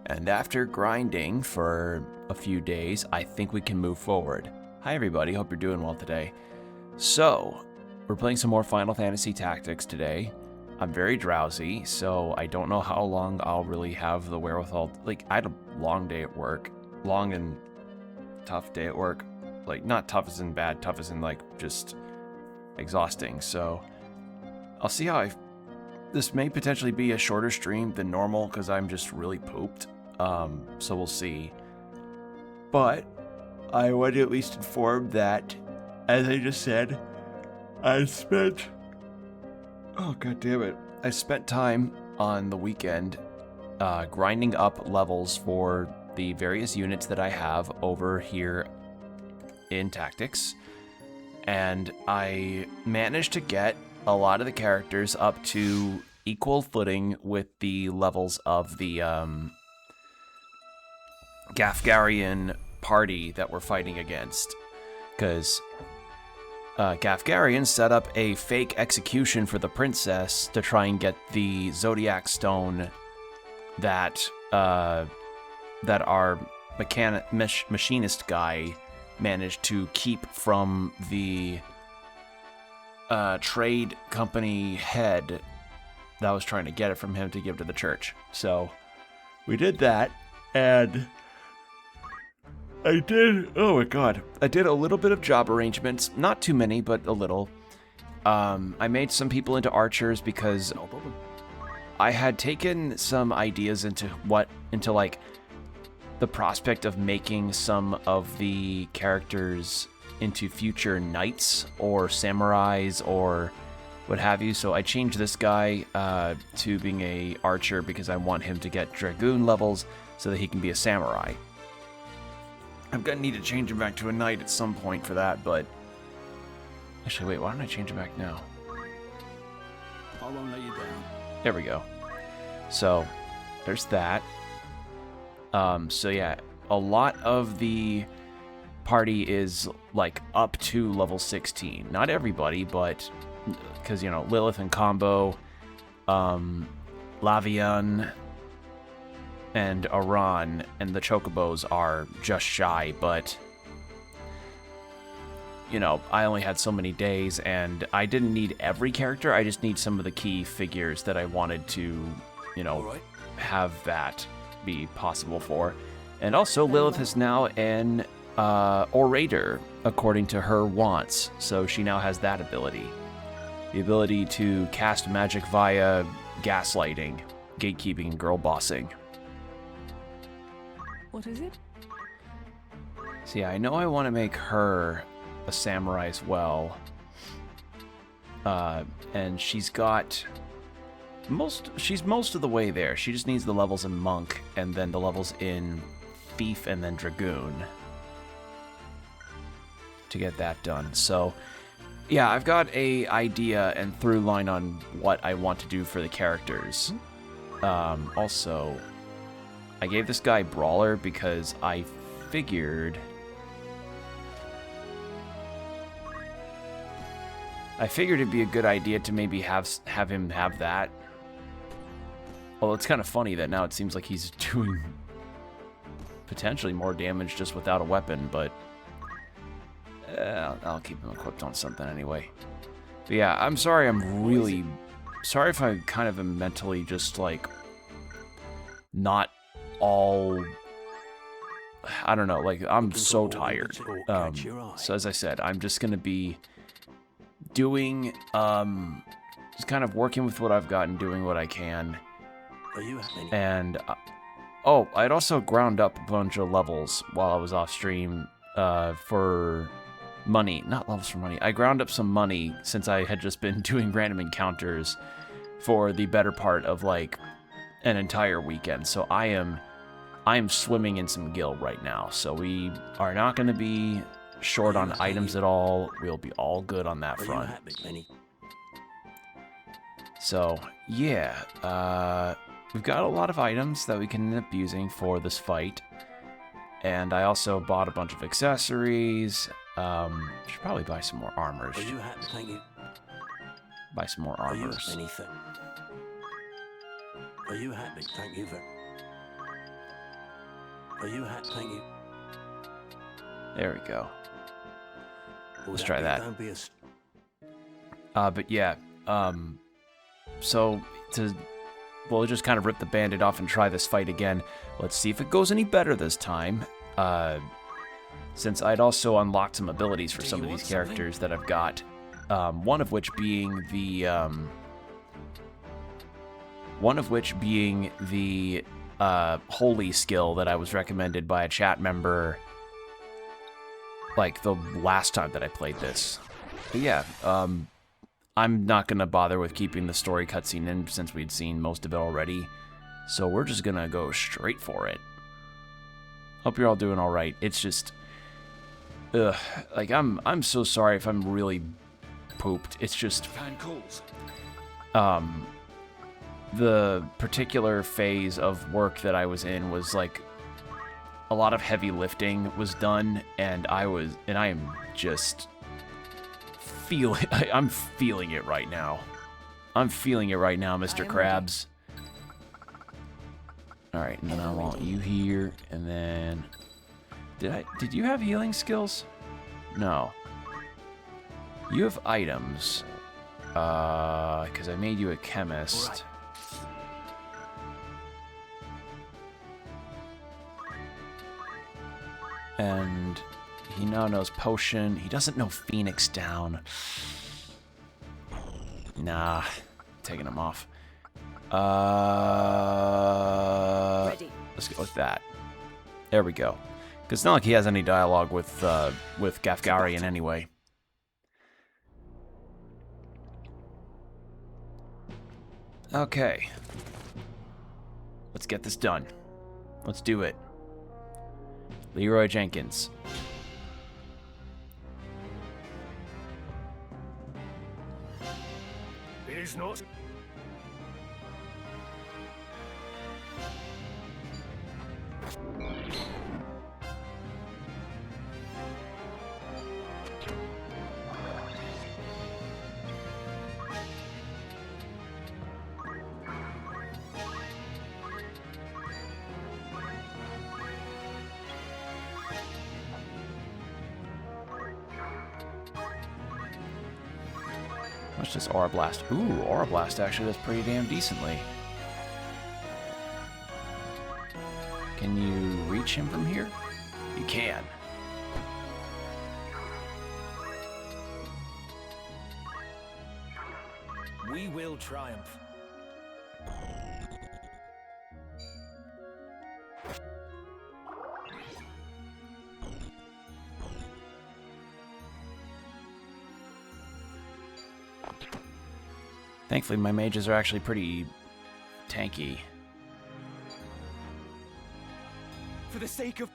And after grinding for a few days, I think we can move forward. Hi everybody, hope you're doing well today. So, we're playing some more Final Fantasy Tactics today. I'm very drowsy, so I don't know how long I'll really have the wherewithal. Like, I had a long day at work. Long and tough day at work. Like, not tough as in bad, tough as in, like, just exhausting. So, I'll see how this may potentially be a shorter stream than normal, because I'm just really pooped. So we'll see. But, I want to at least inform that, as I just said, I spent time on the weekend grinding up levels for the various units that I have over here in Tactics. And I managed to get a lot of the characters up to equal footing with the levels of the Gafgarian party that we're fighting against. Because Gafgarian set up a fake execution for the princess to try and get the Zodiac Stone that our machinist guy managed to keep from the trade company head that was trying to get it from him to give to the church. So we did that, and I did a little bit of job arrangements. Not too many, but a little. I made some people into archers because I had taken some ideas into like the prospect of making some of the characters into future knights or samurais or what have you. So I changed this guy to being a archer because I want him to get dragoon levels so that he can be a samurai. I'm gonna need to change him back to a knight at some point for that, but actually, wait, why don't I change him back now? I won't let you down. There we go. So there's that. So yeah, a lot of the party is like up to level 16. Not everybody, but because, you know, Lilith and Combo, Lavian, and Aran and the Chocobos are just shy, but, you know, I only had so many days, and I didn't need every character. I just need some of the key figures that I wanted to, you know, have that be possible for. And also, Lilith is now an orator, according to her wants, so she now has that ability. The ability to cast magic via gaslighting, gatekeeping, and girl bossing. What is it? So yeah, I know I want to make her a samurai as well. And she's got she's most of the way there. She just needs the levels in monk and then the levels in thief and then dragoon to get that done. So yeah, I've got a idea and through line on what I want to do for the characters. Also, I gave this guy Brawler because I figured it'd be a good idea to maybe have him have that. Well, it's kind of funny that now it seems like he's doing potentially more damage just without a weapon, but I'll keep him equipped on something anyway. But yeah, I'm sorry, I'm really sorry if I kind of am mentally just like not all, I don't know, like I'm so tired. So as I said, I'm just gonna be doing just kind of working with what I've got and doing what I can. And oh, I'd also ground up a bunch of levels while I was off stream for money, not levels for money. I ground up some money since I had just been doing random encounters for the better part of like an entire weekend. So I am swimming in some gil right now. So we are not going to be short on items at all. We'll be all good on that front. So yeah, we've got a lot of items that we can end up using for this fight. And I also bought a bunch of accessories. Should probably buy some more armors. Are you happy? Thank you. Buy some more armors. Are you happy? Thank you very. Are you happy? Thank you. There we go. Will Let's try that. Don't be a... But yeah, so we'll just kind of rip the Band-Aid off and try this fight again. Let's see if it goes any better this time. Since I'd also unlocked some abilities for some of these characters that I've got. One of which being the holy skill that I was recommended by a chat member like the last time that I played this. But yeah, I'm not gonna bother with keeping the story cutscene in since we'd seen most of it already. So we're just gonna go straight for it. Hope you're all doing all right. It's just, like I'm so sorry if I'm really pooped. It's just, the particular phase of work that I was in was like a lot of heavy lifting was done, and I am just I'm feeling it right now. I'm feeling it right now, Mr. Krabs. Alright, and then I want you here, and then... Did you have healing skills? No. You have items. Because I made you a chemist. And he now knows potion. He doesn't know Phoenix down. Nah, taking him off. Let's go with that. There we go. Because it's not like he has any dialogue with Gafgarian anyway. Okay. Let's get this done. Let's do it. Leroy Jenkins. It is not. What's this Aura Blast? Ooh, Aura Blast actually does pretty damn decently. Can you reach him from here? You can. We will triumph. Thankfully, my mages are actually pretty tanky. For the sake of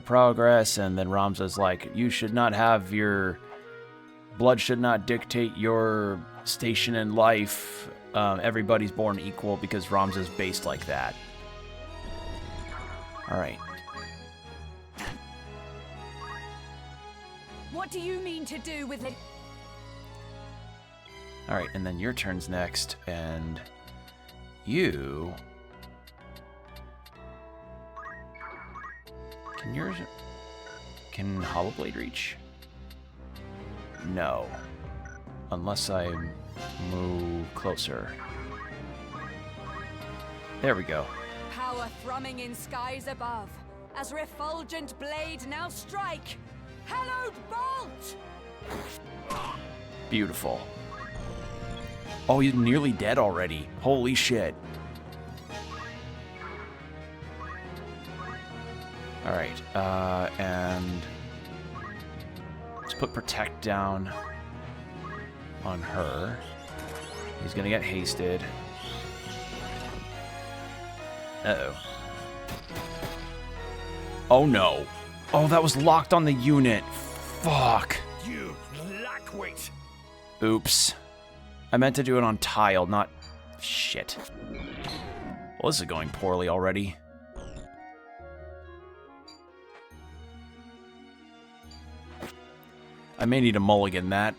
progress, and then Ramza's like, you should not have your... blood should not dictate your station in life. Everybody's born equal because Ramza's based like that. Alright. What do you mean to do with it? Alright, and then your turn's next, and you... Can Hollow Blade reach? No. Unless I move closer. There we go. Power thrumming in skies above, as refulgent blade now strike! Hallowed bolt! Beautiful. Oh, he's nearly dead already. Holy shit. Alright, and let's put Protect down on her. He's gonna get hasted. Uh-oh. Oh no. Oh, that was locked on the unit. Fuck. You lackwit. Oops. I meant to do it on tile, not... Shit. Well, this is going poorly already. I may need a mulligan that.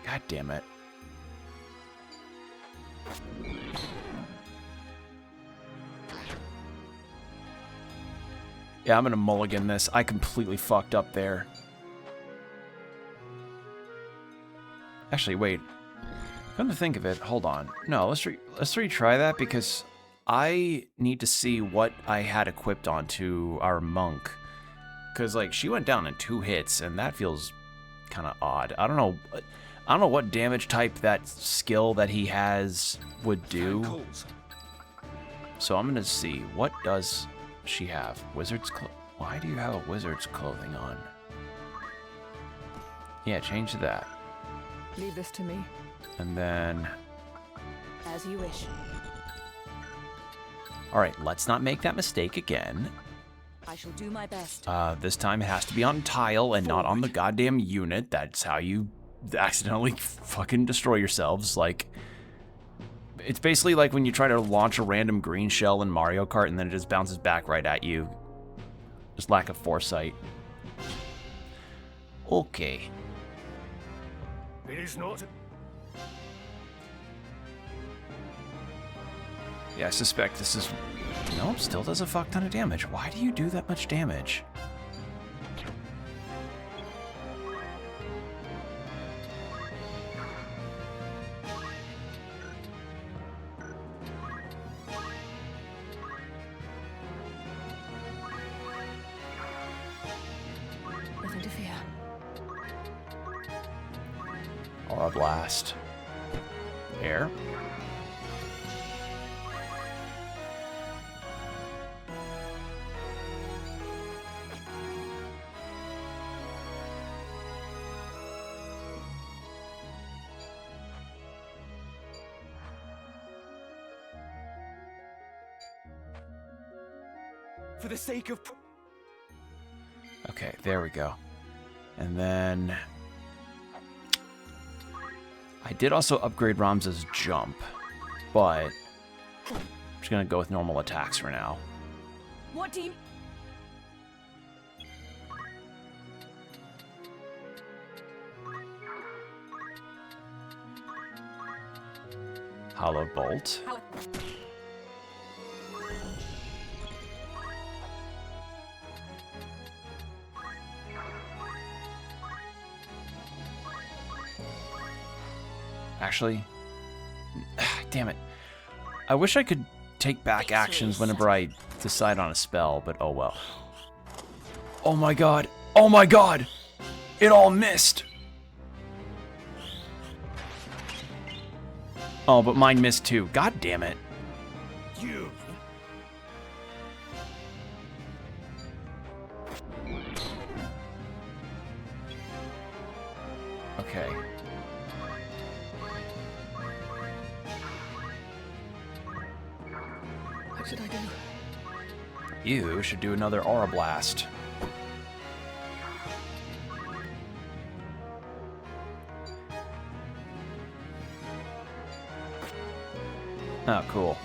God damn it. Yeah, I'm gonna mulligan this. I completely fucked up there. Actually, wait. Come to think of it, hold on. No, let's retry that because I need to see what I had equipped onto our monk. Because, like, she went down in 2 hits, and that feels kind of odd. I don't know what damage type that skill that he has would do. So I'm gonna see, what does she have? Wizard's clothing. Why do you have a wizard's clothing on? Yeah, change to that. Leave this to me. And then... As you wish. Alright, let's not make that mistake again. I shall do my best. This time it has to be on tile and not on the goddamn unit. That's how you accidentally fucking destroy yourselves. Like, it's basically like when you try to launch a random green shell in Mario Kart and then it just bounces back right at you. Just lack of foresight. Okay. It is not. Yeah, I suspect this is... Nope, still does a fuck ton of damage. Why do you do that much damage? Nothing to fear. Aura Blast. Air. For the sake of... Okay, there we go. And then... I did also upgrade Ramza's jump, but I'm just gonna go with normal attacks for now. What do you... Hollow Bolt. Actually, damn it. I wish I could take back actions whenever I decide on a spell, but oh well. Oh my god! Oh my god! It all missed! Oh, but mine missed too. God damn it. You. Okay. What should I do? You should do another Aura Blast. Oh, cool.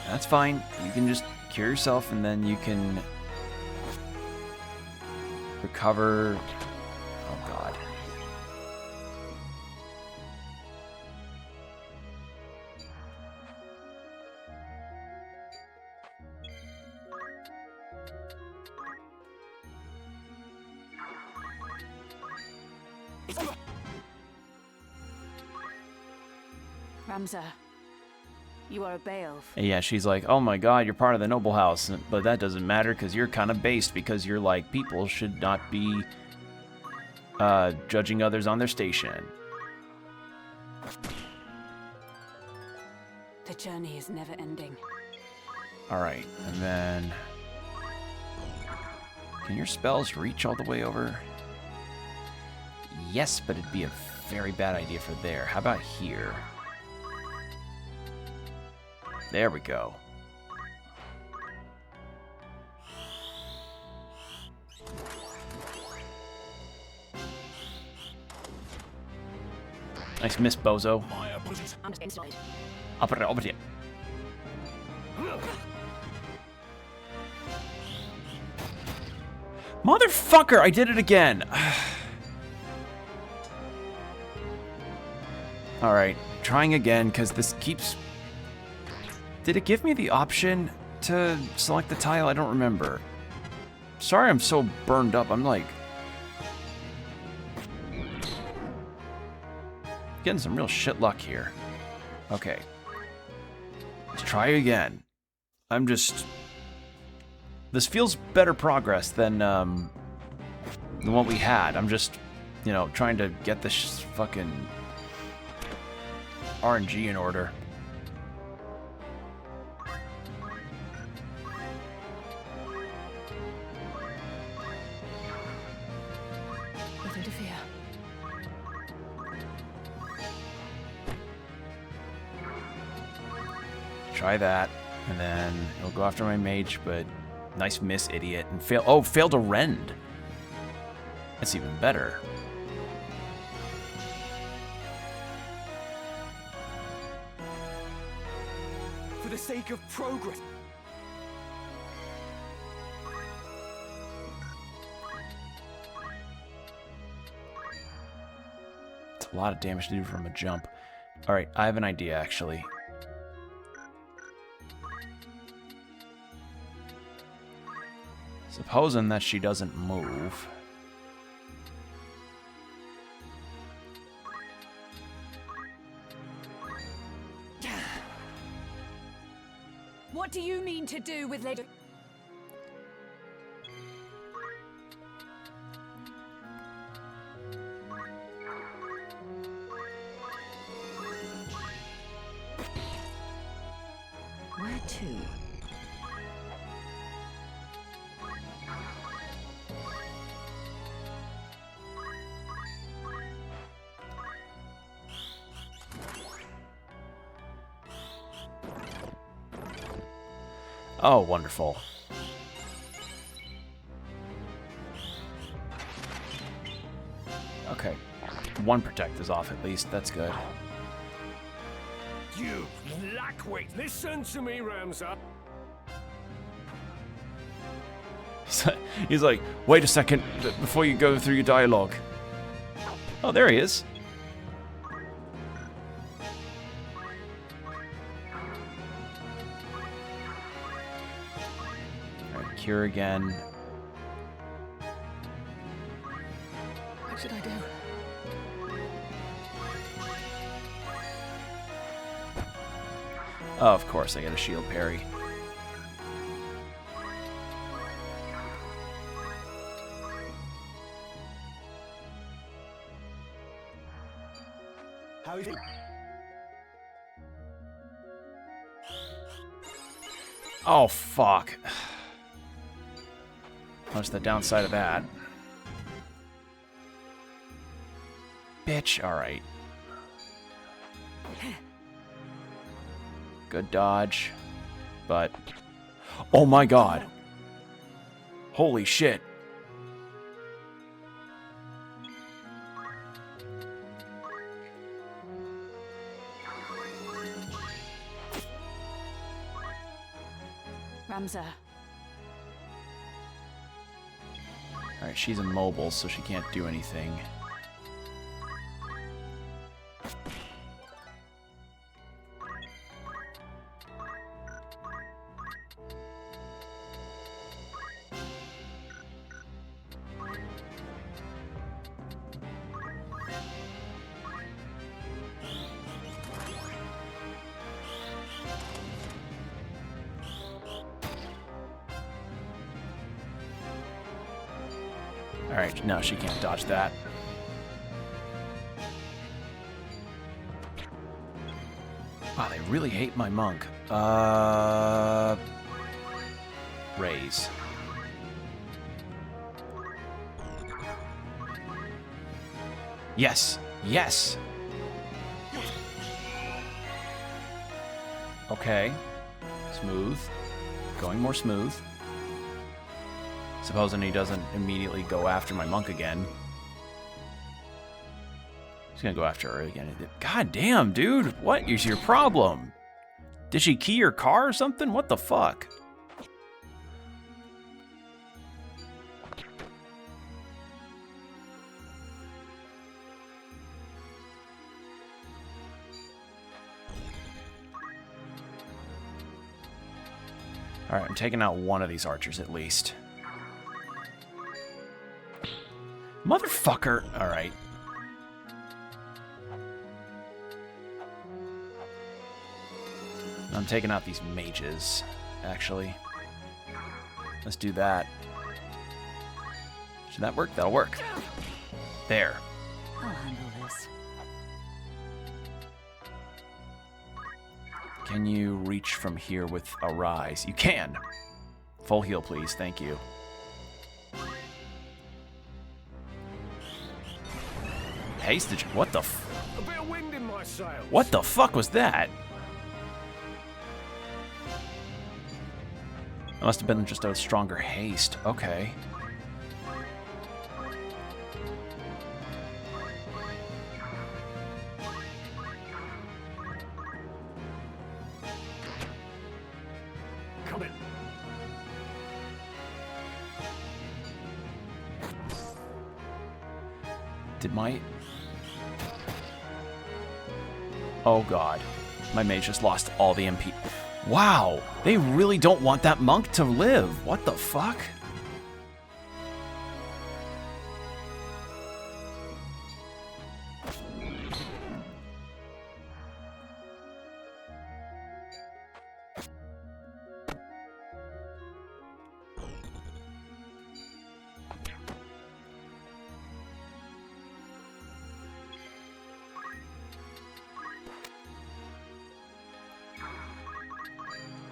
That's fine. You can just cure yourself and then you can recover. Oh, God. Ramza, you are a Beowulf. Yeah, she's like, oh my god, you're part of the noble house, but that doesn't matter because you're kind of based because you're like, people should not be judging others on their station. The journey is never ending. Alright, and then... Can your spells reach all the way over? Yes, but it'd be a very bad idea for there. How about here? There we go. Nice miss, bozo. I'm just inside. Up it, up it. Motherfucker, I did it again. Alright, trying again, because this keeps... Did it give me the option to select the tile? I don't remember. Sorry I'm so burned up. I'm like... getting some real shit luck here. Okay. Let's try again. I'm just... this feels better progress than what we had. I'm just, you know, trying to get this fucking RNG in order. Nothing to fear. Try that, and then it'll go after my mage, but nice miss, idiot, and fail. Oh, failed to rend. That's even better. For the sake of progress. It's a lot of damage to do from a jump. All right, I have an idea, actually. Supposing that she doesn't move. What do you mean to do with Lady... Where to? Oh, wonderful. Okay. One protect is off at least. That's good. You lackwit. Listen to me, Ramza. He's like, wait a second before you go through your dialogue. Oh, there he is. Alright, cure again. What should I do? Oh, of course, I get a shield parry. How is it? Oh, fuck. What's the downside of that? Bitch, alright. Good dodge. But... oh my god. Holy shit. Ramza. Alright, she's immobile, so she can't do anything. Alright, no, she can't dodge that. Wow, they really hate my monk. Raise. Yes! Yes! Okay. Smooth. Going more smooth. Supposing he doesn't immediately go after my monk again. He's gonna go after her again. God damn, dude! What is your problem? Did she key your car or something? What the fuck? Alright, I'm taking out one of these archers at least. Motherfucker! Alright. I'm taking out these mages, actually. Let's do that. Should that work? That'll work. There. I'll handle this. Can you reach from here with a rise? You can! Full heal, please. Thank you. Hasted. What the A bit of wind in my sails. What the fuck was that? It must have been just a stronger haste. Okay. Come in. Did my... Oh god. My mage just lost all the MP. Wow! They really don't want that monk to live! What the fuck?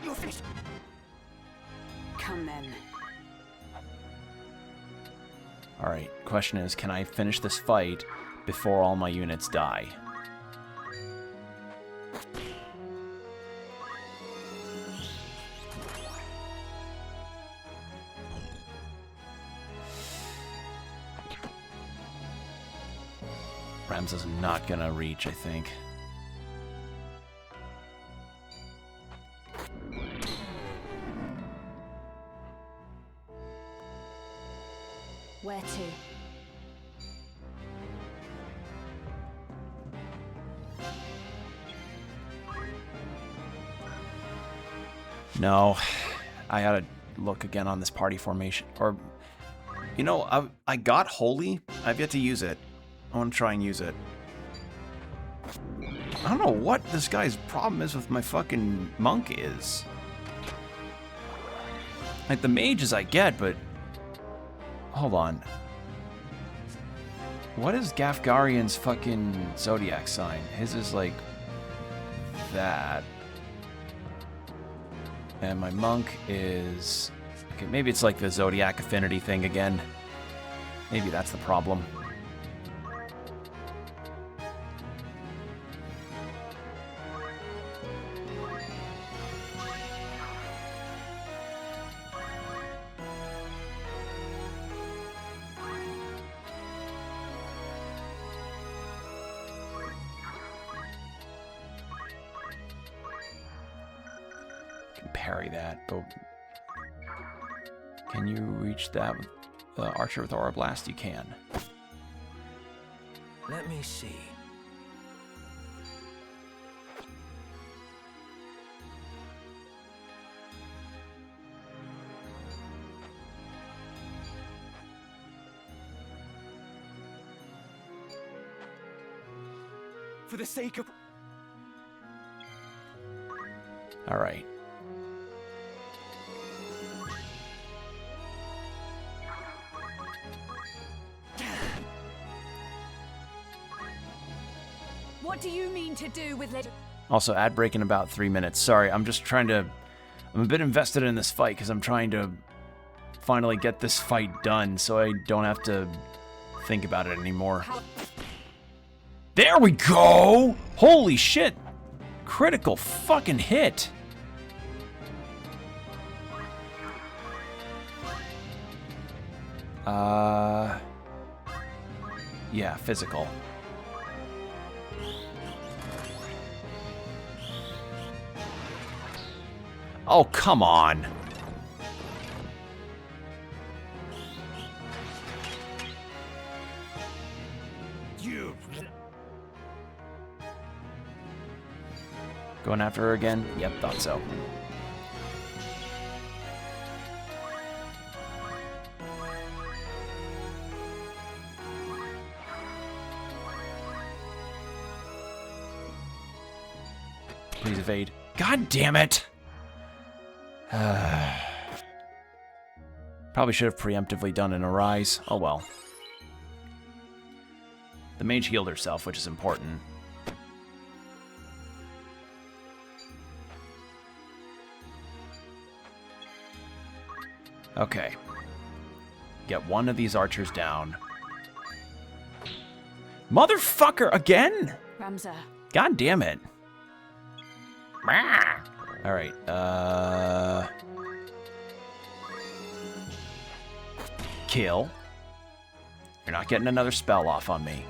You're finished. Come then. Alright, question is, can I finish this fight before all my units die? Ramses is not gonna reach, I think. Where to? No, I gotta look again on this party formation. Or, you know, I got Holy. I've yet to use it. I want to try and use it. I don't know what this guy's problem is with my fucking monk is. Like, the mages I get, but... Hold on. What is Gafgarian's fucking zodiac sign? His is like... that. And my monk is... Okay, maybe it's like the zodiac affinity thing again. Maybe that's the problem. Parry that, but can you reach that with the archer with Aura Blast? You can. Let me see. For the sake of... All right. What do you mean to do with it? Also, ad break in about 3 minutes. Sorry, I'm just trying to... I'm a bit invested in this fight because I'm trying to finally get this fight done so I don't have to think about it anymore. There we go! Holy shit! Critical fucking hit! Yeah, physical. Oh, come on. You... Going after her again? Yep, thought so. Please evade. God damn it! Probably should have preemptively done an Arise. Oh well. The mage healed herself, which is important. Okay. Get one of these archers down. Motherfucker, again? Ramza. God damn it. Alright, kill. You're not getting another spell off on me.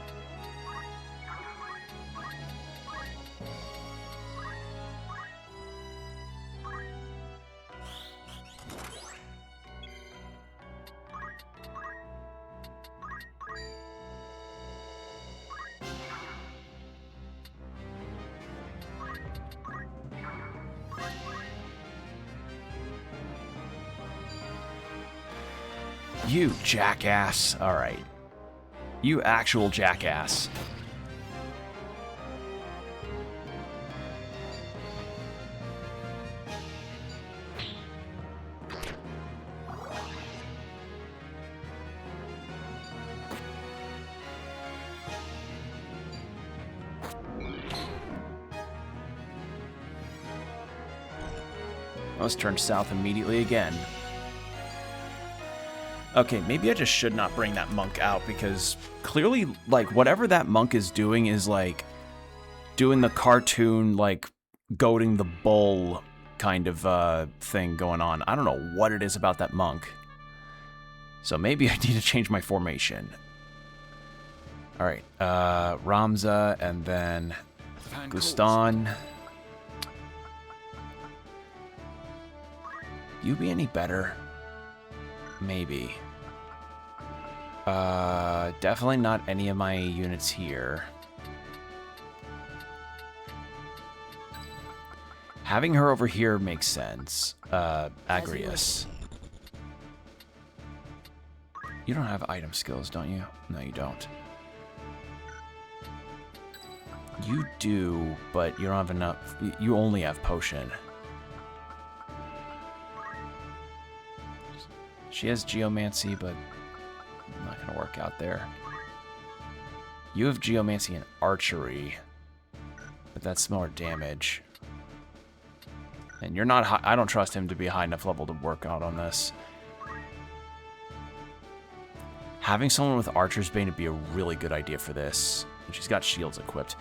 You jackass. Alright. You actual jackass. Let's turn south immediately again. Okay, maybe I just should not bring that monk out because clearly, like, whatever that monk is doing is, like, doing the cartoon, like, goading the bull kind of thing going on. I don't know what it is about that monk. So maybe I need to change my formation. Alright, Ramza and then Gustan. You be any better? Maybe. Definitely not any of my units here. Having her over here makes sense. Agrius. You don't have item skills, don't you? No, you don't. You do, but you don't have enough. You only have potion. She has geomancy, but not going to work out there. You have geomancy and archery, but that's more damage. And you're not high, I don't trust him to be high enough level to work out on this. Having someone with Archer's Bane would be a really good idea for this. And she's got shields equipped.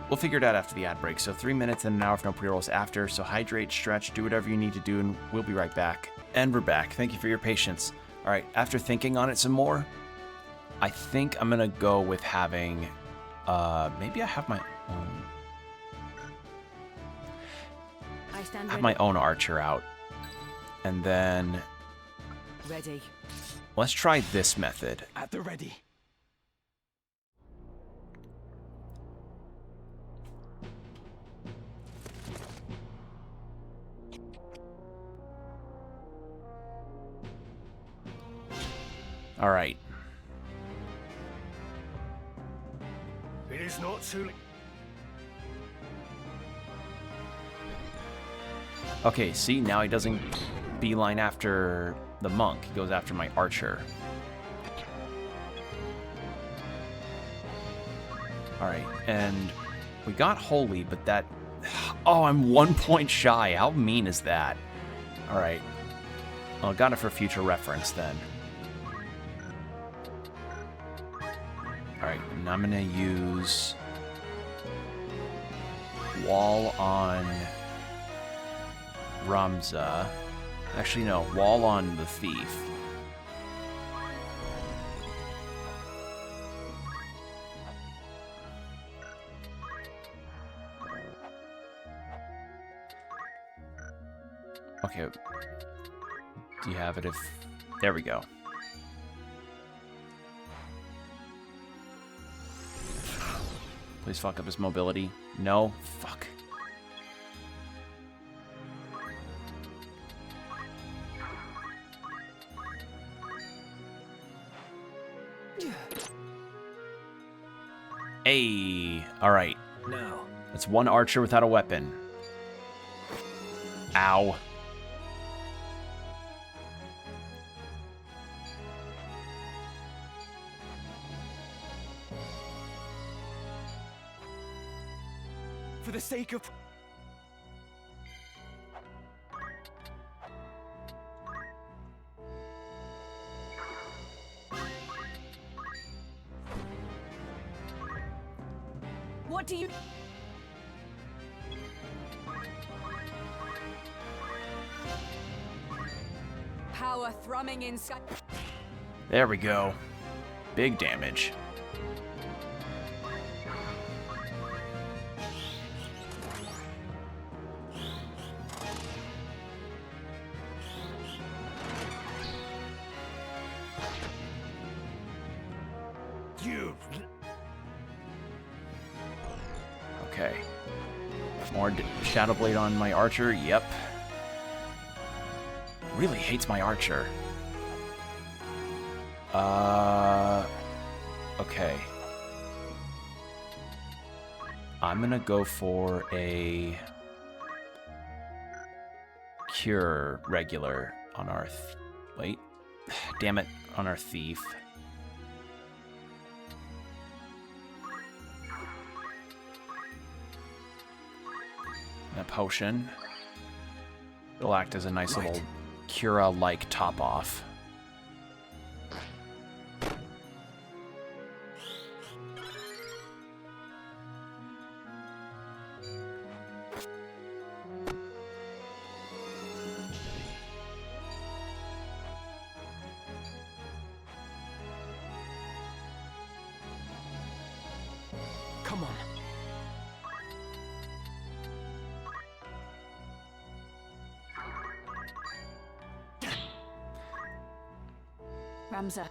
We'll figure it out after the ad break. So 3 minutes and an hour if no pre-rolls after. So hydrate, stretch, do whatever you need to do, and we'll be right back. And we're back. Thank you for your patience. All right, after thinking on it some more, I think I'm going to go with having... maybe I have my own... I have my own archer out. And then... Ready. Let's try this method. At the ready. All right. It is not too late. Okay, see, now he doesn't beeline after the monk. He goes after my archer. All right, and we got holy, but that... Oh, I'm 1 point shy. How mean is that? All right. Well, I got it for future reference then. Alright, and I'm gonna use wall on Ramza. Actually, no, wall on the thief. Okay. Do you have it if... There we go. Please fuck up his mobility. No? Fuck. Hey! Alright. No. That's one archer without a weapon. Ow. For the sake of... What do you... Power thrumming in sky... There we go. Big damage. You... Okay. More Shadow Blade on my archer. Yep. Really hates my archer. Okay. I'm gonna go for a cure regular on our... Wait. Damn it. On our thief. A potion. It'll act as a nice little Cura-like top-off. Come on. Ramza.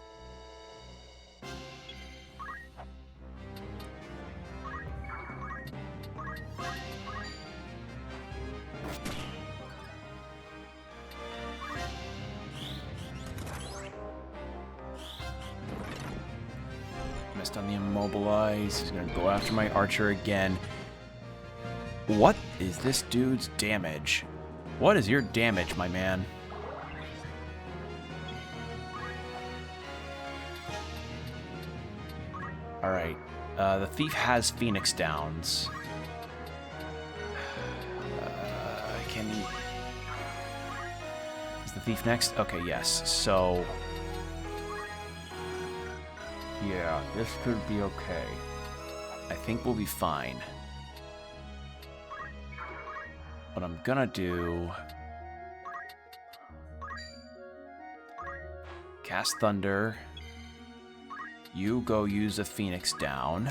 Missed on the immobilize. He's gonna go after my archer again. What is this dude's damage? What is your damage, my man? Alright. The thief has Phoenix Downs. Can he... Is the thief next? Okay, yes. So... Yeah, this could be okay. I think we'll be fine. What I'm gonna do... Cast Thunder. You go use a Phoenix Down.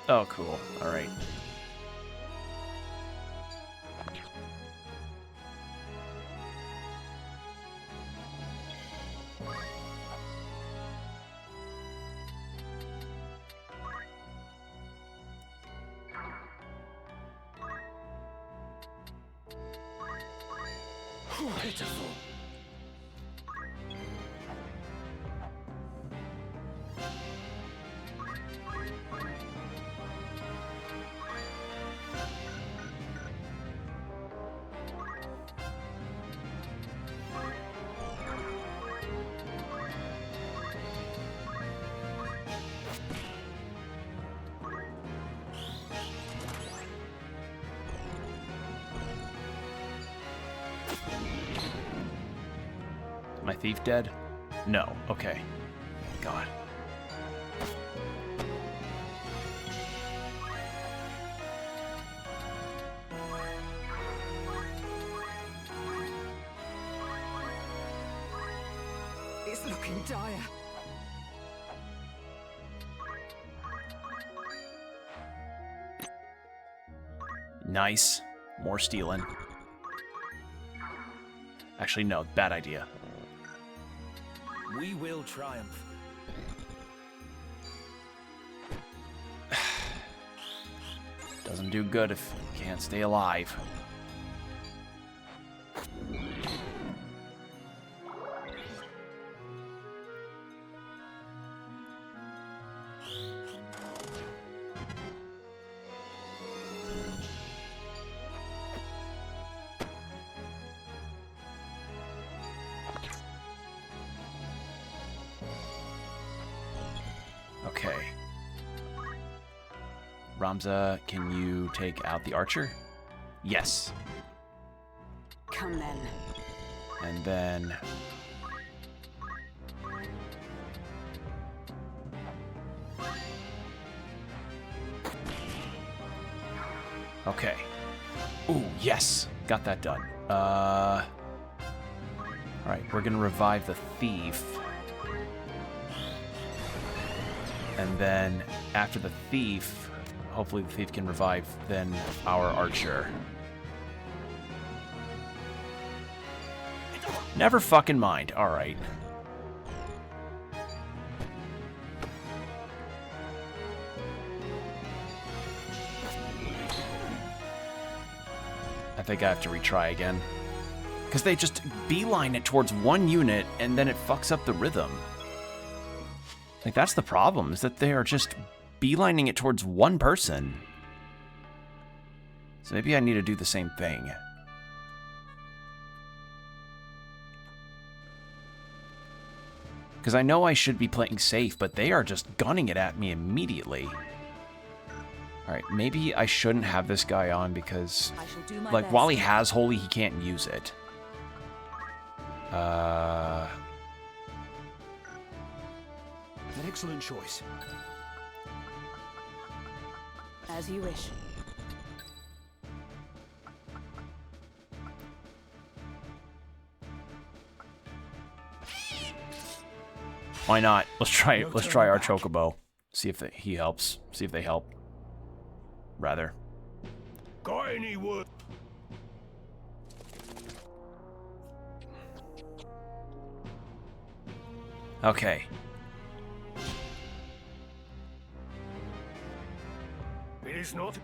Oh, cool. All right. Pitiful. My thief dead? No. Okay. God. It's looking dire. Nice. More stealing. Actually, no. Bad idea. We will triumph. Doesn't do good if you can't stay alive. Okay. Ramza, can you take out the archer? Yes. Come then. And then... Okay. Ooh, yes! Got that done. Alright, we're gonna revive the thief. And then, after the thief, hopefully the thief can revive then our archer. Never fucking mind. Alright. I think I have to retry again. Because they just beeline it towards one unit, and then it fucks up the rhythm. Like, that's the problem, is that they are just beelining it towards one person. So maybe I need to do the same thing. Because I know I should be playing safe, but they are just gunning it at me immediately. Alright, maybe I shouldn't have this guy on because, like, while he has Holy, he can't use it. An excellent choice. As you wish. Why not? Let's try our Chocobo. See if he helps. See if they help. Rather. Got any wood? Okay. It is not.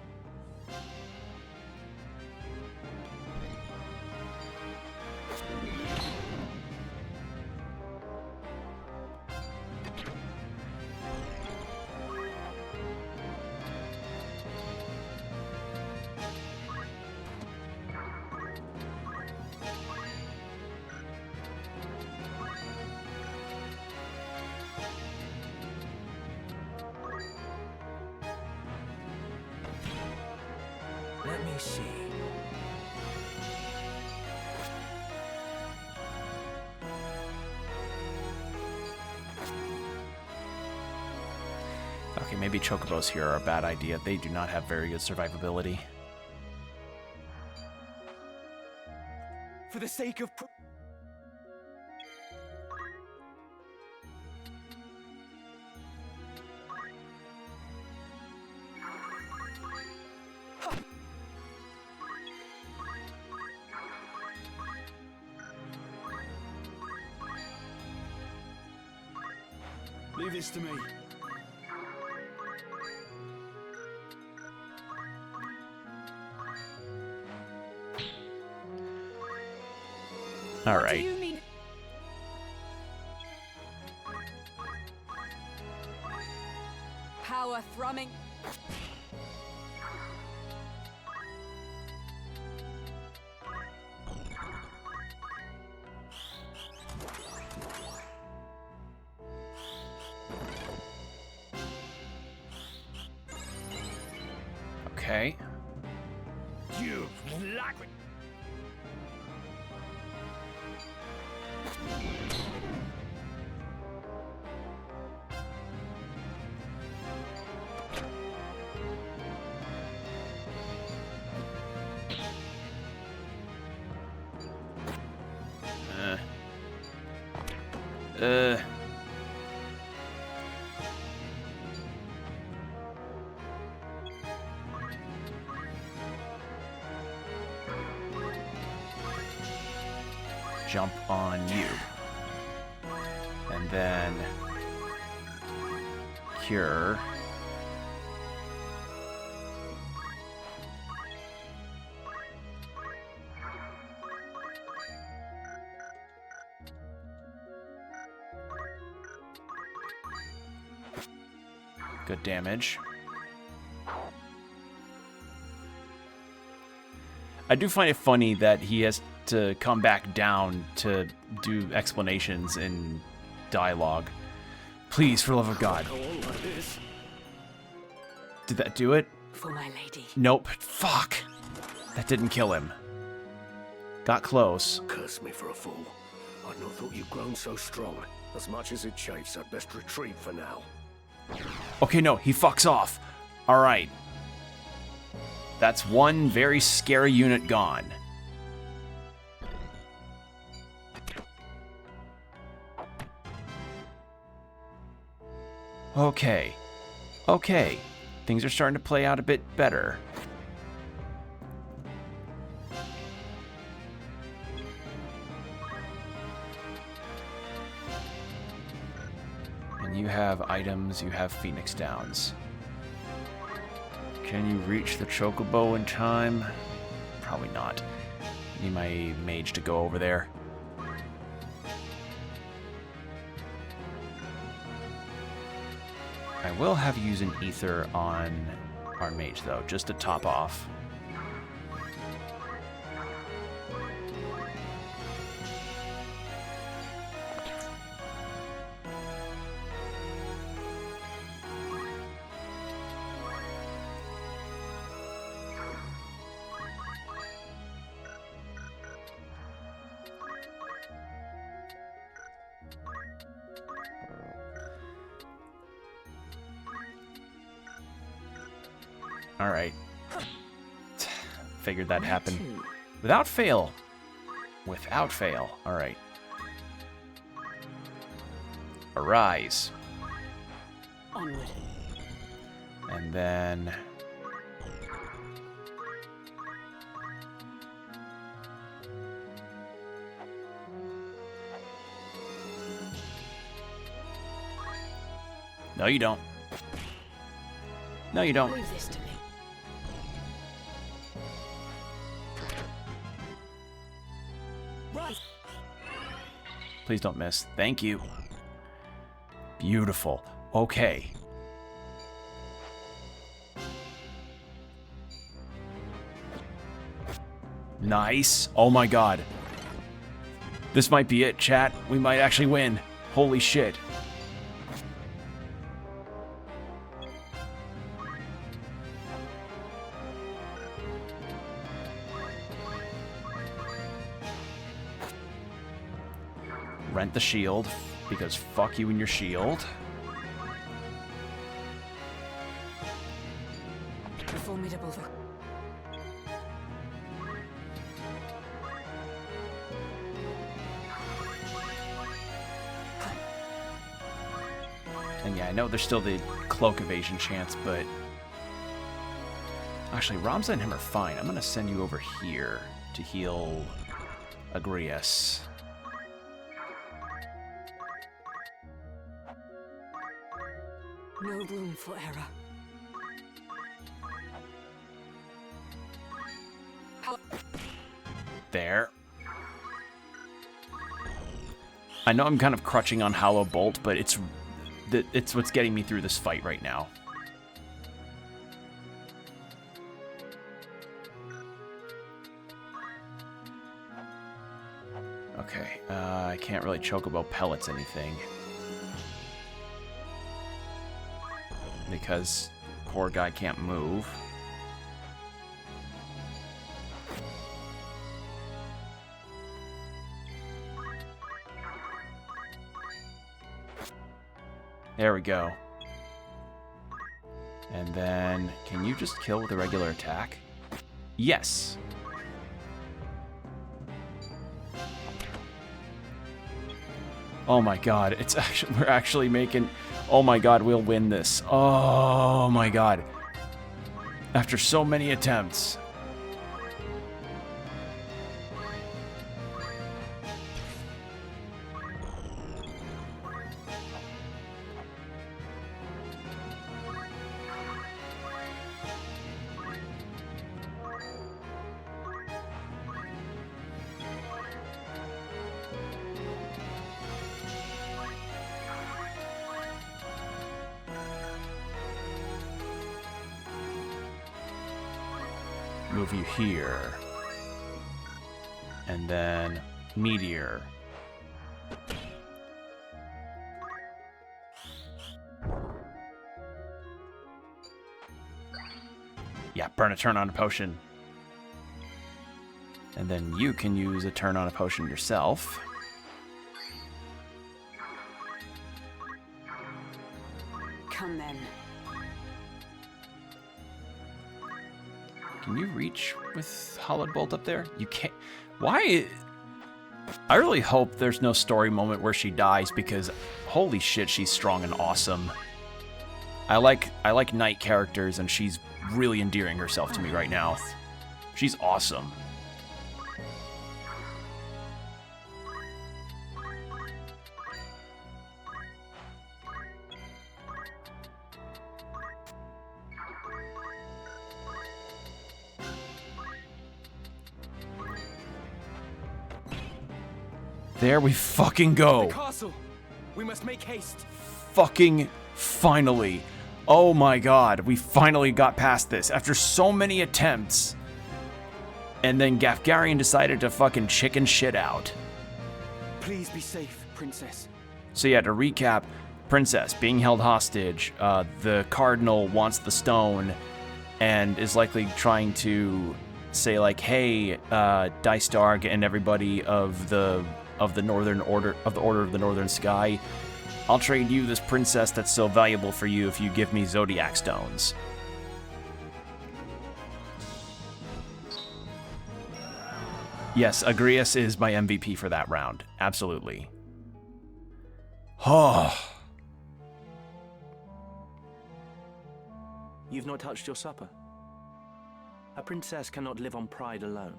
Let me see. Okay, maybe Chocobos here are a bad idea. They do not have very good survivability. For the sake of... Leave this to me. All right. Power thrumming. Okay. You lack. Jump on you. And then cure. Good damage. I do find it funny that he has to come back down to do explanations in dialogue. Please, for the love of God. Go on like this. Did that do it? For my lady. Nope. Fuck. That didn't kill him. Got close. Curse me for a fool. I'd not thought you'd grown so strong. As much as it chafes, I'd best retreat for now. Okay, no, he fucks off. Alright. That's one very scary unit gone. Okay. Okay. Things are starting to play out a bit better. And you have items, you have Phoenix Downs. Can you reach the Chocobo in time? Probably not. Need my mage to go over there. I will have you use an ether on our mage, though, just to top off. Alright. Figured that'd happen. Without fail. Without fail. Alright. Arise. Onward. And then... No, you don't. No, you don't. Leave this to me. Right. Please don't miss. Thank you. Beautiful. Okay. Nice. Oh my god. This might be it, chat. We might actually win. Holy shit. Rent the shield, because fuck you and your shield. A formidable foe. And yeah, I know there's still the cloak evasion chance, but... Actually, Ramza and him are fine. I'm gonna send you over here to heal Agrias. No room for error. There. I know I'm kind of crutching on Hollow Bolt, but it's what's getting me through this fight right now. Okay, I can't really Chocobo Pellets anything. Because poor guy can't move. There we go. And then, can you just kill with a regular attack? Yes. Oh my god, it's actually, we're actually making... Oh my god, we'll win this. Oh my god. After so many attempts. move you here. And then Meteor. Yeah, burn a turn on a potion. And then you can use a turn on a potion yourself. Come then. Can you reach with Hollowed Bolt up there? You can't. Why? I really hope there's no story moment where she dies, because holy shit, she's strong and awesome. I like knight characters, and she's really endearing herself to me right now. She's awesome. There we fucking go. The castle. We must make haste. Fucking finally. Oh my god, we finally got past this after so many attempts. And then Gafgarian decided to fucking chicken shit out. Please be safe, princess. So yeah, to recap, Princess being held hostage, the Cardinal wants the stone and is likely trying to say like, hey, Dice Dark and everybody of the Northern Order, of the Order of the Northern Sky, I'll trade you this princess that's so valuable for you if you give me Zodiac Stones. Yes, Agrias is my MVP for that round. Absolutely. Oh. You've not touched your supper. A princess cannot live on pride alone.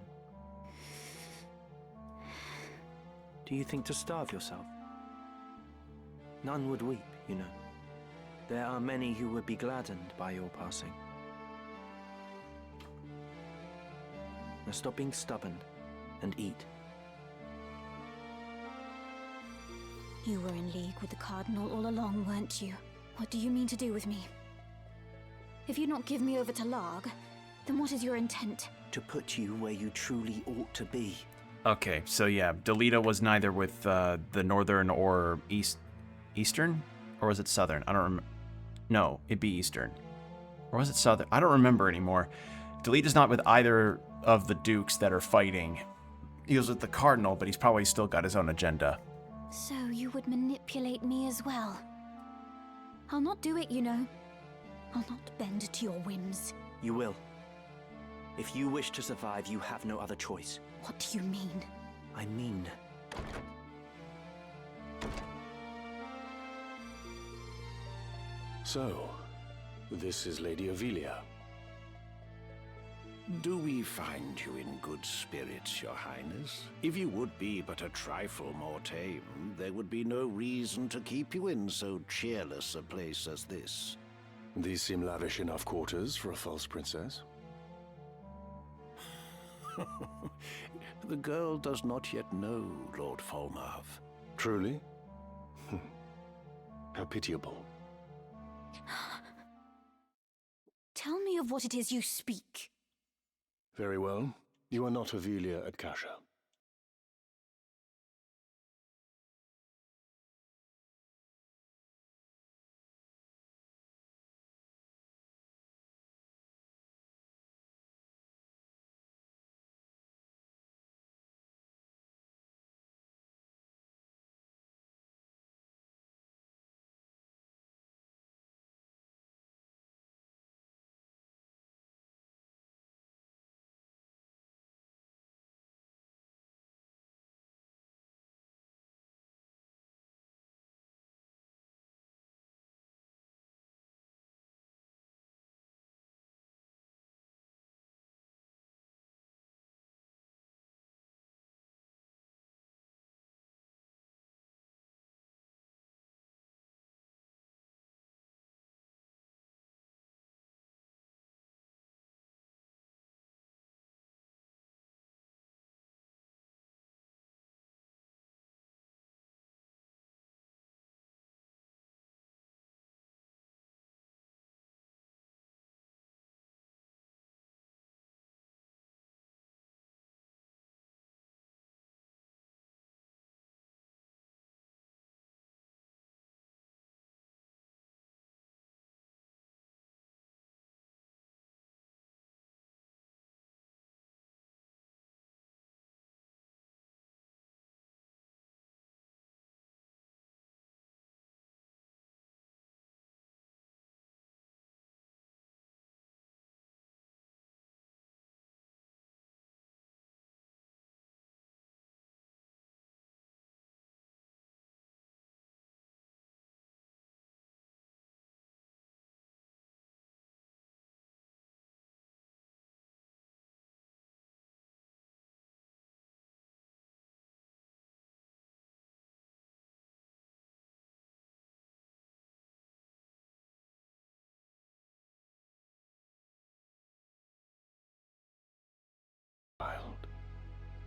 Do you think to starve yourself? None would weep, you know. There are many who would be gladdened by your passing. Now stop being stubborn and eat. You were in league with the Cardinal all along, weren't you? What do you mean to do with me? If you not give me over to Larg, then what is your intent? To put you where you truly ought to be. Okay, so yeah, Delita was neither with the Northern or Eastern? Or was it Southern? I don't remember. No, it'd be Eastern. Or was it Southern? I don't remember anymore. Delita's not with either of the Dukes that are fighting. He was with the Cardinal, but he's probably still got his own agenda. So you would manipulate me as well? I'll not do it, you know. I'll not bend to your whims. You will. If you wish to survive, you have no other choice. What do you mean? I mean... So, this is Lady Ovelia. Do we find you in good spirits, Your Highness? If you would be but a trifle more tame, there would be no reason to keep you in so cheerless a place as this. These seem lavish enough quarters for a false princess. The girl does not yet know Lord Falmarv. Truly? How pitiable. Tell me of what it is you speak. Very well. You are not Ovelia at Kasha.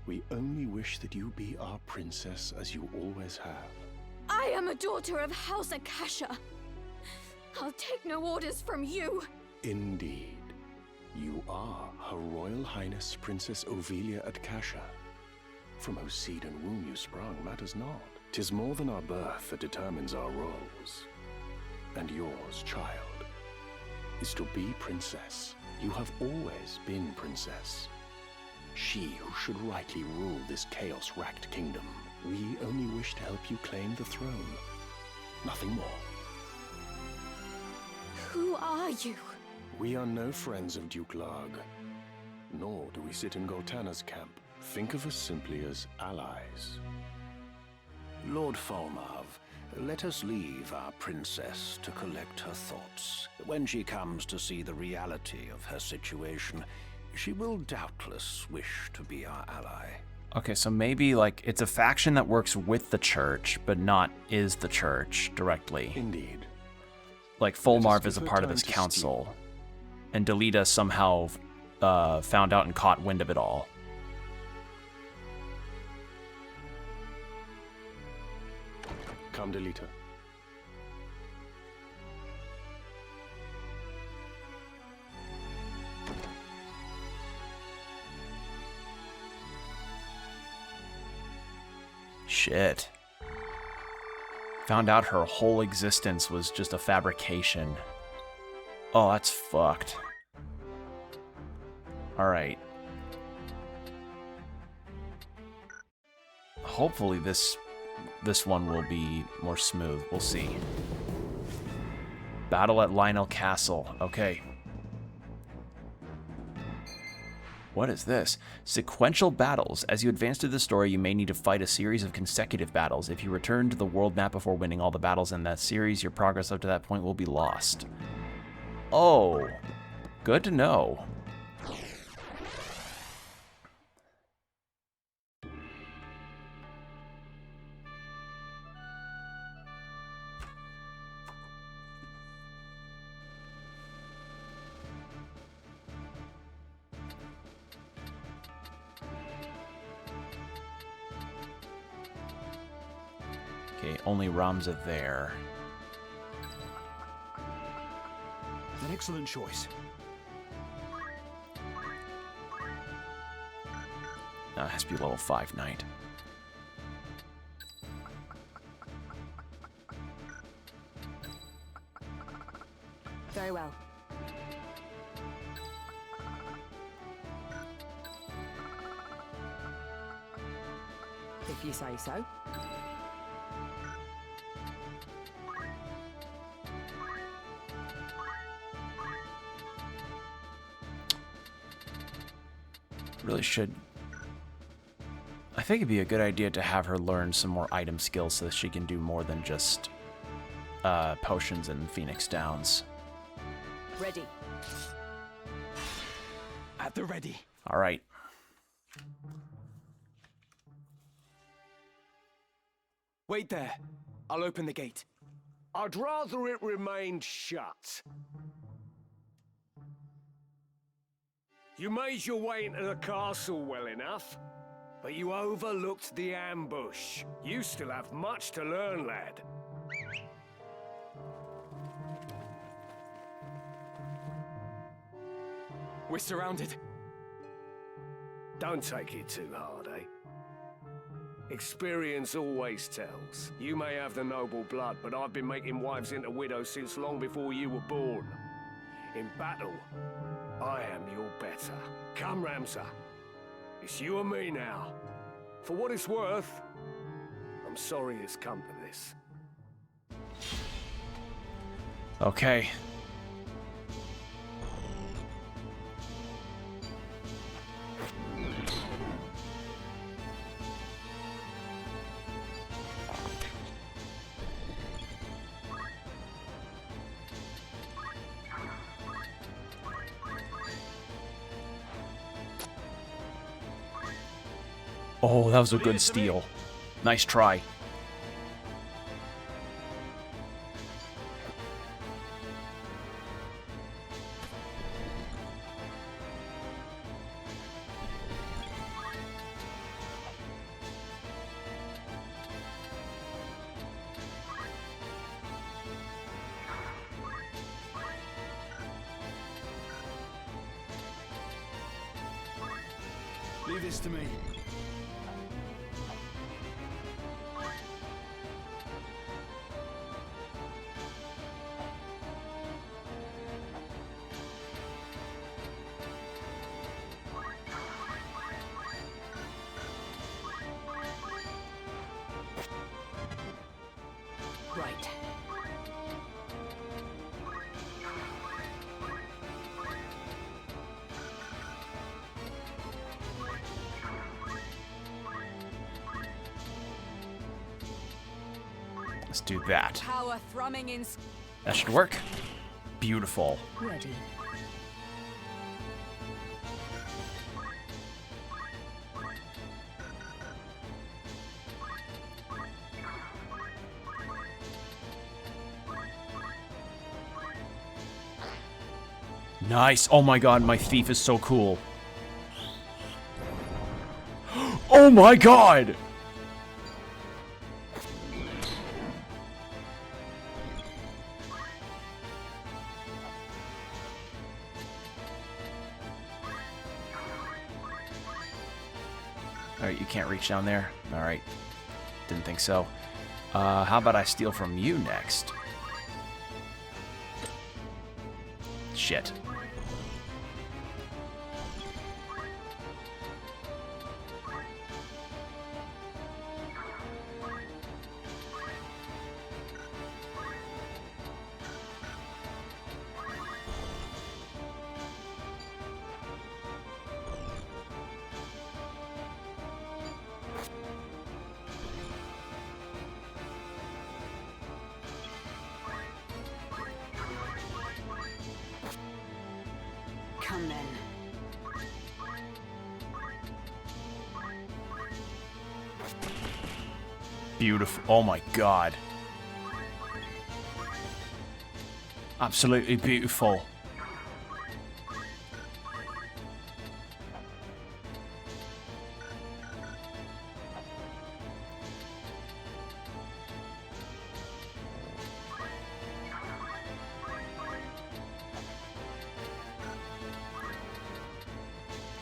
We only wish that you be our princess as you always have. I am a daughter of House Akasha. I'll take no orders from you. Indeed. You are Her Royal Highness Princess Ovelia Akasha. From whose seed and womb you sprung matters not. 'Tis more than our birth that determines our roles. And yours, child, is to be princess. You have always been princess. She who should rightly rule this chaos-racked kingdom. We only wish to help you claim the throne. Nothing more. Who are you? We are no friends of Duke Larg, nor do we sit in Goltana's camp. Think of us simply as allies. Lord Folmarv, let us leave our princess to collect her thoughts. When she comes to see the reality of her situation, she will doubtless wish to be our ally. Okay, so maybe, like, it's a faction that works with the church, but not is the church directly. Indeed. Like, Folmarv is a part of this council, and Delita somehow found out and caught wind of it all. Come, Delita. Shit. Found out her whole existence was just a fabrication. Oh, that's fucked. Alright. Hopefully this one will be more smooth. We'll see. Battle at Lionel Castle. Okay. What is this? Sequential battles. As you advance through the story, you may need to fight a series of consecutive battles. If you return to the world map before winning all the battles in that series, your progress up to that point will be lost. Oh. Good to know. Okay, only Ramza there. An excellent choice. No, it has to be level 5 knight. Very well. If you say so. Really should. I think it'd be a good idea to have her learn some more item skills so that she can do more than just potions and Phoenix Downs. Ready. At the ready. All right. Wait there. I'll open the gate. I'd rather it remained shut. You made your way into the castle well enough, but you overlooked the ambush. You still have much to learn, lad. We're surrounded. Don't take it too hard, eh? Experience always tells. You may have the noble blood, but I've been making wives into widows since long before you were born. In battle, I am your better. Come, Ramza. It's you and me now. For what it's worth, I'm sorry it's come to this. Okay. Oh, that was a good steal. Nice try. Leave this to me. Right. Let's do that. Power thrumming in. That should work. Beautiful. Ready. Nice. Oh my god, my thief is so cool. Oh my god! Alright, you can't reach down there. Alright. Didn't think so. How about I steal from you next? Shit. Come then. Beautiful. Oh my god. Absolutely beautiful.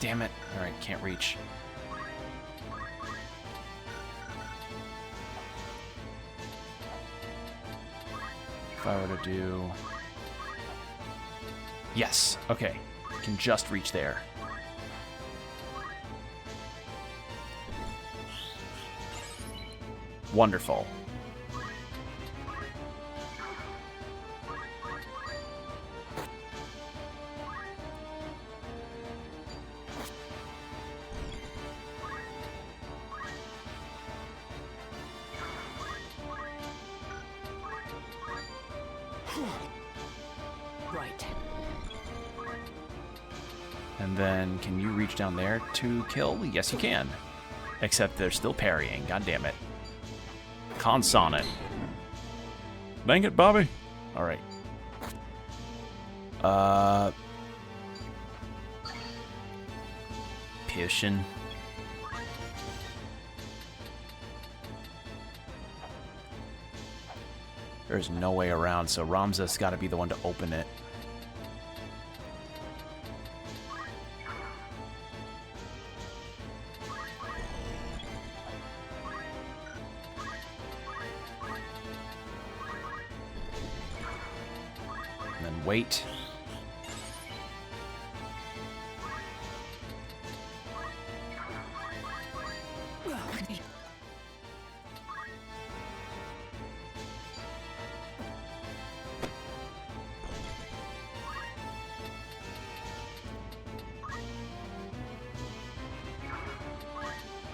Damn it. Alright, can't reach. If I were to do... Yes, okay. Can just reach there. Wonderful. Right. And then, can you reach down there to kill? Yes, you can. Except they're still parrying. God damn it. Consonant. Bang it, Bobby. All right. Potion. There's no way around, so Ramza's got to be the one to open it. And then wait.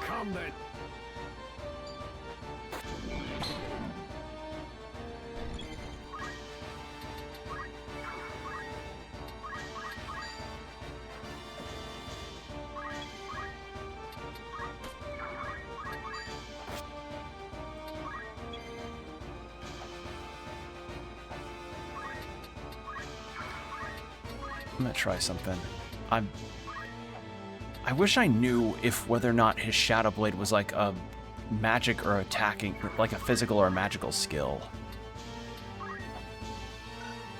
Come then. I'm gonna try something. I wish I knew if whether or not his Shadow Blade was like a magic or attacking, like a physical or a magical skill.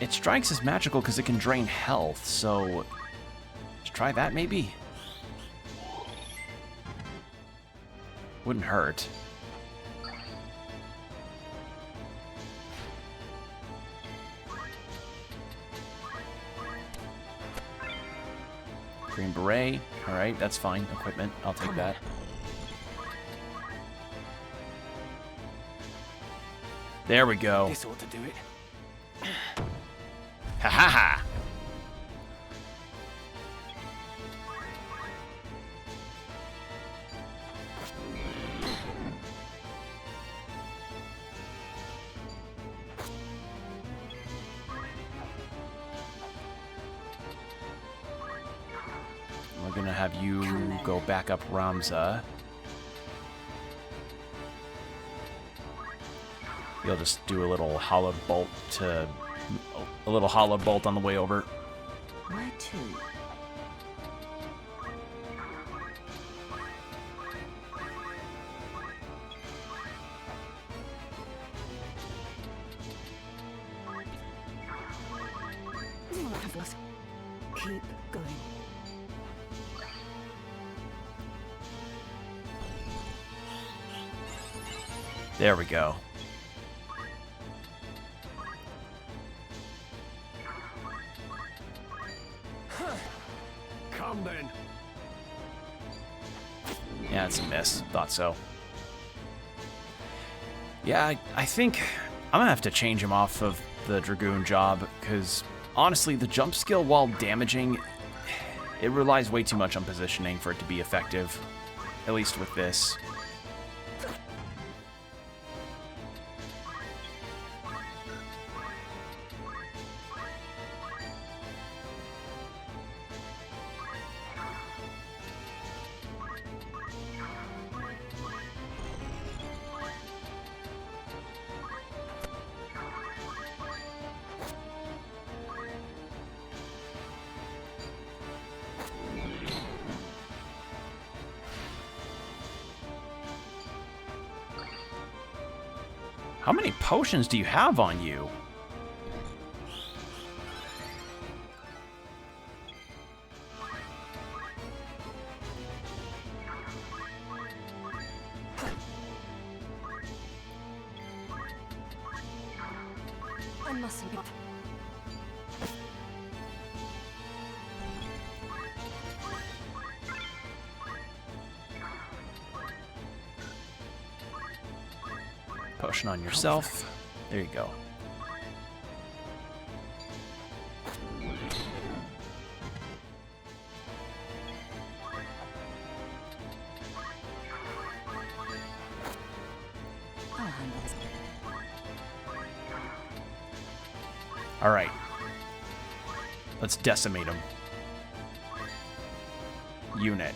It strikes as magical because it can drain health, so let's try that maybe. Wouldn't hurt. Green beret. Alright, that's fine. Equipment. I'll take that. There we go. This ought to do it. Ha ha ha! We're gonna have you go back up Ramza. You'll just do a little hollowed bolt on the way over. Where to? Keep going. There we go. Come then. Yeah, it's a miss. Thought so. Yeah, I think I'm gonna have to change him off of the Dragoon job, because honestly, the jump skill, while damaging, it relies way too much on positioning for it to be effective. At least with this. How many potions do you have on you? I mustn't be. Potion on yourself. There you go. I'll handle this. All right. Let's decimate him. Unit.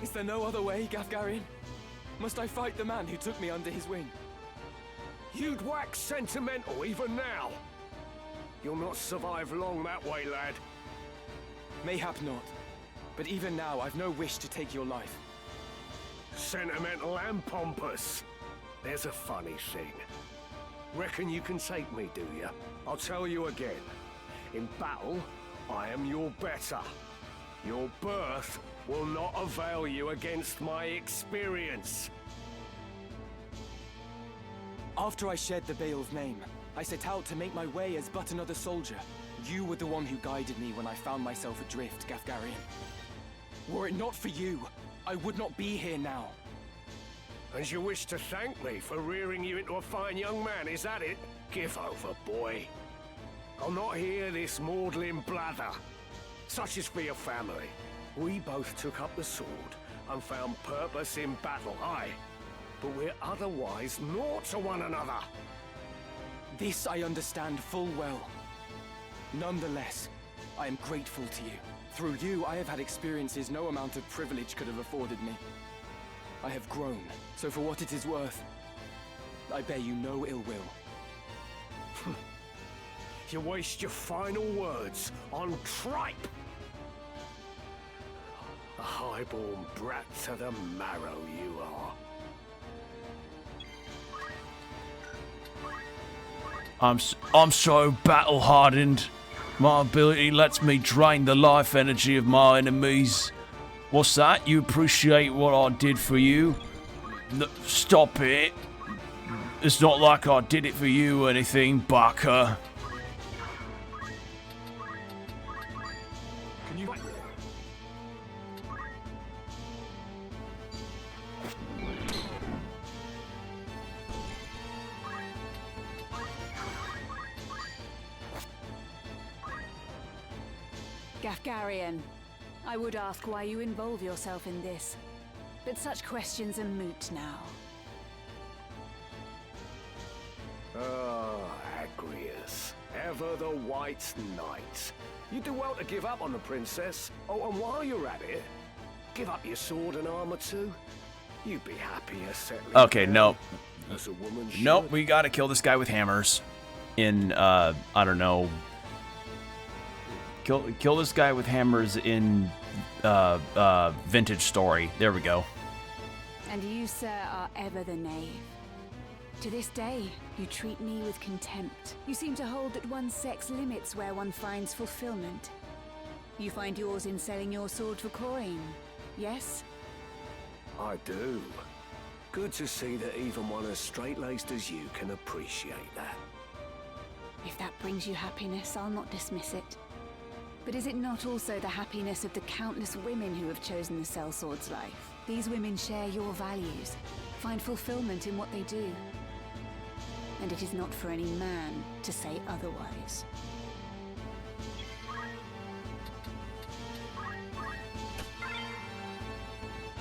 Is there no other way, Gafgarian? Must I fight the man who took me under his wing? You'd wax sentimental even now. You'll not survive long that way, lad. Mayhap not. But even now, I've no wish to take your life. Sentimental and pompous. There's a funny thing. Reckon you can take me, do ya? I'll tell you again. In battle, I am your better. Your birth will not avail you against my experience. After I shed the Bale's name, I set out to make my way as but another soldier. You were the one who guided me when I found myself adrift, Gafgarian. Were it not for you, I would not be here now. And you wish to thank me for rearing you into a fine young man, is that it? Give over, boy. I'll not hear this maudlin blather. Such is for your family. We both took up the sword and found purpose in battle, aye. But we're otherwise naught to one another. This I understand full well. Nonetheless, I am grateful to you. Through you, I have had experiences no amount of privilege could have afforded me. I have grown, so for what it is worth, I bear you no ill will. You waste your final words on tripe! A highborn brat to the marrow you are. I'm so battle-hardened. My ability lets me drain the life energy of my enemies. What's that? You appreciate what I did for you? Stop it. It's not like I did it for you or anything, Baka. Can you... Gafgarian, I would ask why you involve yourself in this, but such questions are moot now. Ah, Agrius, ever the White Knight. You do well to give up on the princess. Oh, and while you're at it, give up your sword and armor too. You'd be happier settling Okay, down no. as a woman should. Nope, we gotta kill this guy with hammers. In, I don't know. Kill this guy with hammers in, Vintage Story. There we go. And you, sir, are ever the knave. To this day, you treat me with contempt. You seem to hold that one's sex limits where one finds fulfillment. You find yours in selling your sword for coin, yes? I do. Good to see that even one as straight-laced as you can appreciate that. If that brings you happiness, I'll not dismiss it. But is it not also the happiness of the countless women who have chosen the sellsword's life? These women share your values, find fulfillment in what they do. And it is not for any man to say otherwise.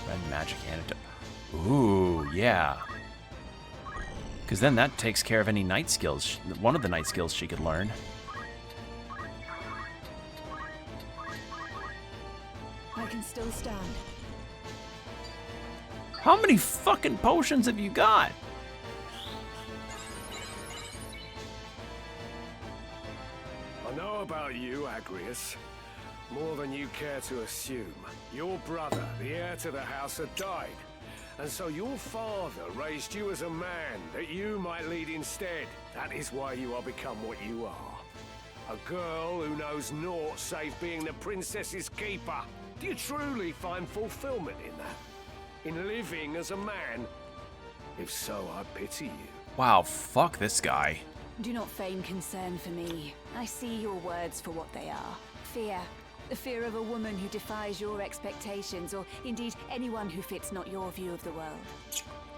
Red magic antidote. Ooh, yeah. Because then that takes care of any night skills. One of the night skills she could learn. I can still stand. How many fucking potions have you got? I know about you, Agrius. More than you care to assume. Your brother, the heir to the house, had died. And so your father raised you as a man that you might lead instead. That is why you are become what you are. A girl who knows naught save being the princess's keeper. Do you truly find fulfillment in that? In living as a man? If so, I pity you. Wow, fuck this guy. Do not feign concern for me. I see your words for what they are. Fear. The fear of a woman who defies your expectations, or indeed anyone who fits not your view of the world.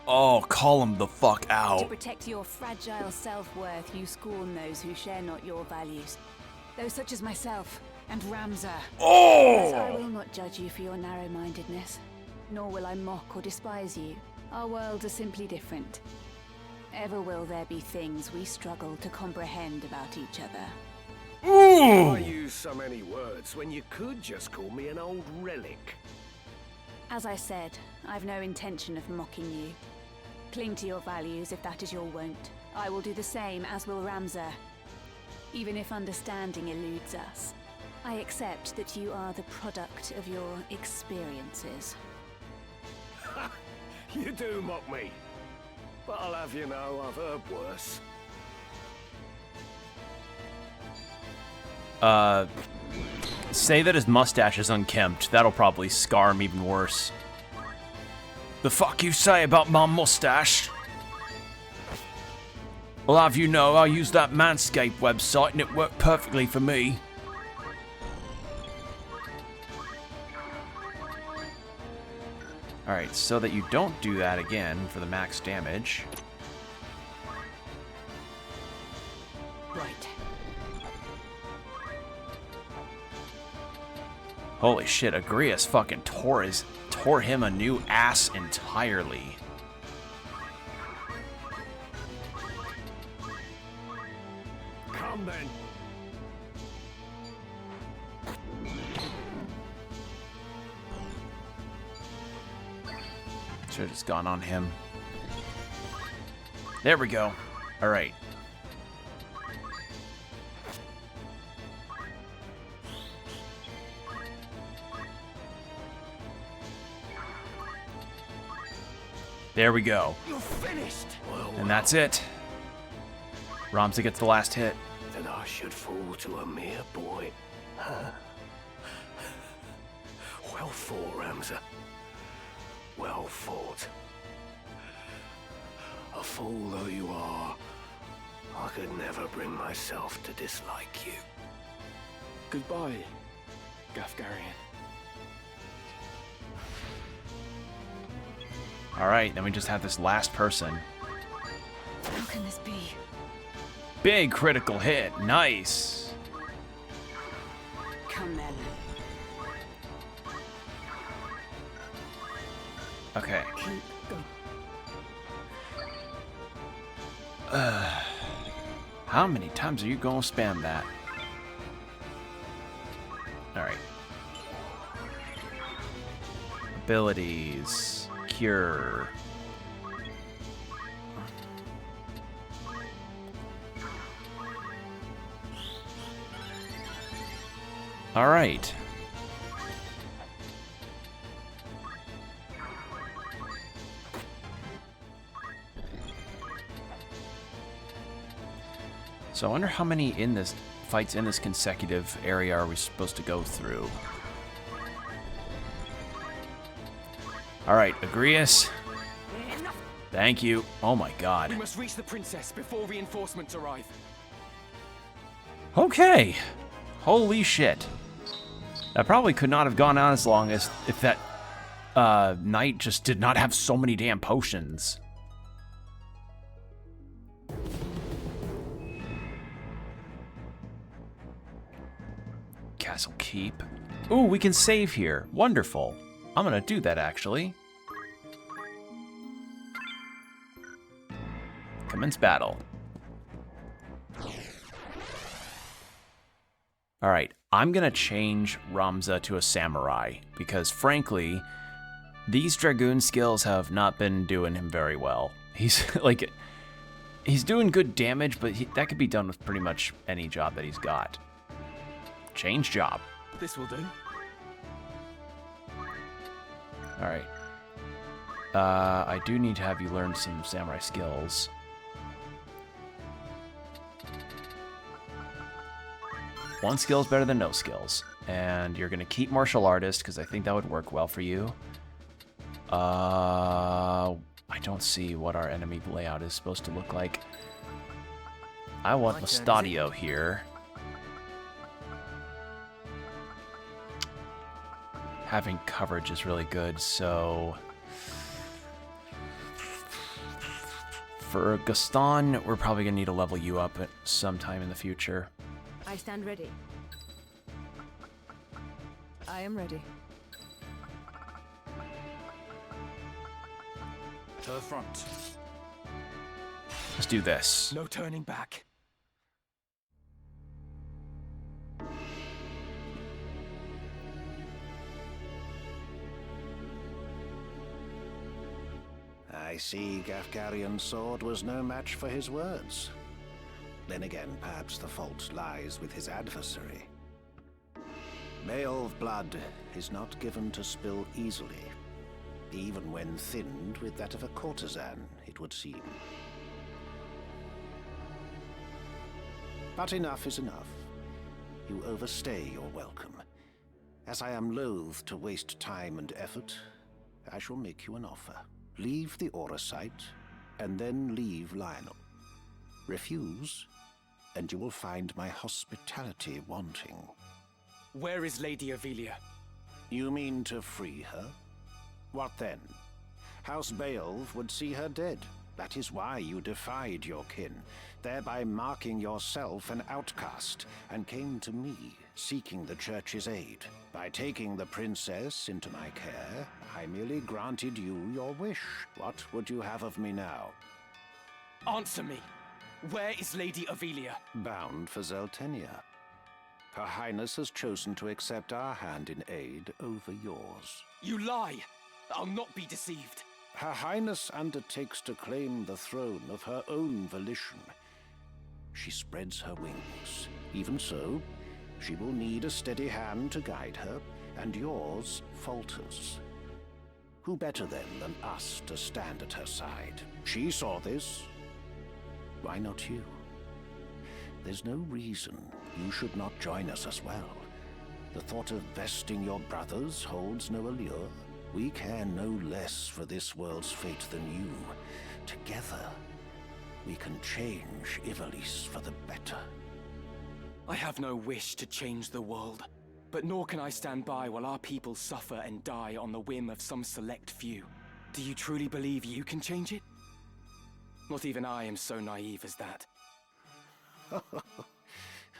Oh, call him the fuck To out. protect your fragile self-worth, you scorn those who share not your values. Those such as myself and Ramza. But I will not judge you for your narrow-mindedness, nor will I mock or despise you. Our worlds are simply different. Ever will there be things we struggle to comprehend about each other. Why use so many words when you could just call me an old relic? As I said, I've no intention of mocking you. Cling to your values if that is your wont. I will do the same, as will Ramza. Even if understanding eludes us, I accept that you are the product of your experiences. You do mock me. But I'll have you know, I've heard worse. Say that his mustache is unkempt. That'll probably scar him even worse. The fuck you say about my mustache? Well, have you know, I used that Manscaped website and it worked perfectly for me. Alright, so that you don't do that again for the max damage. Right. Holy shit, Agrius fucking tore him a new ass entirely. Come then. Should have just gone on him. There we go. Alright. There we go. You're finished. And that's it. Ramza gets the last hit. That I should fall to a mere boy. Huh? Well fought, Ramza. Well fought. A fool though you are, I could never bring myself to dislike you. Goodbye, Gafgarian. Alright, then we just have this last person. How can this be? Big critical hit. Nice. Come then. Okay. Keep going. How many times are you gonna spam that? Alright. Abilities. Cure. Alright. So I wonder how many in this fights in this consecutive area are we supposed to go through. Alright, Agrius. Thank you. Oh my god. We must reach the princess before reinforcements arrive. Okay. Holy shit. That probably could not have gone on as long as if that knight just did not have so many damn potions. Castle Keep. Ooh, we can save here. Wonderful. I'm gonna do that, actually. Commence battle. Alright, I'm gonna change Ramza to a samurai, because frankly, these dragoon skills have not been doing him very well. He's, like, he's doing good damage, but that could be done with pretty much any job that he's got. Change job. This will do. Alright. I do need to have you learn some samurai skills. One skill is better than no skills. And you're going to keep martial artist, because I think that would work well for you. I don't see what our enemy layout is supposed to look like. I want Mustadio here. Having coverage is really good, so... For Gaston, we're probably going to need to level you up at some time in the future. I stand ready. I am ready. To the front. Let's do this. No turning back. I see Gafgarian's sword was no match for his words. Then again, perhaps the fault lies with his adversary. Beowulf blood is not given to spill easily, even when thinned with that of a courtesan, it would seem. But enough is enough. You overstay your welcome. As I am loath to waste time and effort, I shall make you an offer. Leave the Aura site, and then leave Lionel. Refuse, and you will find my hospitality wanting. Where is Lady Ivalice? You mean to free her? What then? House Beowulf would see her dead. That is why you defied your kin, thereby marking yourself an outcast, and came to me, seeking the Church's aid. By taking the princess into my care, I merely granted you your wish. What would you have of me now? Answer me. Where is Lady Ivalice? Bound for Zeltenia. Her Highness has chosen to accept our hand in aid over yours. You lie! I'll not be deceived. Her Highness undertakes to claim the throne of her own volition. She spreads her wings. Even so, she will need a steady hand to guide her, and yours falters. Who better then than us to stand at her side? She saw this. Why not you? There's no reason you should not join us as well. The thought of besting your brothers holds no allure. We care no less for this world's fate than you. Together, we can change Ivalice for the better. I have no wish to change the world, but nor can I stand by while our people suffer and die on the whim of some select few. Do you truly believe you can change it? Not even I am so naive as that.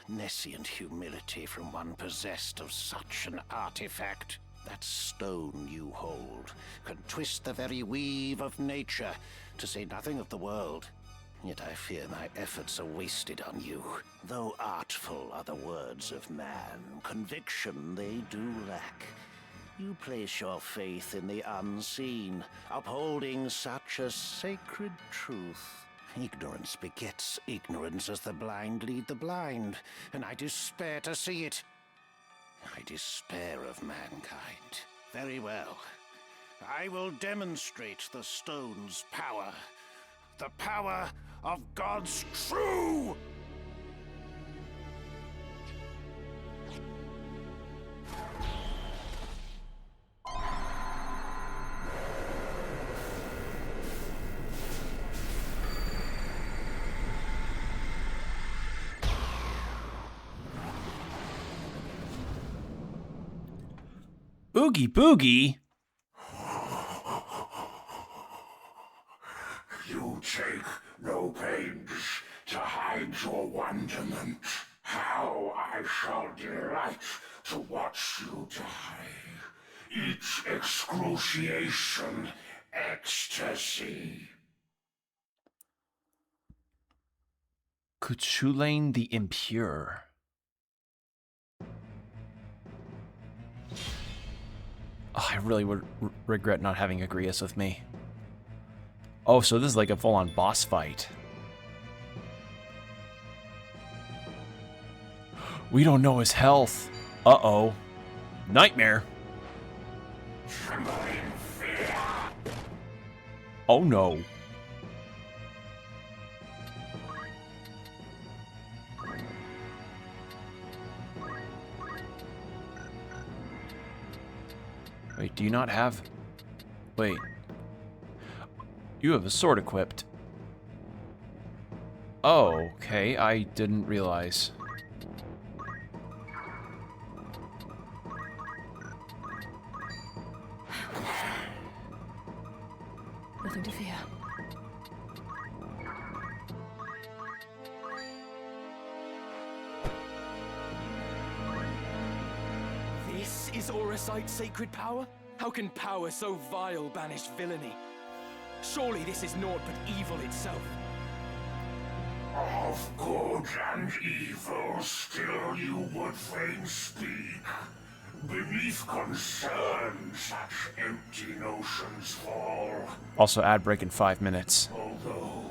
Nescient humility from one possessed of such an artifact. That stone you hold can twist the very weave of nature, to say nothing of the world. Yet I fear my efforts are wasted on you. Though artful are the words of man, conviction they do lack. You place your faith in the unseen, upholding such a sacred truth. Ignorance begets ignorance as the blind lead the blind, and I despair to see it. I despair of mankind. Very well. I will demonstrate the stone's power. The power of God's true... Oogie boogie? You take no pains to hide your wonderment. How I shall delight to watch you die. Each excruciation, ecstasy. Cuchulain the Impure. Oh, I really would regret not having Agrias with me. Oh, so this is like a full-on boss fight. We don't know his health. Uh-oh. Nightmare. Trembling fear. Oh, no. Wait, do you not have... Wait. You have a sword equipped. Oh, okay. I didn't realize. Nothing to fear. This is Auracite's sacred power? How can power so vile banish villainy? Surely this is naught but evil itself. Of good and evil still you would fain speak. Beneath concern such empty notions fall. Also, ad break in 5 minutes. Although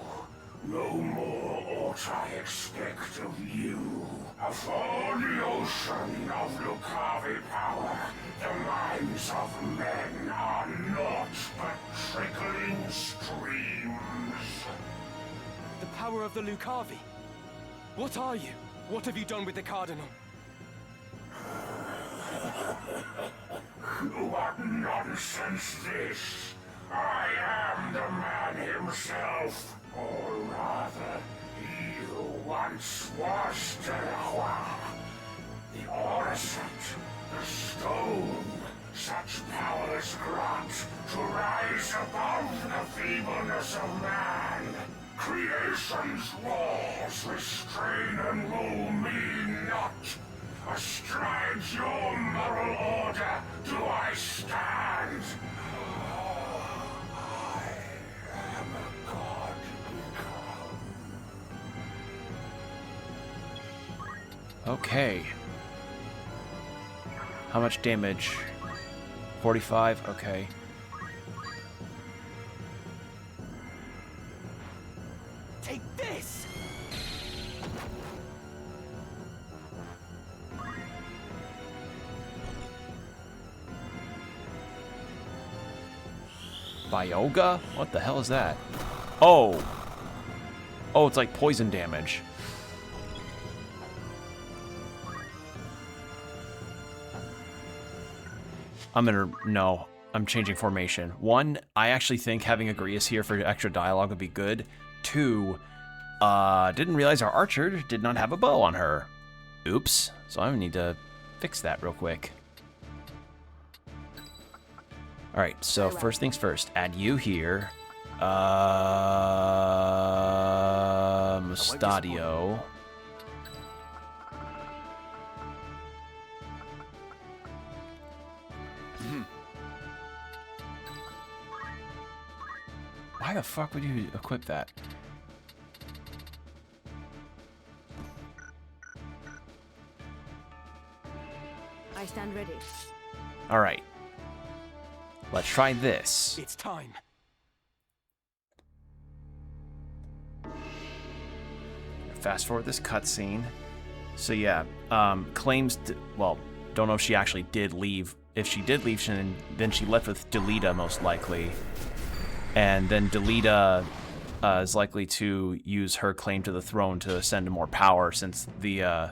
no more ought I expect of you. Afore the ocean of Lucavi power, the minds of men are naught but trickling streams. The power of the Lucavi? What are you? What have you done with the Cardinal? What nonsense this? I am the man himself, or rather, he who once was Delacroix. The Auracite, the stone, such powers grant to rise above the feebleness of man. Creation's laws restrain and rule me not. Astride your moral order do I stand. I am a god become. Okay. How much damage? 45? Okay. Take this! Bioga? What the hell is that? Oh! Oh, it's like poison damage. No, I'm changing formation. 1, I actually think having Agrias here for extra dialogue would be good. 2, didn't realize our archer did not have a bow on her. Oops. So I need to fix that real quick. Alright, so first things first. Add you here. Mustadio. Why the fuck would you equip that? I stand ready. Alright. Let's try this. It's time. Fast forward this cutscene. So yeah, claims, well, don't know if she actually did leave. If she did leave, then she left with Delita most likely. And then Delita is likely to use her claim to the throne to ascend to more power, since the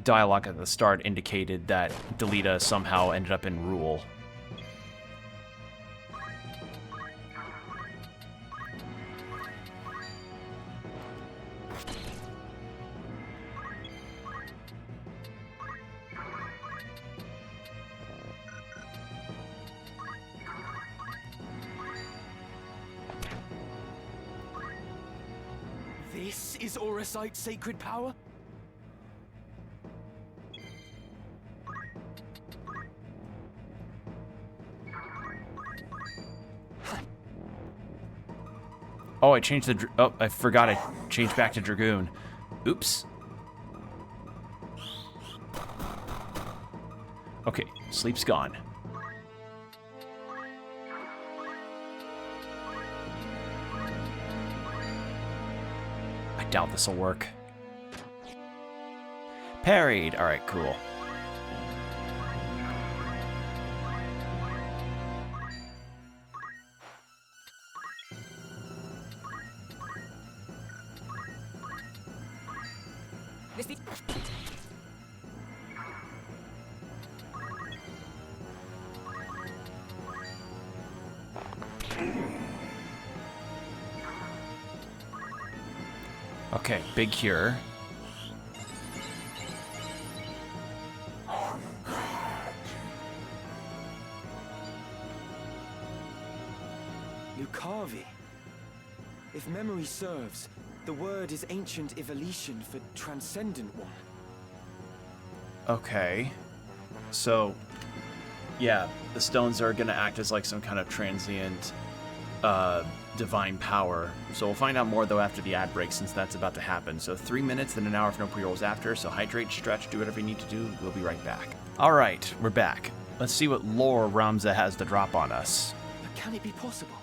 dialogue at the start indicated that Delita somehow ended up in rule. This is Auracite's sacred power? Oh, I changed the... Oh, I forgot I changed back to Dragoon. Oops. Okay, sleep's gone. I doubt this'll work. Parried. Alright, cool. Okay, big cure. Lucavi. If memory serves, the word is ancient Ivalician for transcendent one. Okay. So, yeah, the stones are gonna act as like some kind of transient divine power. So we'll find out more though after the ad break, since that's about to happen. So 3 minutes, then an hour if no pre-rolls after. So hydrate, stretch, do whatever you need to do. We'll be right back. All right, we're back. Let's see what lore Ramza has to drop on us. But can it be possible?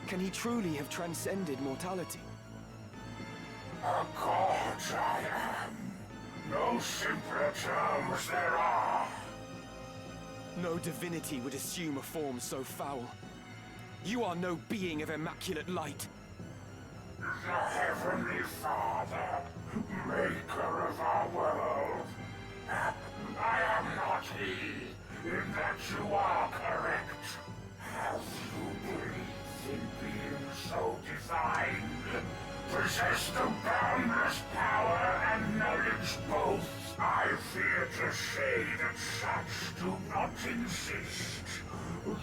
Can he truly have transcended mortality? A god I am. No simpler terms there are. No divinity would assume a form so foul. You are no being of immaculate light. The Heavenly Father, maker of our world. I am not he, in that you are correct. Have you believed in being so divine? Possess the boundless power and knowledge both. I fear to say that such do not exist.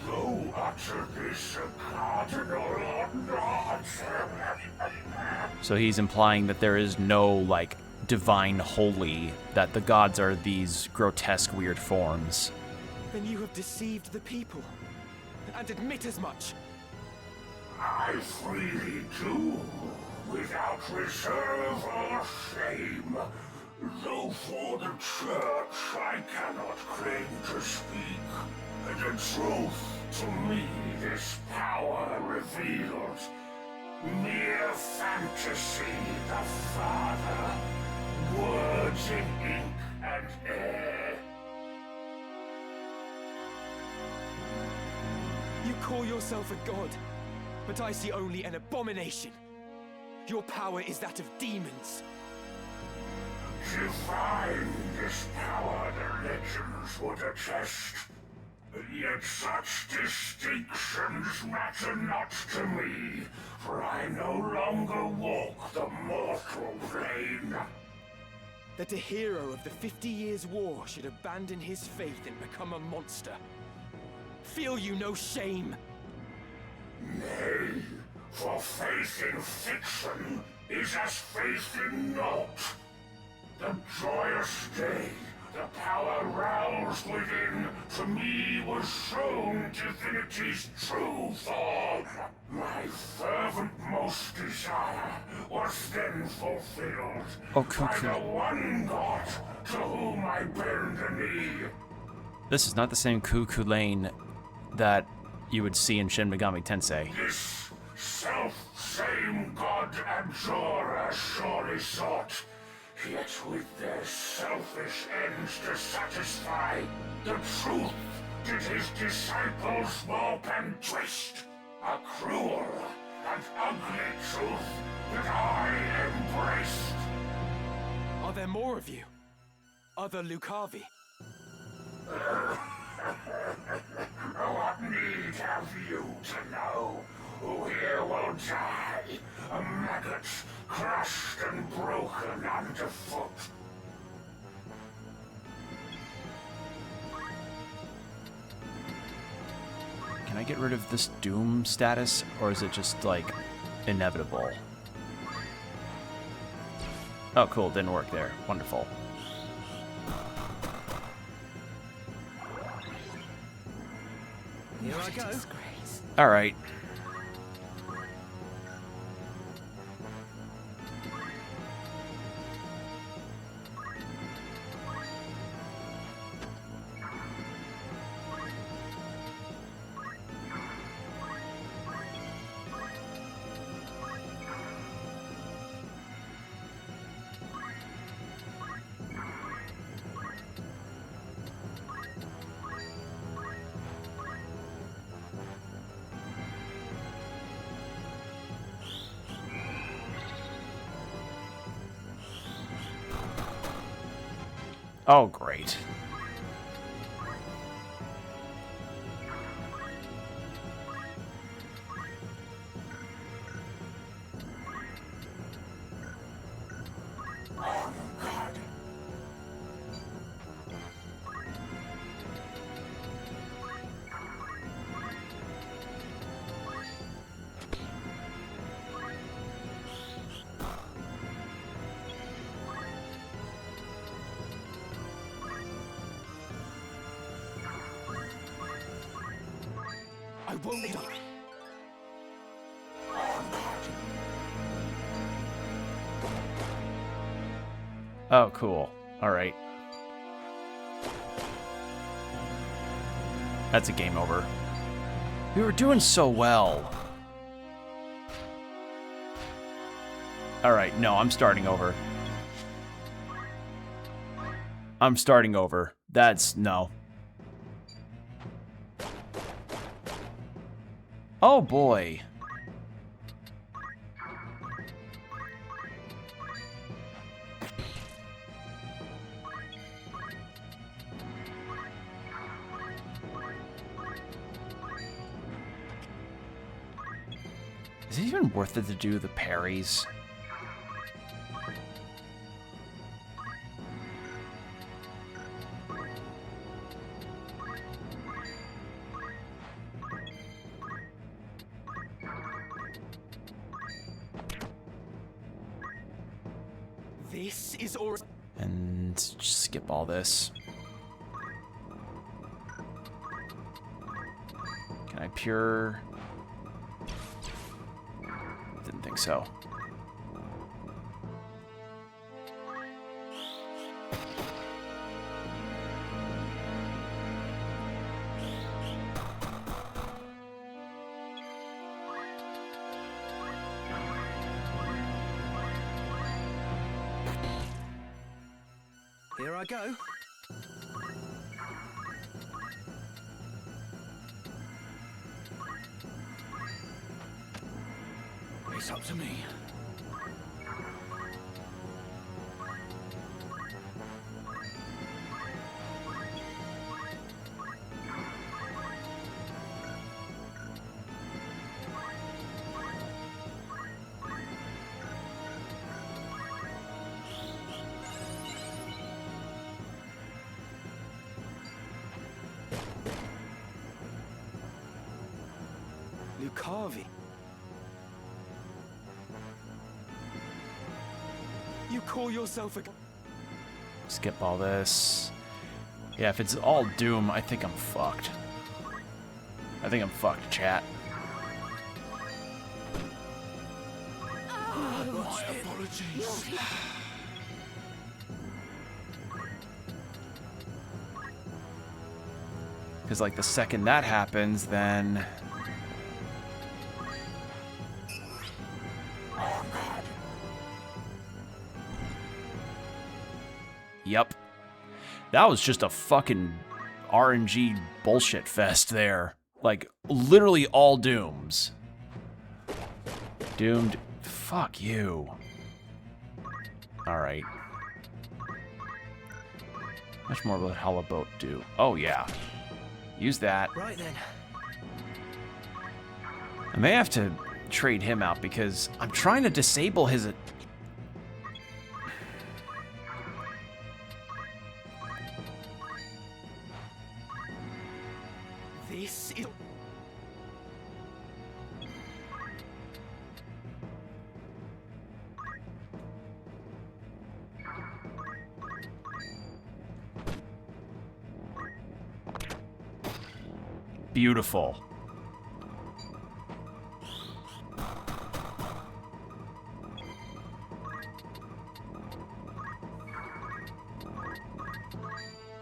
Though utter this a cardinal or not. So he's implying that there is no, like, divine holy, that the gods are these grotesque, weird forms. Then you have deceived the people, and admit as much. I freely do, without reserve or shame. Though for the church I cannot claim to speak. The truth to me this power revealed. Mere fantasy, the Father. Words in ink and air. You call yourself a god, but I see only an abomination. Your power is that of demons. Divine this power the legends would attest. Yet such distinctions matter not to me, for I no longer walk the mortal plane. That a hero of the 50 Years' War should abandon his faith and become a monster. Feel you no shame? Nay, for faith in fiction is as faith in naught. The joyous day, the power roused within, to me was shown divinity's true form. My fervent most desire was then fulfilled Oh, by the one God to whom I bend the knee. This is not the same Cuckoo Lane that you would see in Shin Megami Tensei. This self-same God Abjurer surely sought, yet with their selfish ends to satisfy, the truth did his disciples warp and twist. A cruel and ugly truth that I embraced. Are there more of you? Other Lucavi? What need have you to know? Who here will die? A maggot, crushed and broken underfoot. Can I get rid of this Doom status, or is it just, like, inevitable? Oh, cool. Didn't work there. Wonderful. Here I go. Alright. Oh, great. I won't die. Oh, cool. Alright. That's a game over. We were doing so well. Alright, no, I'm starting over. I'm starting over. That's... no. Oh boy. Is it even worth it to do the parries? This is all. And just skip all this. Can I pure? Didn't think so. Here I go. It's up to me. Lucavi. You call yourself a... Skip all this. Yeah, if it's all Doom, I think I'm fucked. I think I'm fucked, chat. My apologies. Because, like, the second that happens, then... Yep. That was just a fucking RNG bullshit fest there. Like, literally all Dooms. Doomed. Fuck you. Alright. Much more will Hollow Boat do? Oh, yeah. Use that. Right then. I may have to trade him out because I'm trying to disable his... This is... Beautiful.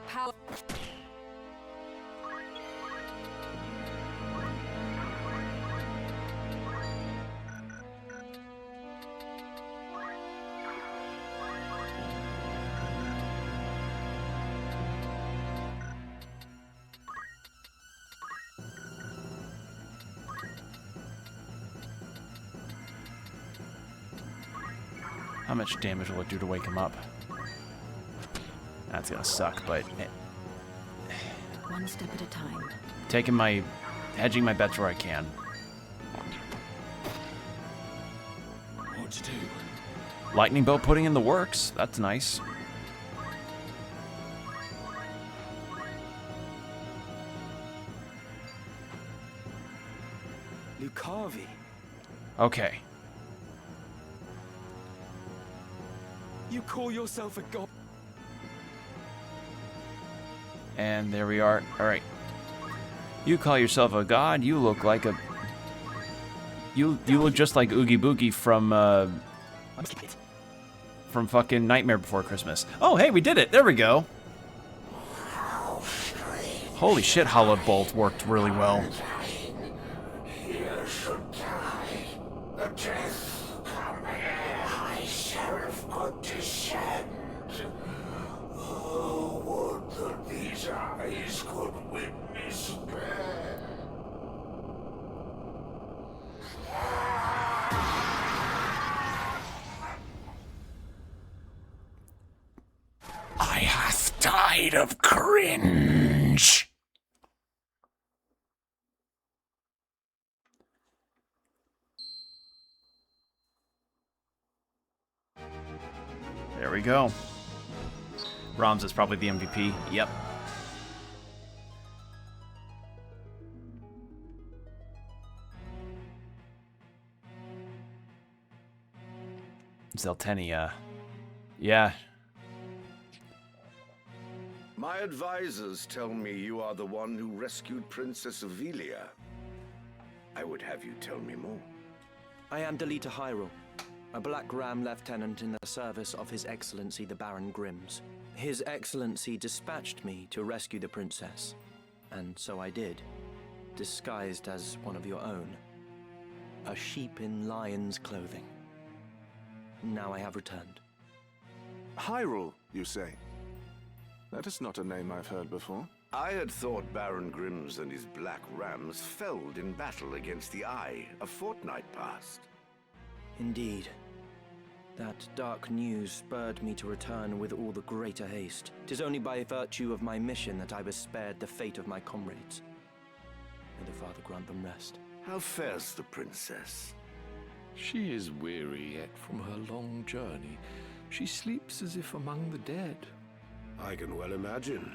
Power. How much damage will it do to wake him up? That's gonna suck, but... One step at a time. Hedging my bets where I can. What to do? Lightning Bolt putting in the works. That's nice. Lucavi. Okay. You call yourself a god? And there we are. Alright. You call yourself a god, you look like a... You look just like Oogie Boogie from fucking Nightmare Before Christmas. Oh, hey, we did it! There we go! Holy shit, Hollow Bolt worked really well. Here should die. The death come ere I serve could descend. Oh, would that these eyes could witness death. I hath died of cringe. There we go. Roms is probably the MVP. Yep. Zeltenia. Yeah. My advisors tell me you are the one who rescued Princess Avelia. I would have you tell me more. I am Delita Hyrule, a Black Ram lieutenant in the service of His Excellency the Baron Grimms. His Excellency dispatched me to rescue the princess, and so I did, disguised as one of your own. A sheep in lion's clothing. Now I have returned. Hyrule, you say? That is not a name I've heard before. I had thought Baron Grimms and his Black Rams felled in battle against the Eye a fortnight past. Indeed. That dark news spurred me to return with all the greater haste. 'Tis only by virtue of my mission that I was spared the fate of my comrades. May the Father grant them rest. How fares the princess? She is weary yet from her long journey. She sleeps as if among the dead. I can well imagine.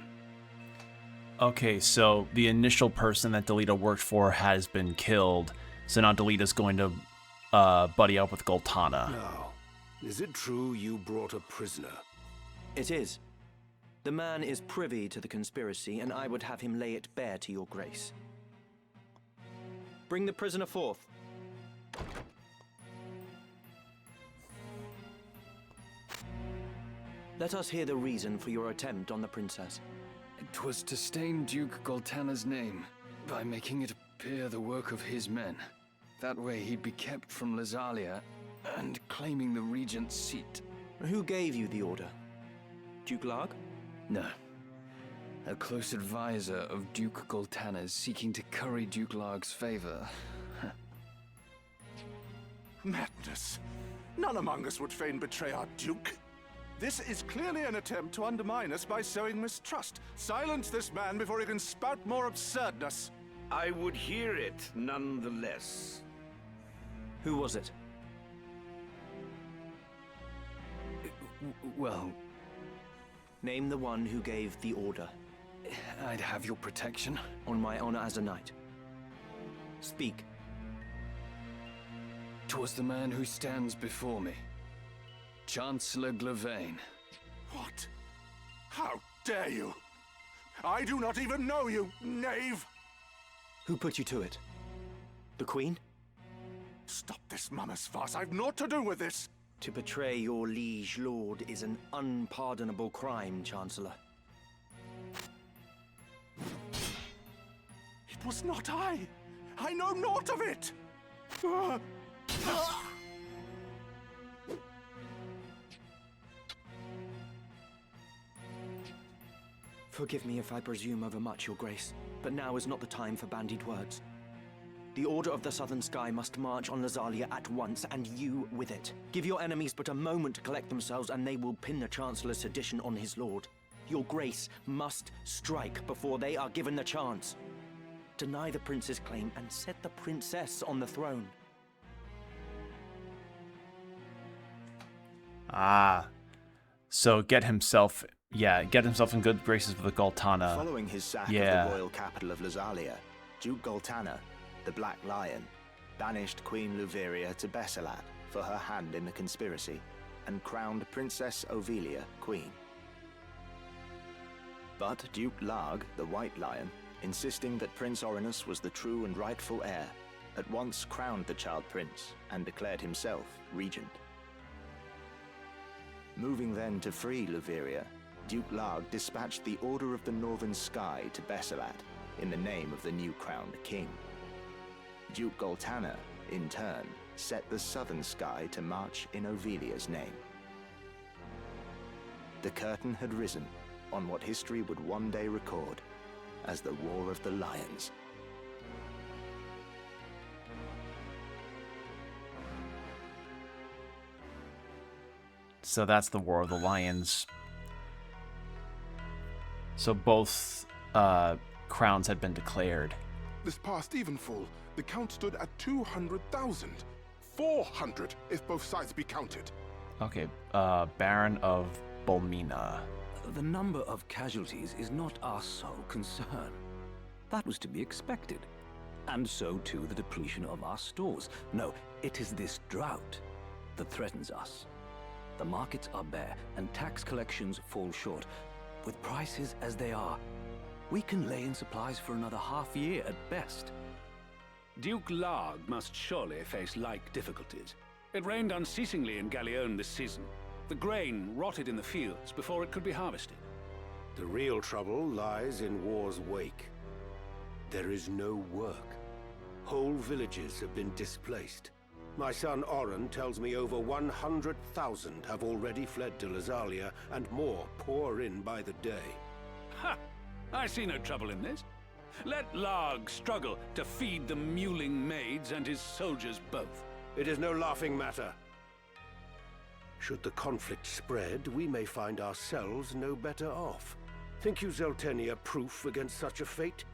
Okay, so the initial person that Delita worked for has been killed. So now Delita's going to buddy up with Goltana. Now, is it true you brought a prisoner? It is. The man is privy to the conspiracy, and I would have him lay it bare to your grace. Bring the prisoner forth. Let us hear the reason for your attempt on the princess. It was to stain Duke Goltana's name by making it appear the work of his men. That way he'd be kept from Lazalia and claiming the regent's seat. Who gave you the order? Duke Larg? No. A close advisor of Duke Goltana's seeking to curry Duke Larg's favor. Madness. None among us would fain betray our Duke. This is clearly an attempt to undermine us by sowing mistrust. Silence this man before he can spout more absurdness. I would hear it, nonetheless. Who was it? Well, name the one who gave the order. I'd have your protection. On my honor as a knight. Speak. 'Twas the man who stands before me. Chancellor Glavain. What? How dare you? I do not even know you, knave! Who put you to it? The Queen? Stop this mama's farce. I've naught to do with this. To betray your liege lord is an unpardonable crime, Chancellor. It was not I. I know naught of it. Forgive me if I presume overmuch, Your Grace, but now is not the time for bandied words. The Order of the Southern Sky must march on Lazalia at once, and you with it. Give your enemies but a moment to collect themselves, and they will pin the Chancellor's sedition on his lord. Your Grace must strike before they are given the chance. Deny the prince's claim and set the princess on the throne. Ah. So get himself in good graces with Goltana. Following his sack of the royal capital of Lazalia, Duke Goltana, the Black Lion, banished Queen Luveria to Besselat for her hand in the conspiracy, and crowned Princess Ovilia queen. But Duke Larg, the White Lion, insisting that Prince Orinus was the true and rightful heir, at once crowned the child prince and declared himself regent. Moving then to free Luveria, Duke Larg dispatched the Order of the Northern Sky to Besselat in the name of the new crowned king. Duke Goltana, in turn, set the Southern Sky to march in Ovilia's name. The curtain had risen on what history would one day record as the War of the Lions. So that's the War of the Lions. So both crowns had been declared. This past evenfall, the count stood at 200,000. 400 if both sides be counted. Okay, Baron of Bolmina. The number of casualties is not our sole concern. That was to be expected. And so too the depletion of our stores. No, it is this drought that threatens us. The markets are bare and tax collections fall short. With prices as they are, we can lay in supplies for another half year at best. Duke Larg must surely face like difficulties. It rained unceasingly in Galleon this season. The grain rotted in the fields before it could be harvested. The real trouble lies in war's wake. There is no work. Whole villages have been displaced. My son Oren tells me over 100,000 have already fled to Lazalia, and more pour in by the day. Ha! I see no trouble in this. Let Larg struggle to feed the mewling maids and his soldiers both. It is no laughing matter. Should the conflict spread, we may find ourselves no better off. Think you Zeltenia proof against such a fate?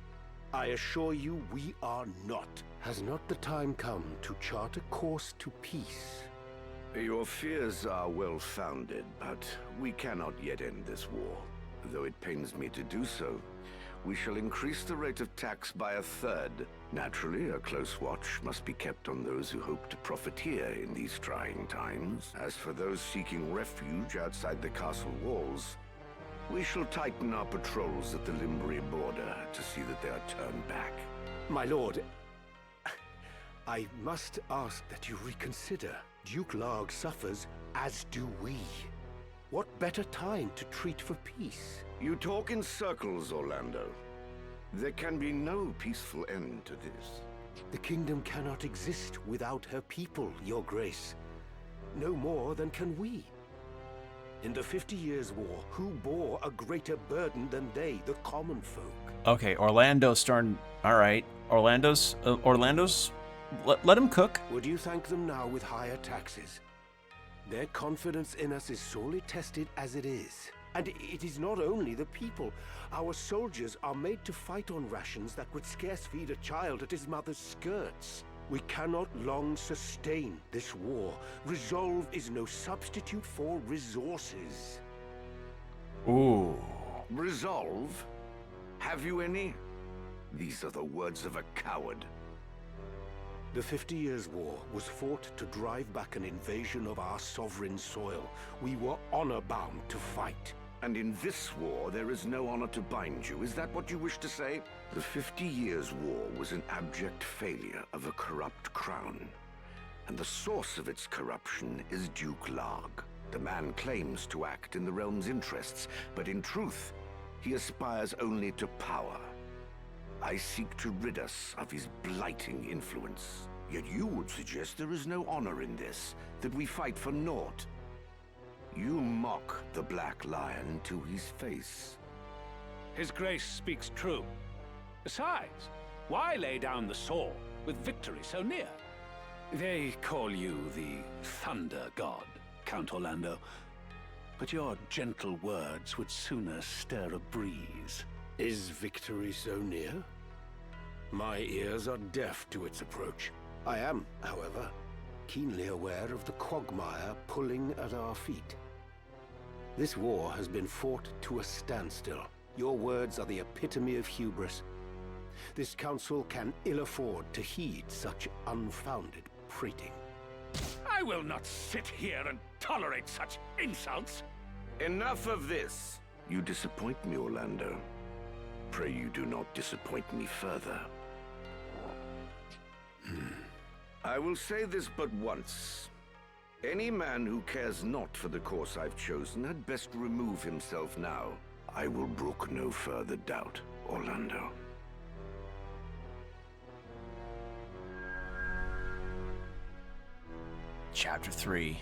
I assure you we are not. Has not the time come to chart a course to peace? Your fears are well-founded, but we cannot yet end this war. Though it pains me to do so, we shall increase the rate of tax by 1/3. Naturally, a close watch must be kept on those who hope to profiteer in these trying times. As for those seeking refuge outside the castle walls, we shall tighten our patrols at the Limbri border to see that they are turned back. My lord, I must ask that you reconsider. Duke Larg suffers, as do we. What better time to treat for peace? You talk in circles, Orlando. There can be no peaceful end to this. The kingdom cannot exist without her people, Your Grace. No more than can we. In the 50 Years' War, who bore a greater burden than they, the common folk? Okay, Orlando's starting... Alright, Orlando's... Let him cook. Would you thank them now with higher taxes? Their confidence in us is sorely tested as it is. And it is not only the people. Our soldiers are made to fight on rations that would scarce feed a child at his mother's skirts. We cannot long sustain this war. Resolve is no substitute for resources. Ooh. Resolve? Have you any? These are the words of a coward. The 50 Years' War was fought to drive back an invasion of our sovereign soil. We were honor-bound to fight. And in this war, there is no honor to bind you. Is that what you wish to say? The 50 Years' War was an abject failure of a corrupt crown. And the source of its corruption is Duke Larg. The man claims to act in the realm's interests, but in truth, he aspires only to power. I seek to rid us of his blighting influence. Yet you would suggest there is no honor in this, that we fight for naught. You mock the Black Lion to his face. His Grace speaks true. Besides, why lay down the sword with victory so near? They call you the Thunder God, Count Orlando. But your gentle words would sooner stir a breeze. Is victory so near? My ears are deaf to its approach. I am, however, keenly aware of the quagmire pulling at our feet. This war has been fought to a standstill. Your words are the epitome of hubris. This council can ill afford to heed such unfounded prating. I will not sit here and tolerate such insults. Enough of this. You disappoint me, Orlando. Pray you do not disappoint me further. I will say this but once. Any man who cares not for the course I've chosen had best remove himself now. I will brook no further doubt, Orlando. Chapter 3.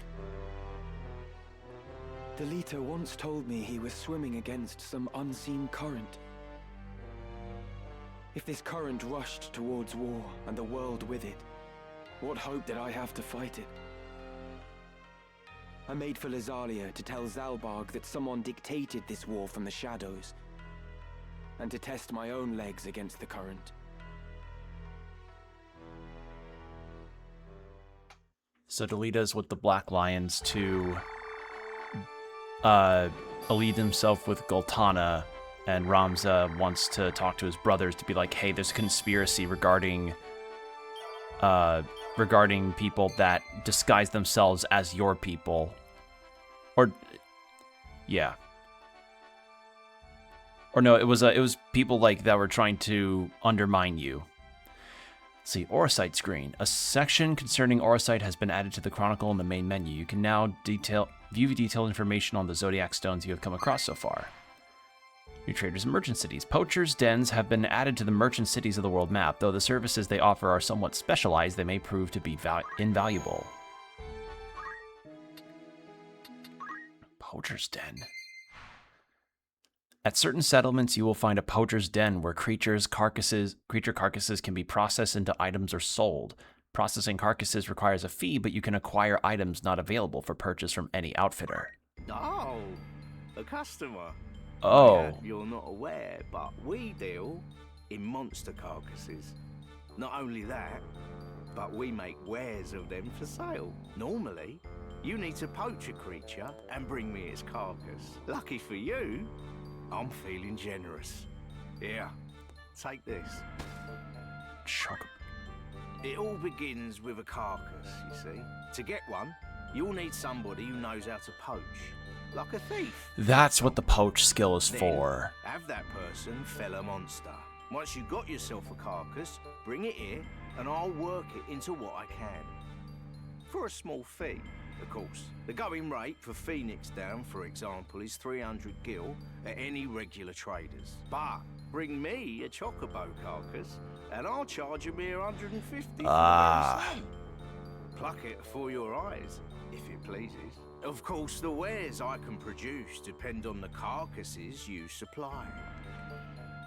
The leader once told me he was swimming against some unseen current. If this current rushed towards war, and the world with it, what hope did I have to fight it? I made for Lazalia to tell Zalbarg that someone dictated this war from the shadows, and to test my own legs against the current. So Delita's with the Black Lions to ally himself with Goltana, and Ramza wants to talk to his brothers to be like, hey, there's a conspiracy regarding people that disguise themselves as your people. Or, yeah. Or no, it was people like that were trying to undermine you. Let's see, Auracite screen. A section concerning Auracite has been added to the Chronicle in the main menu. You can now view detailed information on the Zodiac stones you have come across so far. New traders and merchant cities. Poachers' dens have been added to the merchant cities of the world map. Though the services they offer are somewhat specialized, they may prove to be invaluable. Poacher's den. At certain settlements, you will find a poacher's den where creature carcasses can be processed into items or sold. Processing carcasses requires a fee, but you can acquire items not available for purchase from any outfitter. Oh, a customer. Oh. You're not aware, but we deal in monster carcasses. Not only that, but we make wares of them for sale. Normally, you need to poach a creature and bring me its carcass. Lucky for you, I'm feeling generous. Here, take this. Chocobo. It all begins with a carcass, you see. To get one, you'll need somebody who knows how to poach. Like a thief. That's what the poach skill is Then for. have that person fell a monster. Once you've got yourself a carcass, bring it here, and I'll work it into what I can. For a small fee, of course. The going rate for Phoenix Down, for example, is 300 gil at any regular traders. But bring me a chocobo carcass, and I'll charge a mere 150 for it. Pluck it before your eyes, if it pleases. Of course, the wares I can produce depend on the carcasses you supply.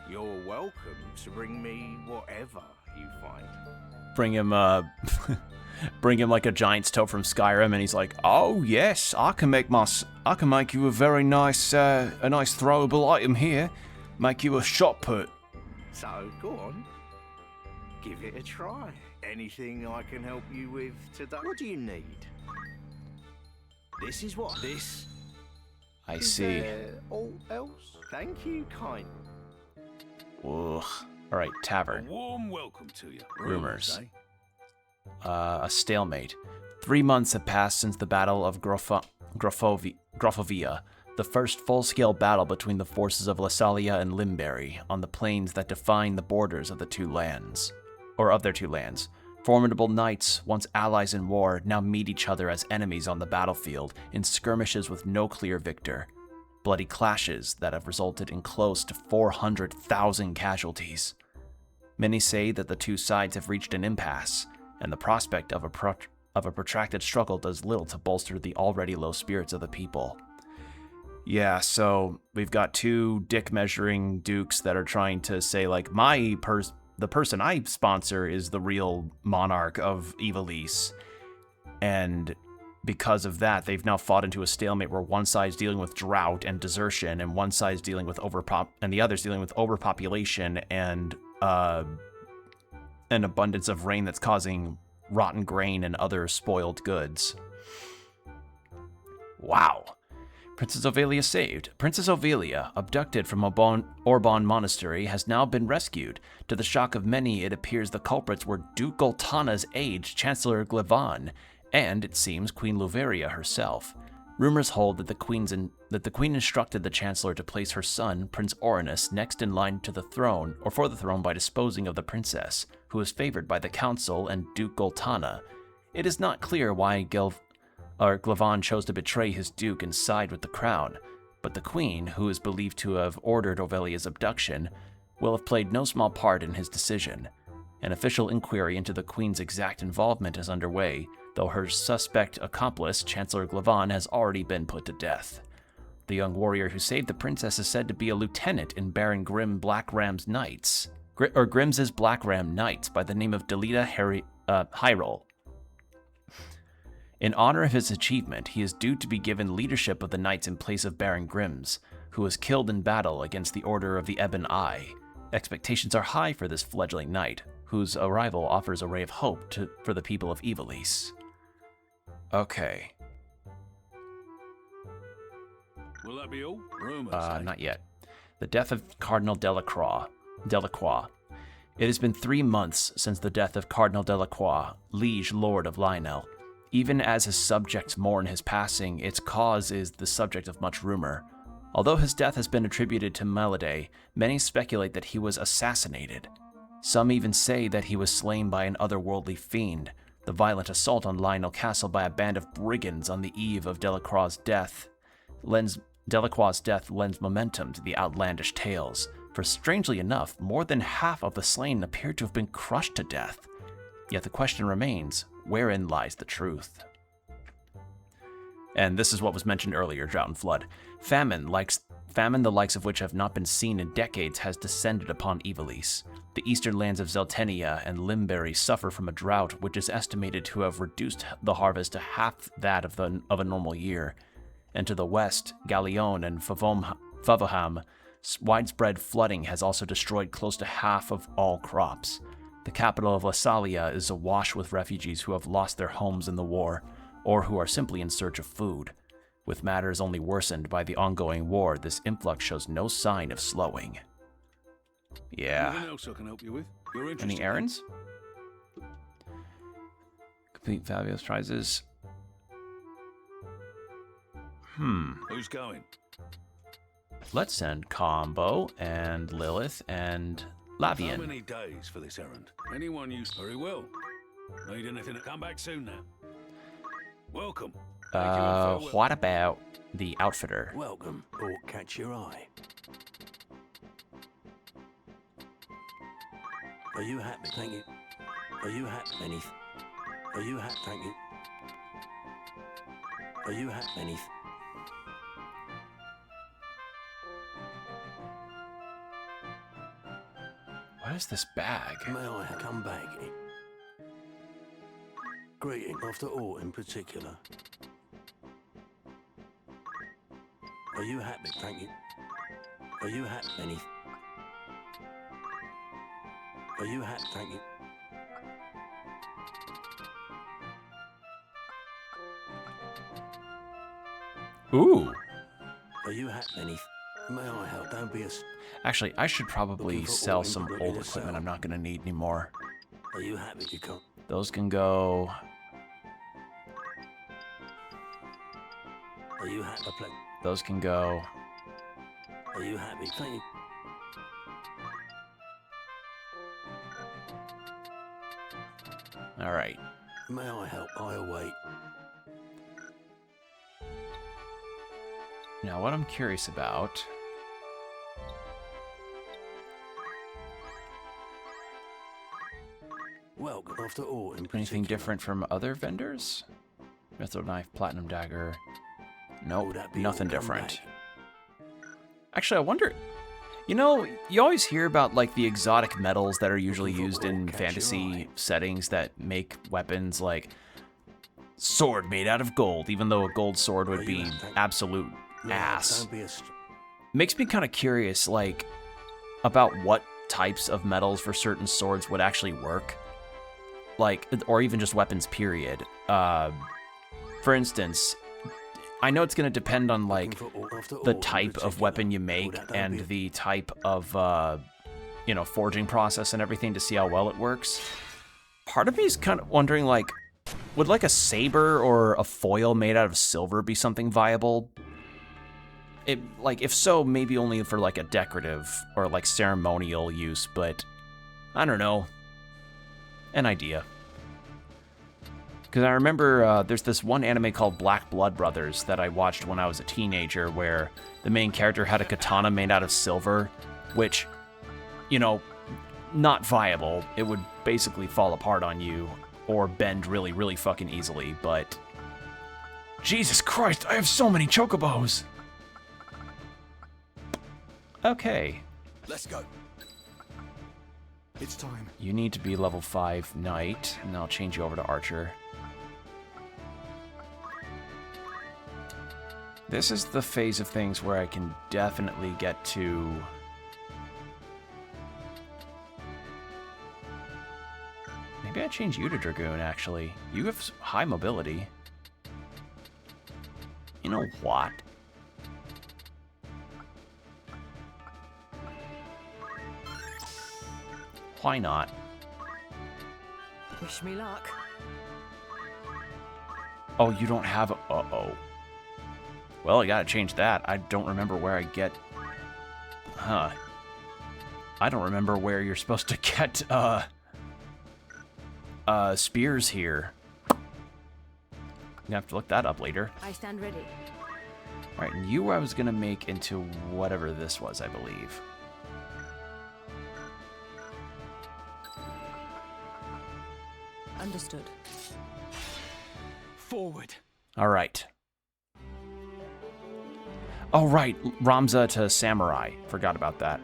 You're welcome to bring me whatever you find. Bring him, bring him like a giant's toe from Skyrim, and he's like, "Oh yes, I can make you a very nice, nice throwable item here. Make you a shot put." So go on, give it a try. Anything I can help you with today? What do you need? This is what this. I see. All else? Thank you, kind. Ugh. All right, tavern. A warm welcome to you. Rumors. eh? A stalemate. 3 months have passed since the Battle of Grofovia, the first full-scale battle between the forces of Lasalia and Limberry on the plains that define the borders of the two lands, or of their two lands. Formidable knights, once allies in war, now meet each other as enemies on the battlefield in skirmishes with no clear victor. Bloody clashes that have resulted in close to 400,000 casualties. Many say that the two sides have reached an impasse, and the prospect of a protracted struggle does little to bolster the already low spirits of the people. Yeah, so we've got two dick-measuring dukes that are trying to say, like, the person I sponsor is the real monarch of Ivalice, and because of that, they've now fought into a stalemate where one side's dealing with drought and desertion, and one side's dealing with and the other's dealing with overpopulation and an abundance of rain that's causing rotten grain and other spoiled goods. Wow. Princess Ovelia saved. Princess Ovelia, abducted from Orbon Monastery, has now been rescued. To the shock of many, it appears the culprits were Duke Goltana's aide, Chancellor Glevan, and, it seems, Queen Luveria herself. Rumors hold that the Queen instructed the Chancellor to place her son, Prince Orinus, next in line to the throne, or for the throne by disposing of the princess, who is favored by the Council and Duke Goltana. It is not clear why Glevan chose to betray his duke and side with the crown, but the Queen, who is believed to have ordered Ovelia's abduction, will have played no small part in his decision. An official inquiry into the Queen's exact involvement is underway, though her suspect accomplice, Chancellor Glevan, has already been put to death. The young warrior who saved the princess is said to be a lieutenant in Baron Grimm's Black Ram Knights by the name of Delita Hyrule. In honor of his achievement, he is due to be given leadership of the knights in place of Baron Grimm's, who was killed in battle against the Order of the Ebon Eye. Expectations are high for this fledgling knight, whose arrival offers a ray of hope for the people of Ivalice. Okay. Will that be all? Rumors, eh? Not yet. The death of Cardinal Delacroix. It has been 3 months since the death of Cardinal Delacroix, liege lord of Lionel. Even as his subjects mourn his passing, its cause is the subject of much rumor. Although his death has been attributed to Melody, many speculate that he was assassinated. Some even say that he was slain by an otherworldly fiend. The violent assault on Lionel Castle by a band of brigands on the eve of Delacroix's death lends momentum to the outlandish tales, for strangely enough, more than half of the slain appear to have been crushed to death. Yet the question remains, wherein lies the truth? And this is what was mentioned earlier, drought and flood. Famine, the likes of which have not been seen in decades, has descended upon Ivalice. The eastern lands of Zeltenia and Limberry suffer from a drought which is estimated to have reduced the harvest to half that of a normal year. And to the west, Gallion and Favoham, widespread flooding has also destroyed close to half of all crops. The capital of Lasalia is awash with refugees who have lost their homes in the war, or who are simply in search of food. With matters only worsened by the ongoing war, this influx shows no sign of slowing. Yeah. Anything else I can help you with? You're interested. Any errands? Complete fabulous prizes. Who's going? Let's send Combo and Lilith and How Lavian. many days for this errand? Anyone use very well. Need anything to come back soon now. Welcome. What about the outfitter? Welcome, or catch your eye. Are you happy? Thank you. Are you happy, Beneath? Are you happy? Thank you. Are you happy, Beneath? What is this bag? May I come back? Greeting after all in particular. Are you happy? Thank you. Are you happy, Beneath? Are you happy? Thank you. Ooh. Are you happy, Beneath? May I help? Don't be a... Actually, I should probably sell some old equipment I'm not going to need anymore. Are you happy? You can't... Those can go... Are you happy? Those can go... Are you happy? Thank you. All right. May I help? I await. Now, what I'm curious about... Welcome after all in Anything different from other vendors? Mithril knife, platinum dagger. Nope, nothing different. Actually, I wonder... You know, you always hear about, like, the exotic metals that are usually used in fantasy settings that make weapons, like... Sword made out of gold, even though a gold sword would be absolute ass. Makes me kind of curious, like, about what types of metals for certain swords would actually work. Like, or even just weapons, period. For instance... I know it's going to depend on, like, the type of weapon you make and the type of, you know, forging process and everything to see how well it works. Part of me is kind of wondering, like, would, like, a saber or a foil made out of silver be something viable? Like, if so, maybe only for, like, a decorative or, like, ceremonial use, but I don't know. An idea. Because I remember there's this one anime called Black Blood Brothers that I watched when I was a teenager where the main character had a katana made out of silver, which, you know, not viable. It would basically fall apart on you or bend really, really fucking easily, but... Jesus Christ, I have so many chocobos! Okay. Let's go. It's time. You need to be level 5 knight, and I'll change you over to archer. This is the phase of things where I can definitely get to... Maybe I change you to Dragoon, actually. You have high mobility. You know what? Why not? Wish me luck. Oh, you don't have... Uh-oh. Well, I gotta change that. I don't remember where I get... Huh. I don't remember where you're supposed to get, spears here. You have to look that up later. I stand ready. Alright, and you I was gonna make into whatever this was, I believe. Understood. Forward. Alright. Oh, right. Ramza to Samurai. Forgot about that.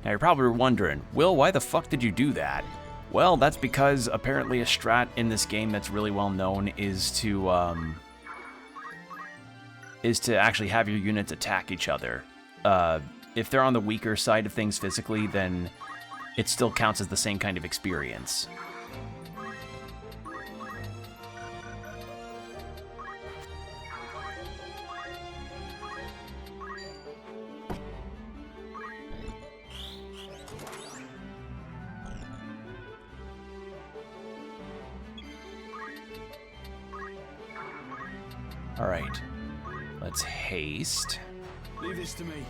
Now, you're probably wondering, Will, why the fuck did you do that? Well, that's because apparently a strat in this game that's really well known is to actually have your units attack each other. if they're on the weaker side of things physically, then it still counts as the same kind of experience. All right, let's haste. Leave this to me.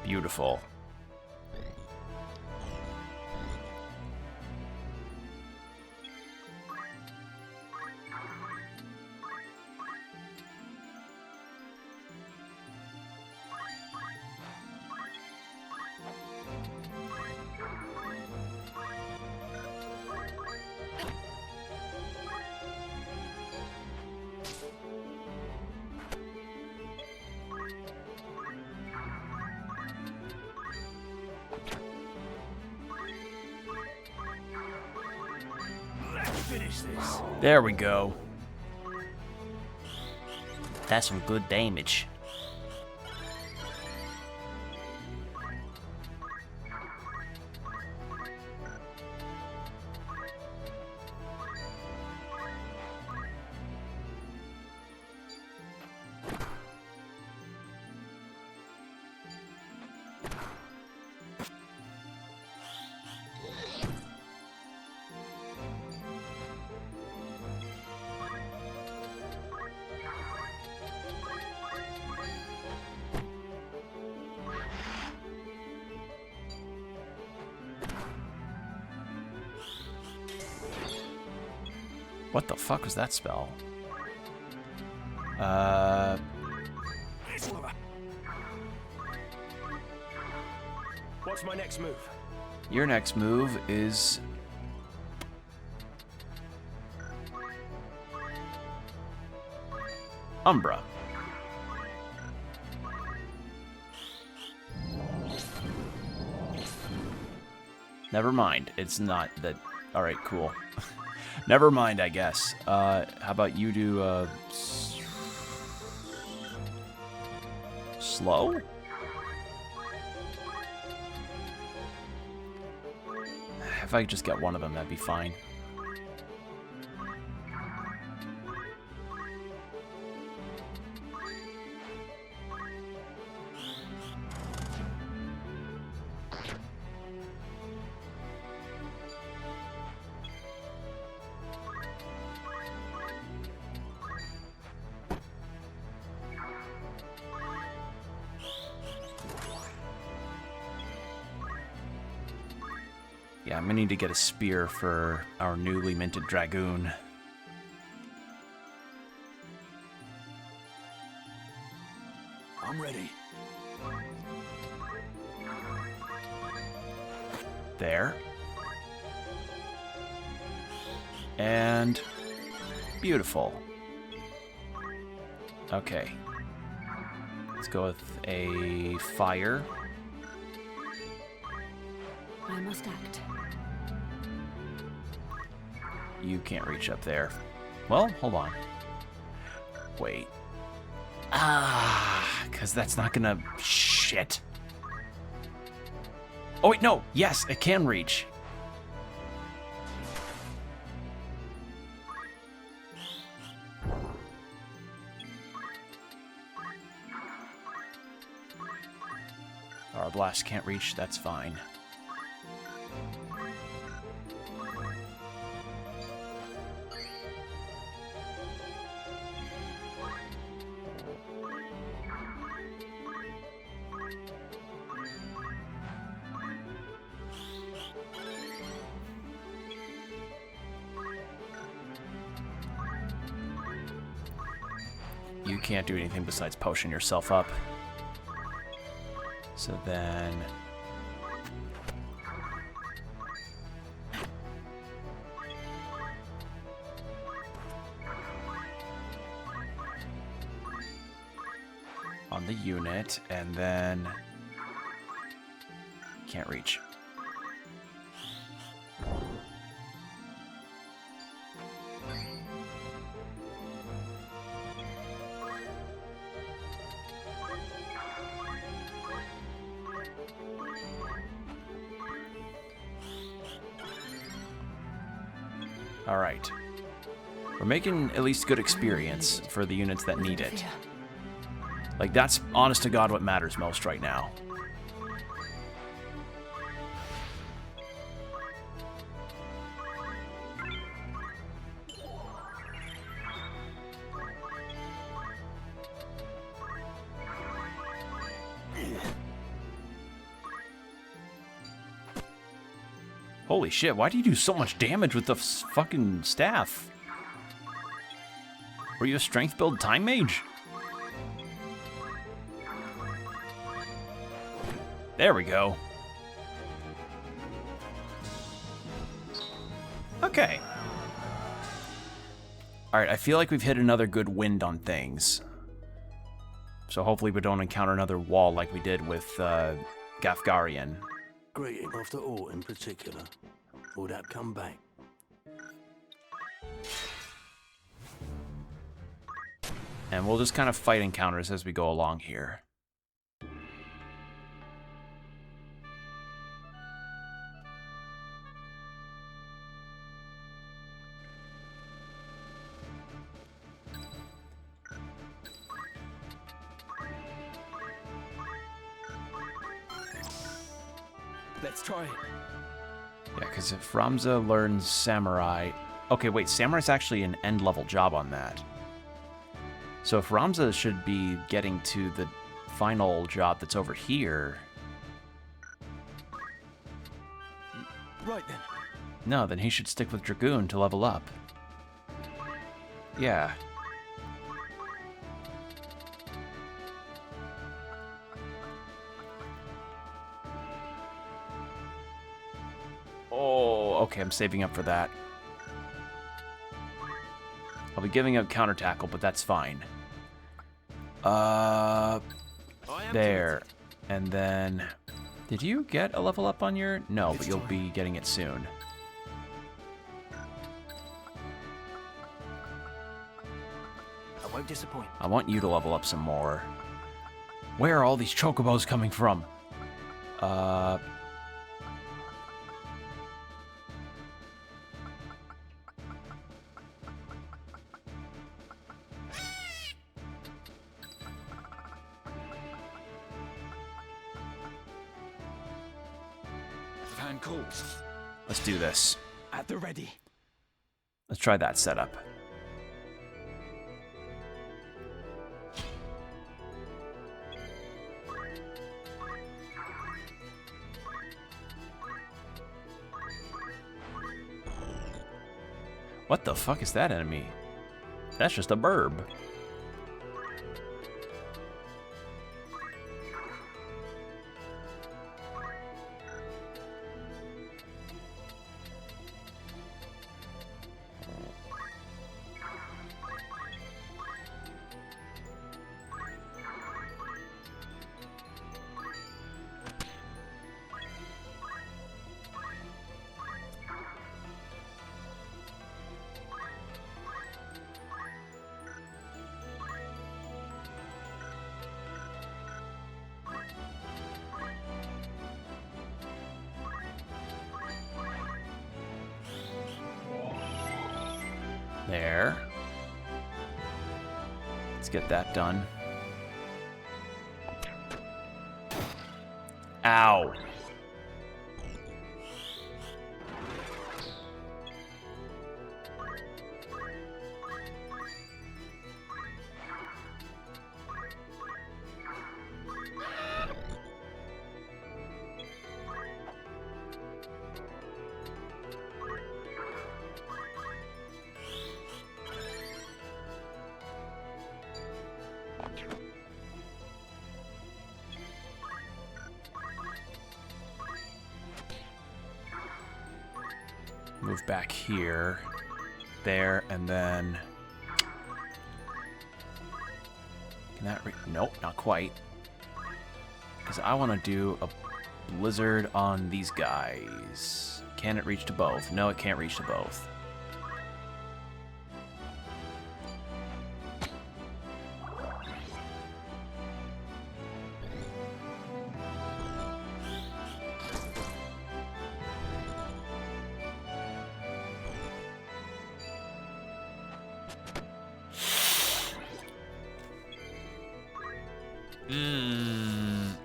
Beautiful. Finish this. There we go. That's some good damage. What the fuck was that spell? What's my next move? Your next move is... Umbra. Never mind. It's not that... Alright, cool. Never mind, I guess. How about you do, slow? If I could just get one of them, that'd be fine. Yeah, I'm gonna need to get a spear for our newly minted dragoon. I'm ready. There. And beautiful. Okay. Let's go with a fire. I must act. You can't reach up there. Well, hold on. Wait. Because that's not gonna... Shit. Oh, wait, no. Yes, it can reach. Our blast can't reach. That's fine. You can't do anything besides potion yourself up. So then... on the unit, and then... can't reach. Alright. We're making at least good experience for the units that need it. Like, that's honest to God what matters most right now. Holy shit, why do you do so much damage with the fucking staff? Were you a strength build time mage? There we go. Okay. Alright, I feel like we've hit another good wind on things. So hopefully we don't encounter another wall like we did with Gafgarian. Greeting after all in particular. Will that come back? And we'll just kind of fight encounters as we go along here. Let's try it. Yeah, because if Ramza learns Samurai... Okay, wait, Samurai's actually an end-level job on that. So if Ramza should be getting to the final job that's over here... Right then. No, then he should stick with Dragoon to level up. Yeah. Oh, okay, I'm saving up for that. I'll be giving up counter tackle, but that's fine. There. And then... Did you get a level up on your... No, but you'll be getting it soon. I won't disappoint. I want you to level up some more. Where are all these chocobos coming from? Van calls. Let's do this. At the ready. Let's try that setup. What the fuck is that enemy? That's just a burb. There. Let's get that done. Ow. Move back here, there, and then... Can that nope, not quite. Because I want to do a blizzard on these guys. Can it reach to both? No, it can't reach to both.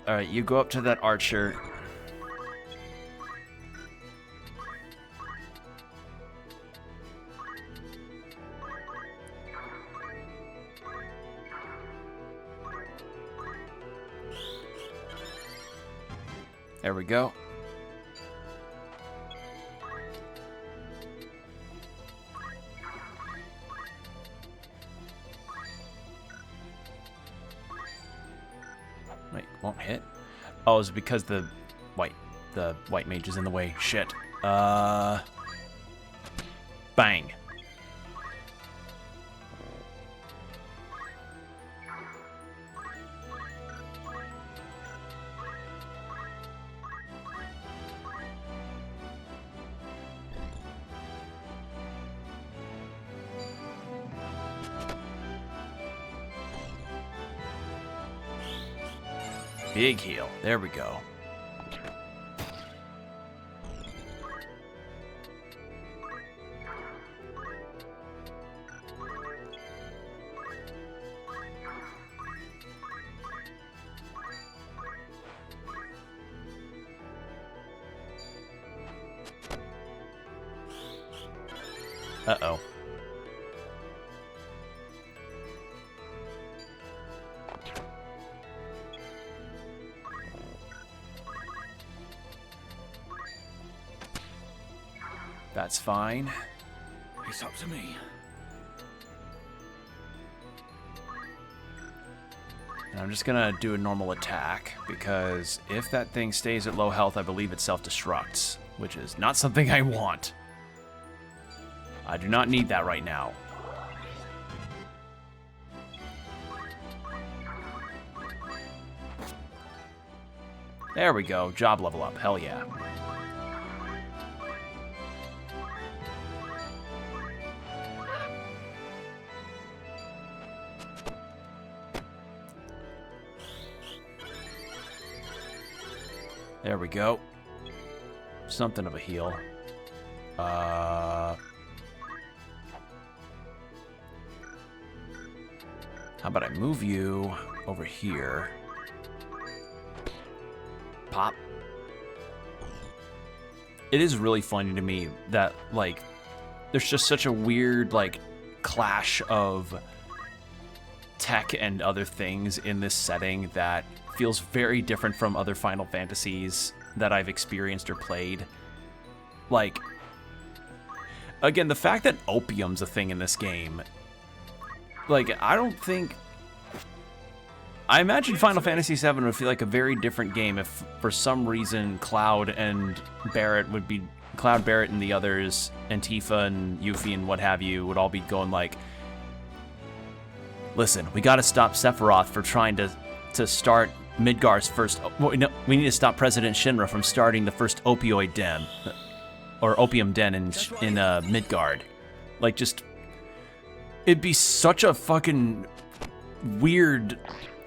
Alright, you go up to that archer. There we go. Wait, won't hit? Oh, it's because the white mage is in the way. Shit. Bang. Big heal. There we go. Uh-oh. That's fine. It's up to me. And I'm just gonna do a normal attack, because if that thing stays at low health, I believe it self-destructs, which is not something I want. I do not need that right now. There we go. Job level up. Hell yeah. There we go. Something of a heal. How about I move you over here? Pop. It is really funny to me that, like, there's just such a weird, like, clash of tech and other things in this setting that feels very different from other Final Fantasies that I've experienced or played. Like, again, the fact that opium's a thing in this game, like, I don't think... I imagine Final Fantasy VII would feel like a very different game if, for some reason, Cloud and Barrett would be... Cloud, Barrett, and the others, and Tifa and Yuffie and what have you, would all be going like, listen, we gotta stop Sephiroth for trying to start Midgar's first... No, we need to stop President Shinra from starting the first opioid den. Or opium den in Midgard. Like, just... It'd be such a fucking weird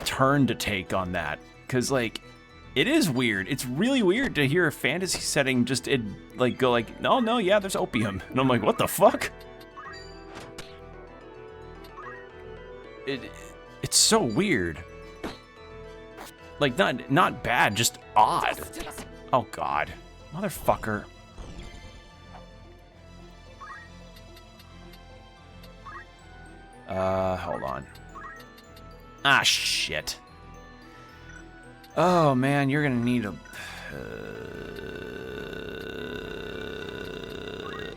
turn to take on that. Because, like, it is weird. It's really weird to hear a fantasy setting just, go like, no, yeah, there's opium. And I'm like, what the fuck? It's so weird. Like, not bad, just odd. Oh, God. Motherfucker. Hold on. Ah, shit. Oh, man, you're gonna need a...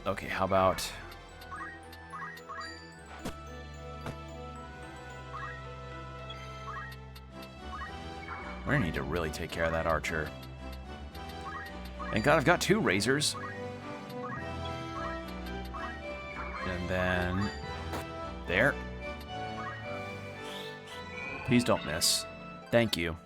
okay, how about... We're gonna need to really take care of that archer. Thank God I've got 2 razors. And then... there. Please don't miss. Thank you.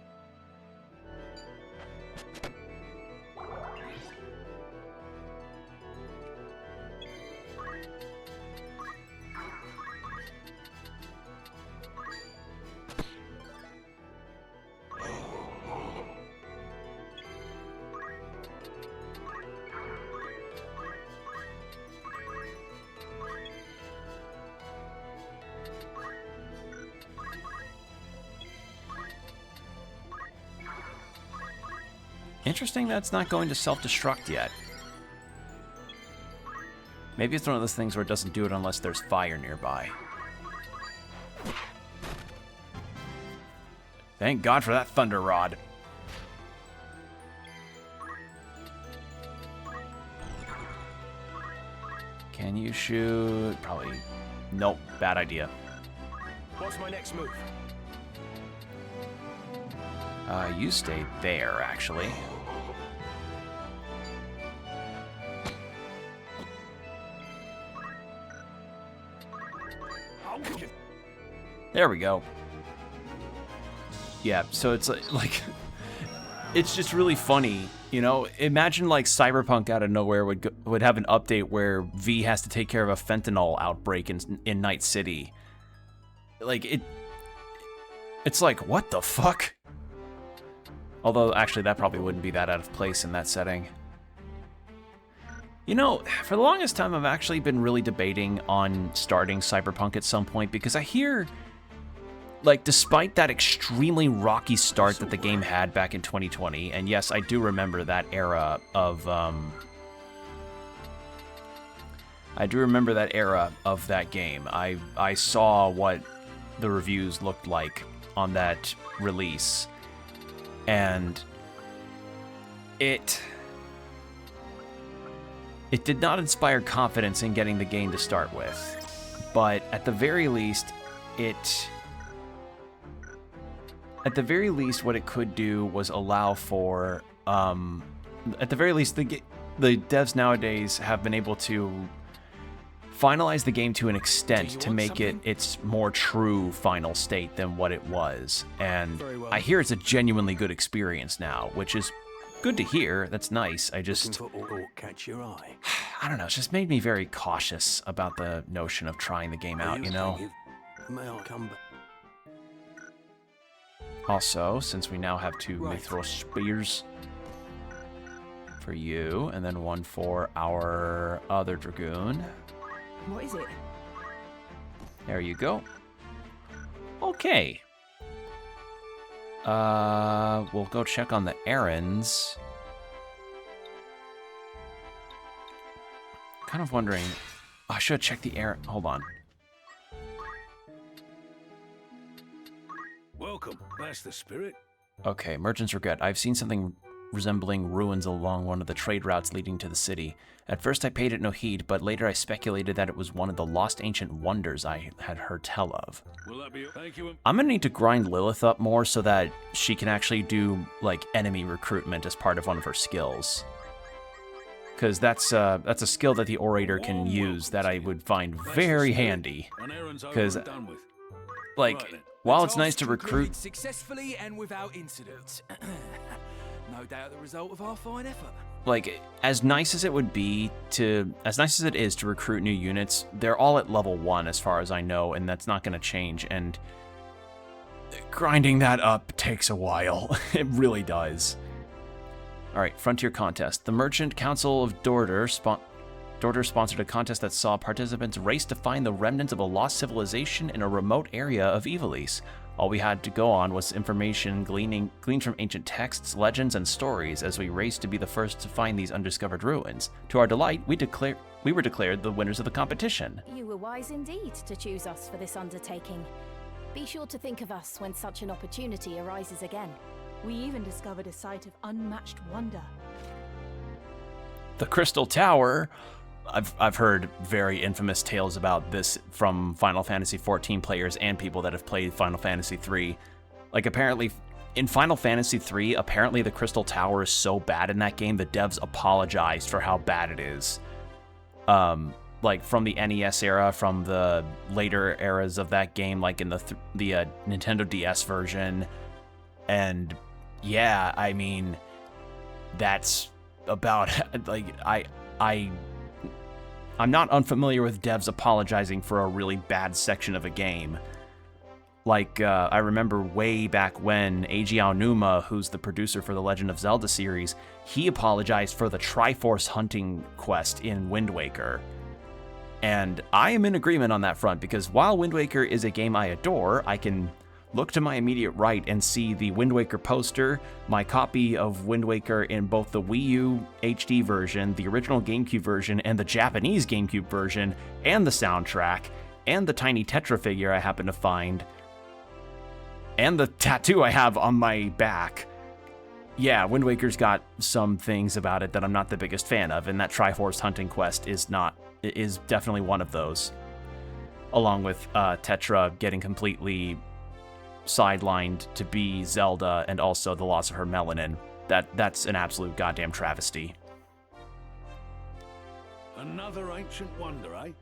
Interesting that it's not going to self-destruct yet. Maybe it's one of those things where it doesn't do it unless there's fire nearby. Thank God for that thunder rod. Can you shoot? Probably. Nope, bad idea. What's my next move? You stay there, actually. There we go. Yeah, so it's like it's just really funny, you know. Imagine like Cyberpunk out of nowhere would have an update where V has to take care of a fentanyl outbreak in Night City. Like it's like, what the fuck? Although actually that probably wouldn't be that out of place in that setting. You know, for the longest time I've actually been really debating on starting Cyberpunk at some point, because I hear, like, despite that extremely rocky start that the game had back in 2020, and yes, I do remember that era of, that game. I saw what the reviews looked like on that release, and it did not inspire confidence in getting the game to start with. But at the very least, what it could do was allow for, at the very least, the devs nowadays have been able to finalize the game to an extent to make it its more true final state than what it was. And I hear it's a genuinely good experience now, which is good to hear. That's nice. I just, catch your eye. I don't know, it's just made me very cautious about the notion of trying the game out, you know? May I come back? Also, since we now have 2 mithril spears for you, and then 1 for our other dragoon. What is it? There you go. Okay. We'll go check on the errands. Kind of wondering, I should check the errand. Hold on. Welcome. That's the spirit. Okay, Merchant's Regret. I've seen something resembling ruins along one of the trade routes leading to the city. At first I paid it no heed, but later I speculated that it was one of the lost ancient wonders I had heard tell of. Will that be? Thank you. I'm gonna need to grind Lilith up more so that she can actually do, like, enemy recruitment as part of one of her skills. Because that's a skill that the Orator can use that I would find very handy. Because, like, while it's nice to recruit successfully and without incident. No doubt the result of our fine effort. Like, as nice as it is to recruit new units, they're all at level 1 as far as I know, and that's not going to change, and grinding that up takes a while. It really does. Alright, Frontier Contest. The Merchant Council of Dorder sponsored a contest that saw participants race to find the remnants of a lost civilization in a remote area of Ivalice. All we had to go on was information gleaned from ancient texts, legends, and stories as we raced to be the first to find these undiscovered ruins. To our delight, we were declared the winners of the competition. You were wise indeed to choose us for this undertaking. Be sure to think of us when such an opportunity arises again. We even discovered a site of unmatched wonder. The Crystal Tower. I've heard very infamous tales about this from Final Fantasy XIV players and people that have played Final Fantasy III. Like, apparently, in Final Fantasy III, apparently the Crystal Tower is so bad in that game, the devs apologized for how bad it is. Like, from the NES era, from the later eras of that game, like in the Nintendo DS version. And, yeah, I mean, that's about, like, I'm not unfamiliar with devs apologizing for a really bad section of a game. Like, I remember way back when Eiji Aonuma, who's the producer for the Legend of Zelda series, he apologized for the Triforce hunting quest in Wind Waker. And I am in agreement on that front, because while Wind Waker is a game I adore, I can Look to my immediate right and see the Wind Waker poster, my copy of Wind Waker in both the Wii U HD version, the original GameCube version, and the Japanese GameCube version, and the soundtrack, and the tiny Tetra figure I happen to find, and the tattoo I have on my back. Yeah, Wind Waker's got some things about it that I'm not the biggest fan of, and that Tri-Horse Hunting Quest is definitely one of those. Along with Tetra getting completely sidelined to be Zelda, and also the loss of her melanin. That's an absolute goddamn travesty. Another ancient wonder, eh?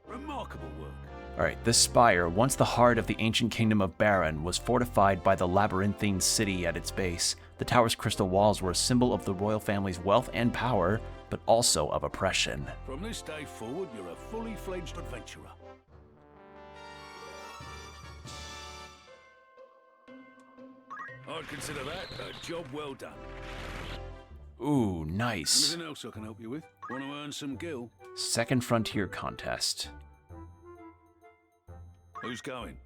Remarkable work. Alright, this spire, once the heart of the ancient kingdom of Baron, was fortified by the labyrinthine city at its base. The tower's crystal walls were a symbol of the royal family's wealth and power, but also of oppression. From this day forward, you're a fully fledged adventurer. I'd consider that a job well done. Ooh, nice. Anything else I can help you with? Want to earn some gil? Second Frontier Contest. Who's going?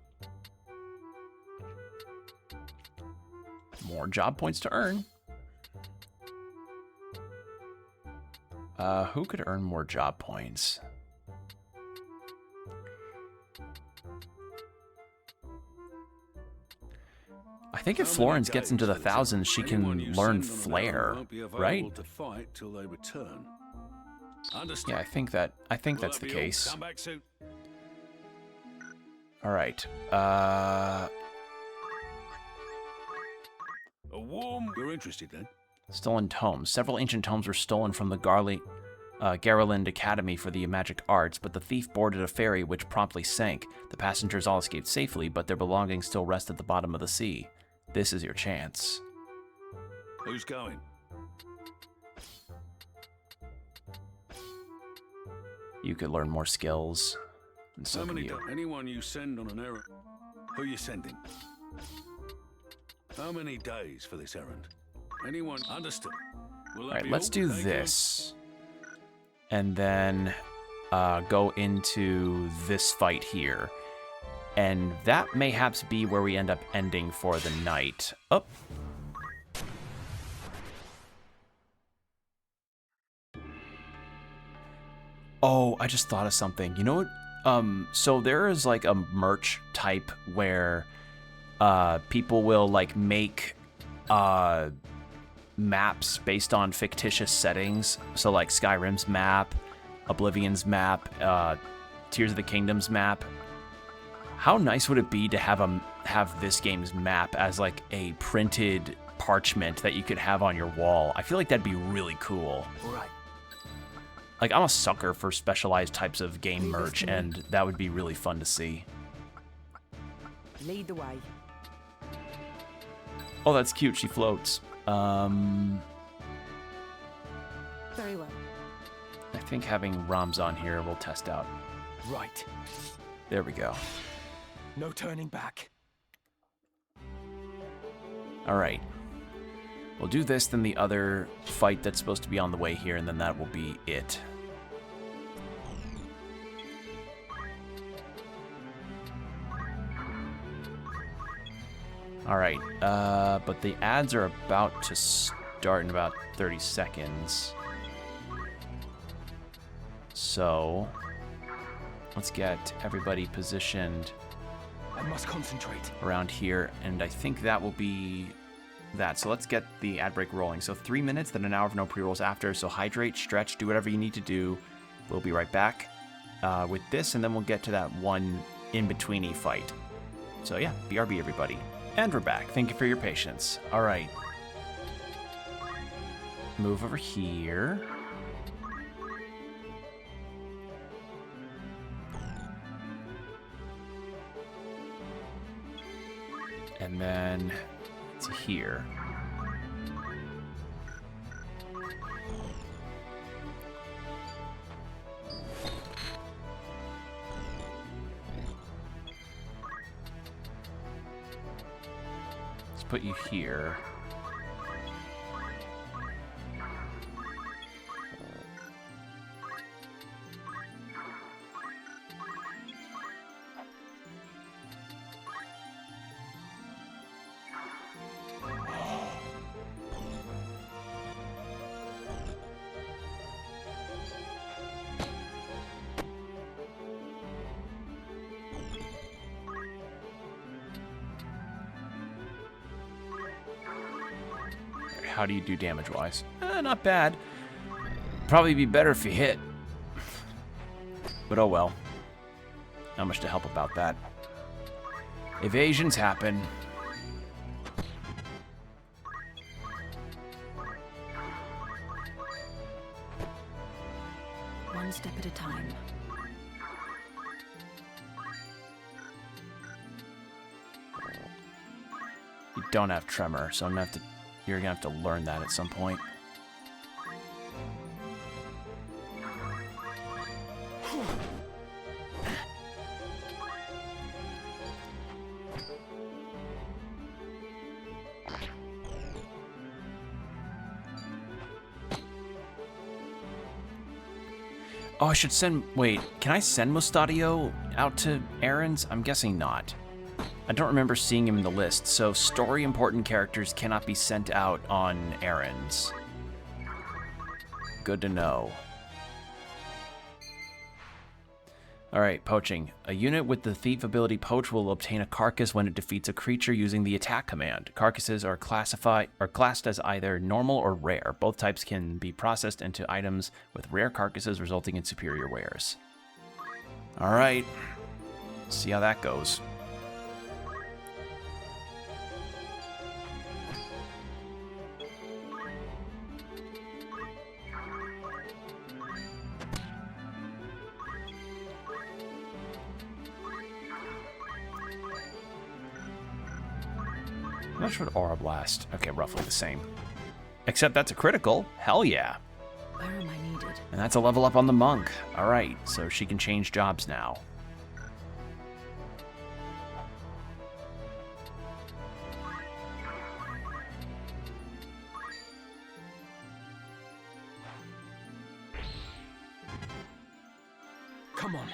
More job points to earn. Who could earn more job points? I think if Florence gets into the thousands, she can learn Flare, right? Yeah, I think that's the case. All right. You're interested then? Stolen tomes. Several ancient tomes were stolen from the Garland Academy for the Magic Arts, but the thief boarded a ferry which promptly sank. The passengers all escaped safely, but their belongings still rest at the bottom of the sea. This is your chance. Who's going? You could learn more skills. And so How many? could you. Anyone you send on an errand? Who you sending? How many days for this errand? Anyone? Understood. All right, let's do this. And then go into this fight here. And that mayhaps be where we end up ending for the night. Oh. Oh, I just thought of something. You know what? So there is like a merch type where people will like make maps based on fictitious settings. So like Skyrim's map, Oblivion's map, Tears of the Kingdom's map. How nice would it be to have this game's map as like a printed parchment that you could have on your wall? I feel like that'd be really cool. Right. Like, I'm a sucker for specialized types of game merch, and that would be really fun to see. Lead the way. Oh, that's cute. She floats. Very well. I think having Ramzan here will test out. Right. There we go. No turning back. All right. We'll do this, then the other fight that's supposed to be on the way here, and then that will be it. All right, but the ads are about to start in about 30 seconds. So, let's get everybody positioned. I must concentrate. Around here, and I think that will be that. So let's get the ad break rolling. So 3 minutes, then an hour of no pre-rolls after. So hydrate, stretch, do whatever you need to do. We'll be right back with this, and then we'll get to that one in-betweeny fight. So yeah, BRB everybody. And we're back. Thank you for your patience. All right. Move over here. And then to here. Let's put you here. how do you do damage-wise? Not bad. Probably be better if you hit. But oh well. Not much to help about that. Evasions happen. One step at a time. You don't have tremor, so you're gonna have to learn that at some point. Oh, I should send... Wait, can I send Mustadio out to errands? I'm guessing not. I don't remember seeing him in the list, so story-important characters cannot be sent out on errands. Good to know. Alright, poaching. A unit with the thief ability Poach will obtain a carcass when it defeats a creature using the attack command. Carcasses are classed as either normal or rare. Both types can be processed into items with rare carcasses, resulting in superior wares. Alright. See how that goes. How much would Aura Blast? Okay, roughly the same. Except that's a critical. Hell yeah. Where am I needed? And that's a level up on the monk. Alright, so she can change jobs now. Come on.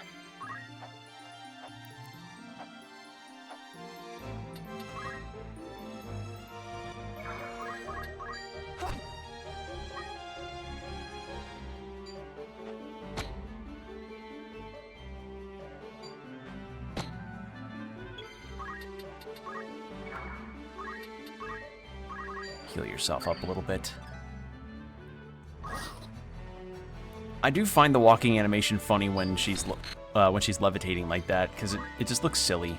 Heal yourself up a little bit. I do find the walking animation funny when she's levitating like that, because it just looks silly.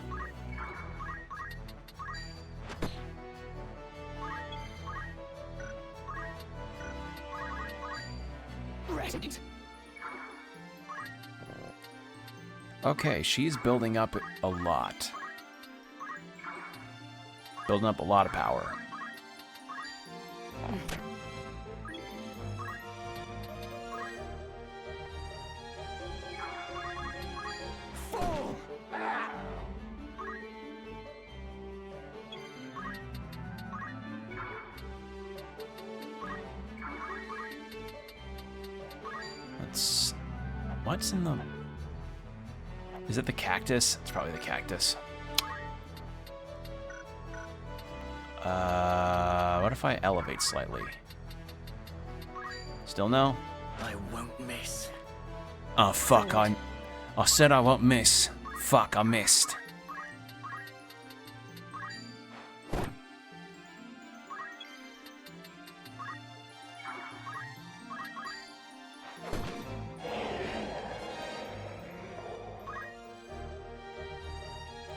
Okay, she's building up a lot. Building up a lot of power. What's in the... Is it the cactus? It's probably the cactus. What if I elevate slightly? Still no? I won't miss. Oh, fuck, I said I won't miss. Fuck, I missed.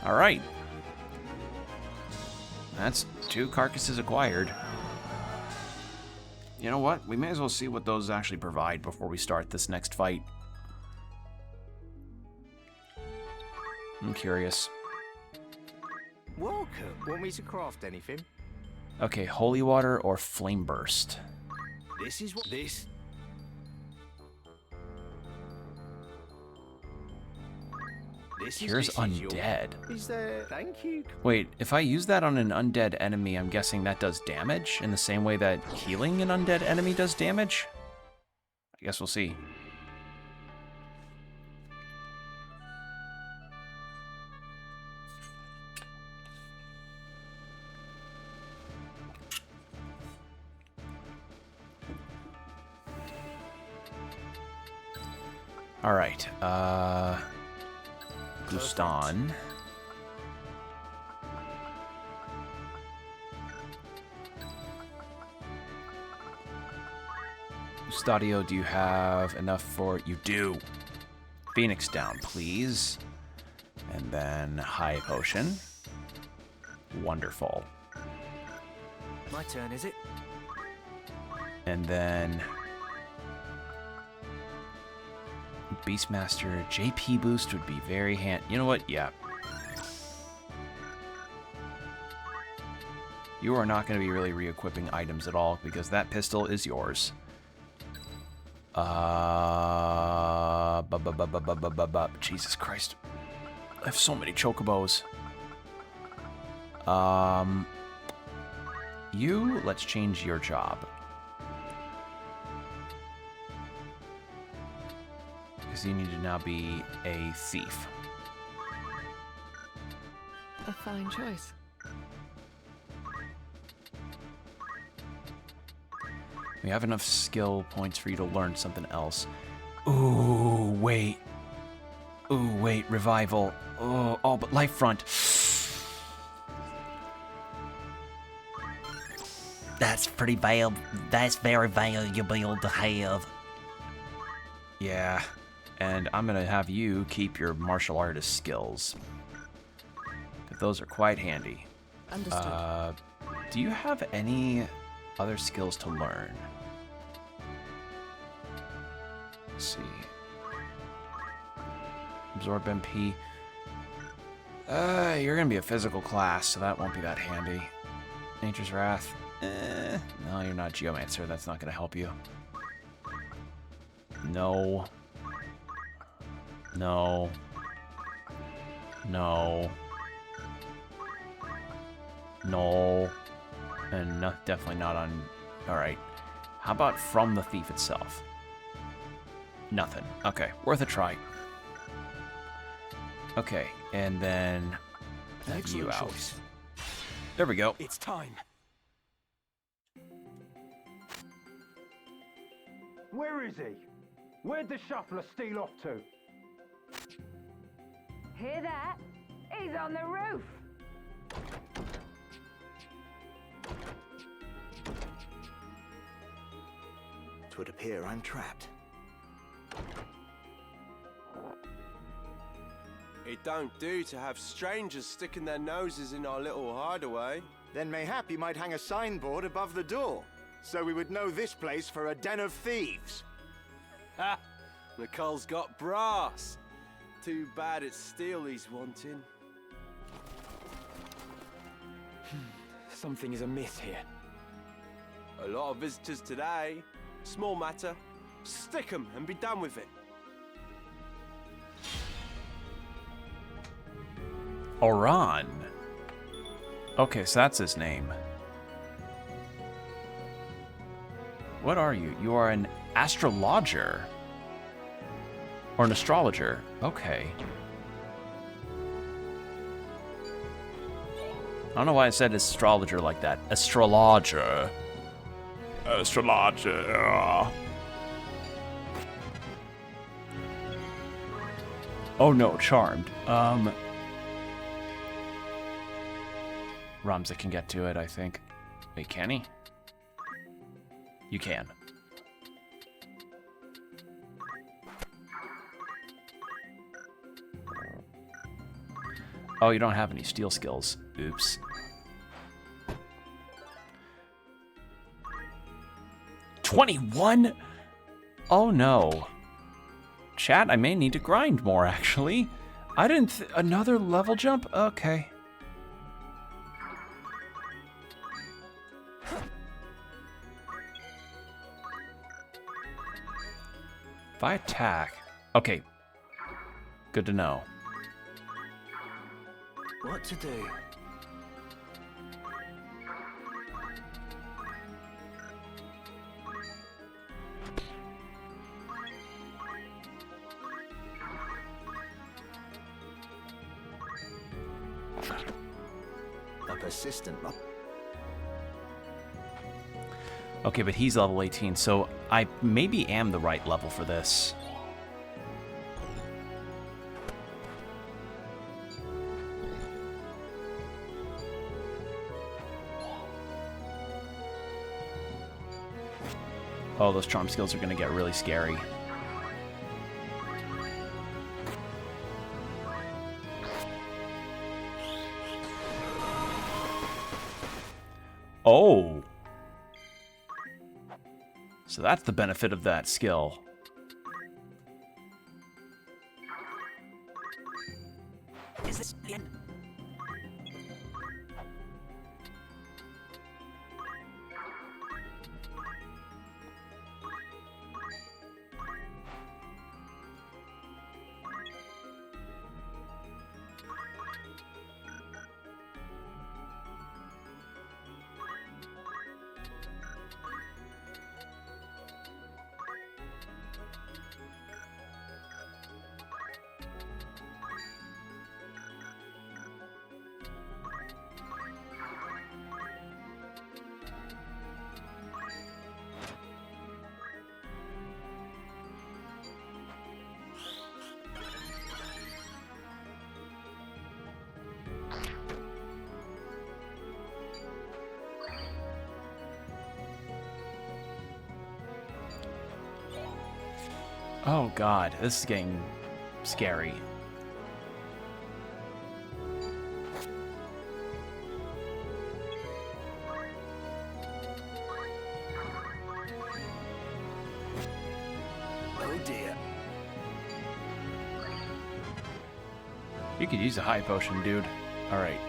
Alright. That's 2 carcasses acquired. You know what? We may as well see what those actually provide before we start this next fight. I'm curious. Welcome. Want me to craft anything? Okay, holy water or flame burst. This is what this. Here's undead. Is there? Thank you. Wait, if I use that on an undead enemy, I'm guessing that does damage in the same way that healing an undead enemy does damage? I guess we'll see. All right, Guston. Stadio, do you have enough for... You do. Phoenix down, please. And then high potion. Wonderful. My turn, is it? And then... Beastmaster JP boost would be very hand... You know what? Yeah. You are not going to be really re-equipping items at all, because that pistol is yours. Jesus Christ. I have so many chocobos. You, let's change your job. Because you need to now be a thief. A fine choice. We have enough skill points for you to learn something else. Ooh, wait. Ooh, wait, revival. Oh, but life front. That's pretty valuable. That's very valuable to have. Yeah, and I'm gonna have you keep your martial artist skills. Those are quite handy. Understood. Do you have any other skills to learn? Let's see. Absorb MP. You're gonna be a physical class, so that won't be that handy. Nature's Wrath. No, you're not Geomancer. That's not gonna help you. No. No. No. No. And no, definitely not on... Alright. How about from the thief itself? Nothing. Okay, worth a try. Okay, and then... have you out. Choice. There we go. It's time. Where is he? Where'd the shuffler steal off to? Hear that? He's on the roof. It would appear I'm trapped. It don't do to have strangers sticking their noses in our little hideaway. Then mayhap you might hang a signboard above the door, so we would know this place for a den of thieves. Ha! Nicole's got brass. Too bad it's steel he's wanting. Something is amiss here. A lot of visitors today. Small matter. Stick 'em and be done with it. Oran. Okay, so that's his name. What are you? You are an astrologer. Or an astrologer. Okay. I don't know why I said astrologer like that. Astrologer. Astrologer. Oh no, charmed. Ramza can get to it, I think. Wait, can he? You can. Oh, you don't have any steel skills. Oops. $21? Oh no. Chat, I may need to grind more, actually. I didn't another level jump? Okay. If I attack... Okay. Good to know. What to do? A persistent... Okay, but he's level 18, so I maybe am the right level for this. Oh, those charm skills are going to get really scary. Oh. So that's the benefit of that skill. Is this the end? Oh god, this is getting scary. Oh dear. You could use a high potion, dude. Alright,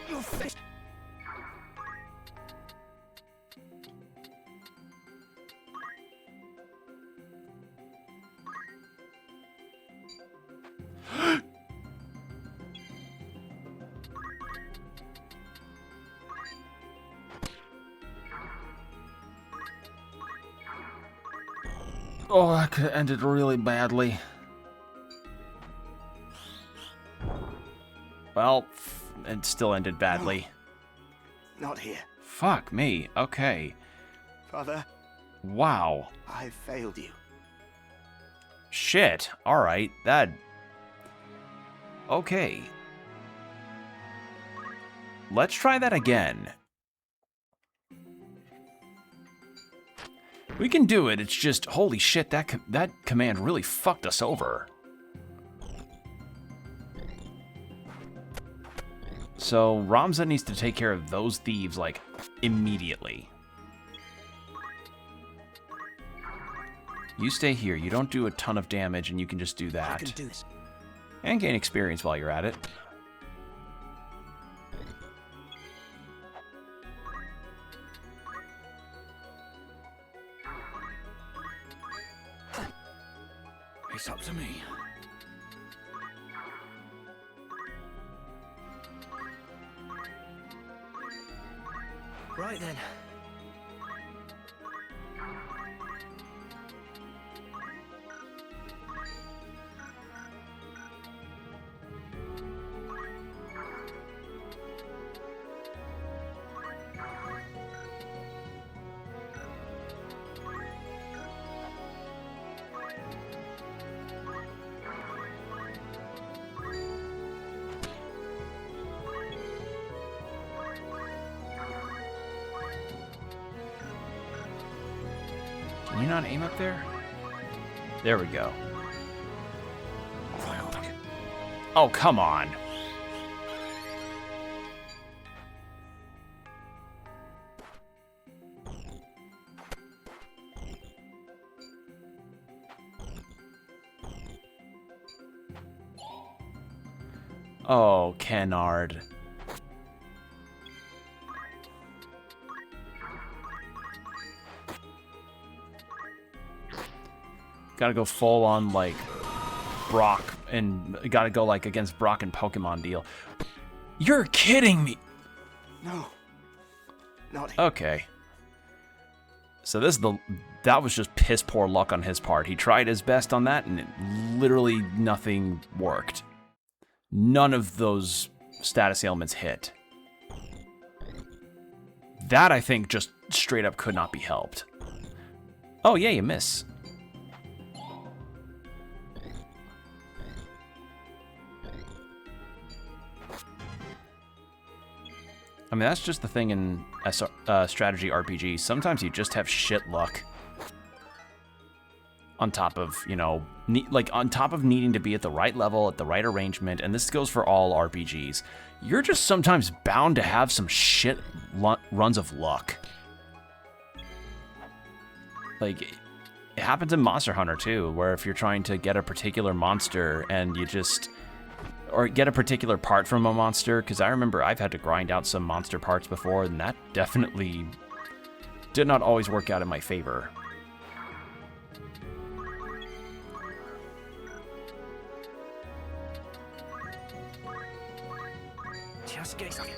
You're finished. Oh, that could have ended really badly. Well, it still ended badly. No, not here. Fuck me. Okay. Father. Wow. I failed you. Shit. Alright, that... Okay. Let's try that again. We can do it, it's just, holy shit, that command really fucked us over. So, Ramza needs to take care of those thieves, like, immediately. You stay here, you don't do a ton of damage, and you can just do that. I can do this. And gain experience while you're at it. It's up to me. Right then. Can you not aim up there? There we go. Oh, come on. Oh, Kennard. Gotta go full on, like, Brock, and gotta go, like, against Brock and Pokemon deal. You're kidding me! No. Not here. Okay. So that was just piss poor luck on his part. He tried his best on that, and literally nothing worked. None of those status ailments hit. That, I think, just straight up could not be helped. Oh, yeah, you miss. I mean, that's just the thing in strategy RPG. Sometimes you just have shit luck. On top of, you know, on top of needing to be at the right level, at the right arrangement, and this goes for all RPGs, you're just sometimes bound to have some shit runs of luck. Like, it happens in Monster Hunter too, where if you're trying to get a particular monster and you just... or get a particular part from a monster, because I remember I've had to grind out some monster parts before, and that definitely did not always work out in my favor. Just get something.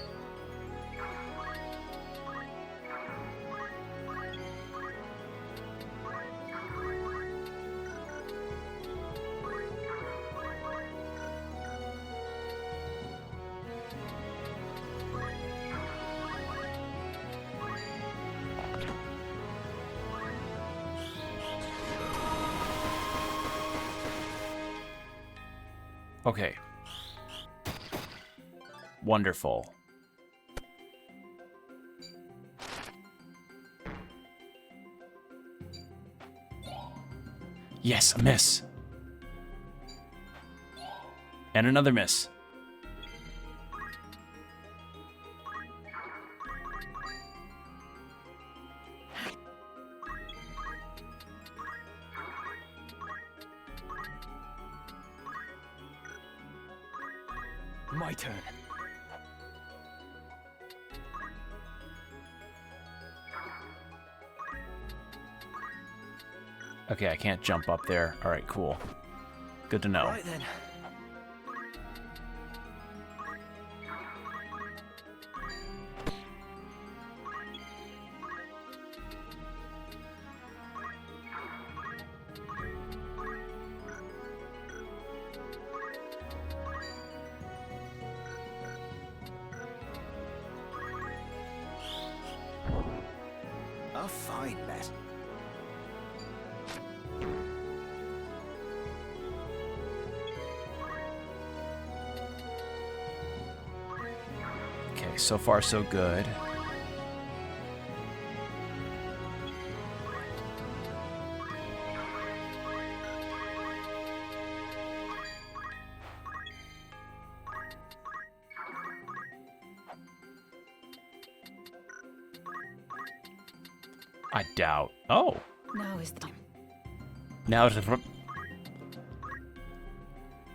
Okay. Wonderful. Yes, a miss. And another miss. My turn. Okay, I can't jump up there. All right, cool. Good to know. Right then. A fine mess. Okay, so far so good. I doubt. Oh. Now is the time. Now it's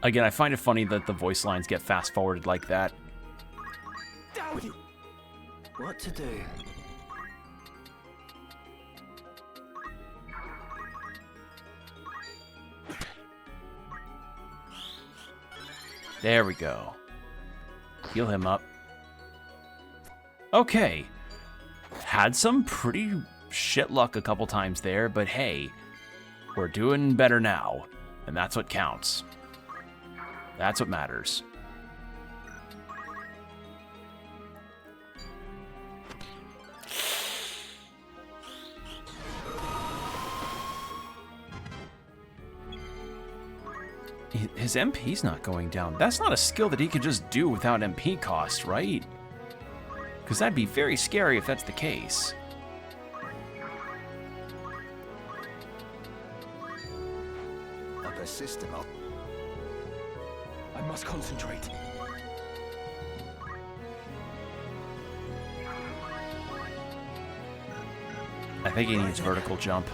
again, I find it funny that the voice lines get fast forwarded like that. Down with you. What to do? There we go. Heal him up. Okay. Had some pretty shit luck a couple times there, but hey, we're doing better now, and that's what counts. That's what matters. His MP's not going down. That's not a skill that he could just do without MP cost, right? Because that'd be very scary if that's the case. A persistent. I must concentrate. I think he needs vertical jump.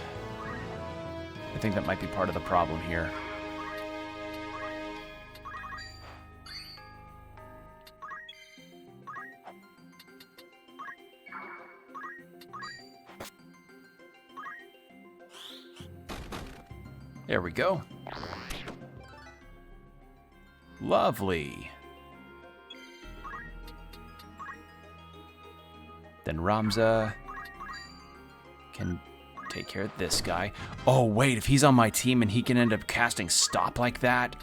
I think that might be part of the problem here. There we go. Lovely. Then Ramza can take care of this guy. Oh, wait, if he's on my team and he can end up casting stop like that.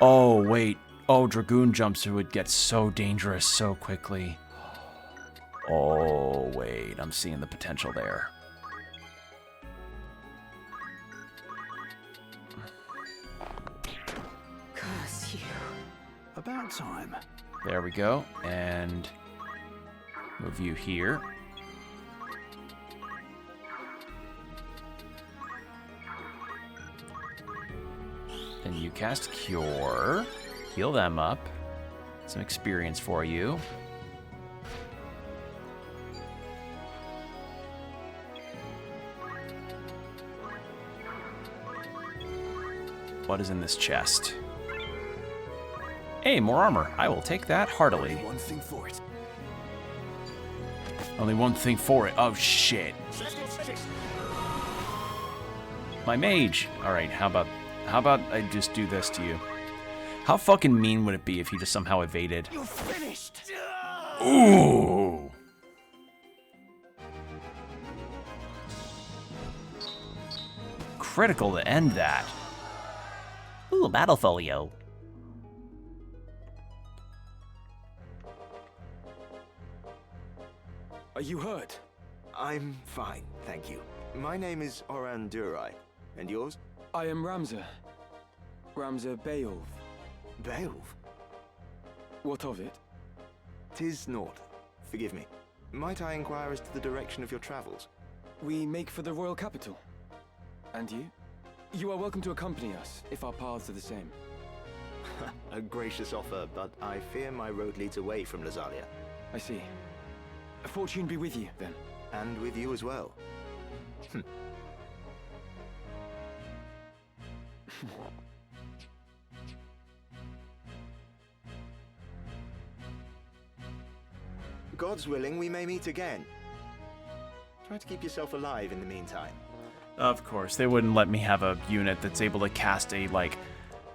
Oh, wait. Oh, Dragoon jumps would get so dangerous so quickly. Oh, wait, I'm seeing the potential there. About time. There we go. And Move you here. Then you cast Cure. Heal them up. Some experience for you. What is in this chest? Hey, more armor. I will take that heartily. Only one thing for it. Only one thing for it. Oh, shit. My mage. All right, how about I just do this to you? How fucking mean would it be if he just somehow evaded? You're finished. Ooh. Critical to end that. Ooh, battle folio. Are you hurt? I'm fine, thank you. My name is Oran Durai. And yours? I am Ramza. Ramza Beowulf. Beowulf? What of it? 'Tis naught. Forgive me. Might I inquire as to the direction of your travels? We make for the royal capital. And you? You are welcome to accompany us, if our paths are the same. A gracious offer, but I fear my road leads away from Lazalia. I see. Fortune be with you, then. And with you as well. God's willing, we may meet again. Try to keep yourself alive in the meantime. Of course, they wouldn't let me have a unit that's able to cast a, like,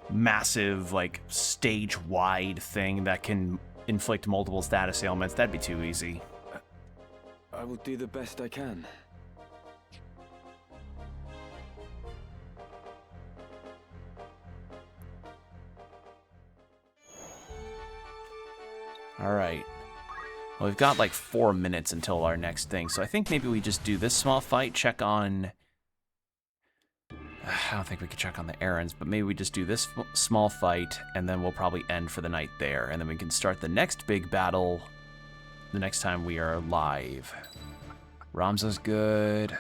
massive, like, stage-wide thing that can inflict multiple status ailments. That'd be too easy. I will do the best I can. Alright. Well, we've got like 4 minutes until our next thing, so I think maybe we just do this small fight, check on... I don't think we could check on the errands, but maybe we just do this small fight, and then we'll probably end for the night there, and then we can start the next big battle the next time we are live. Ramza's good.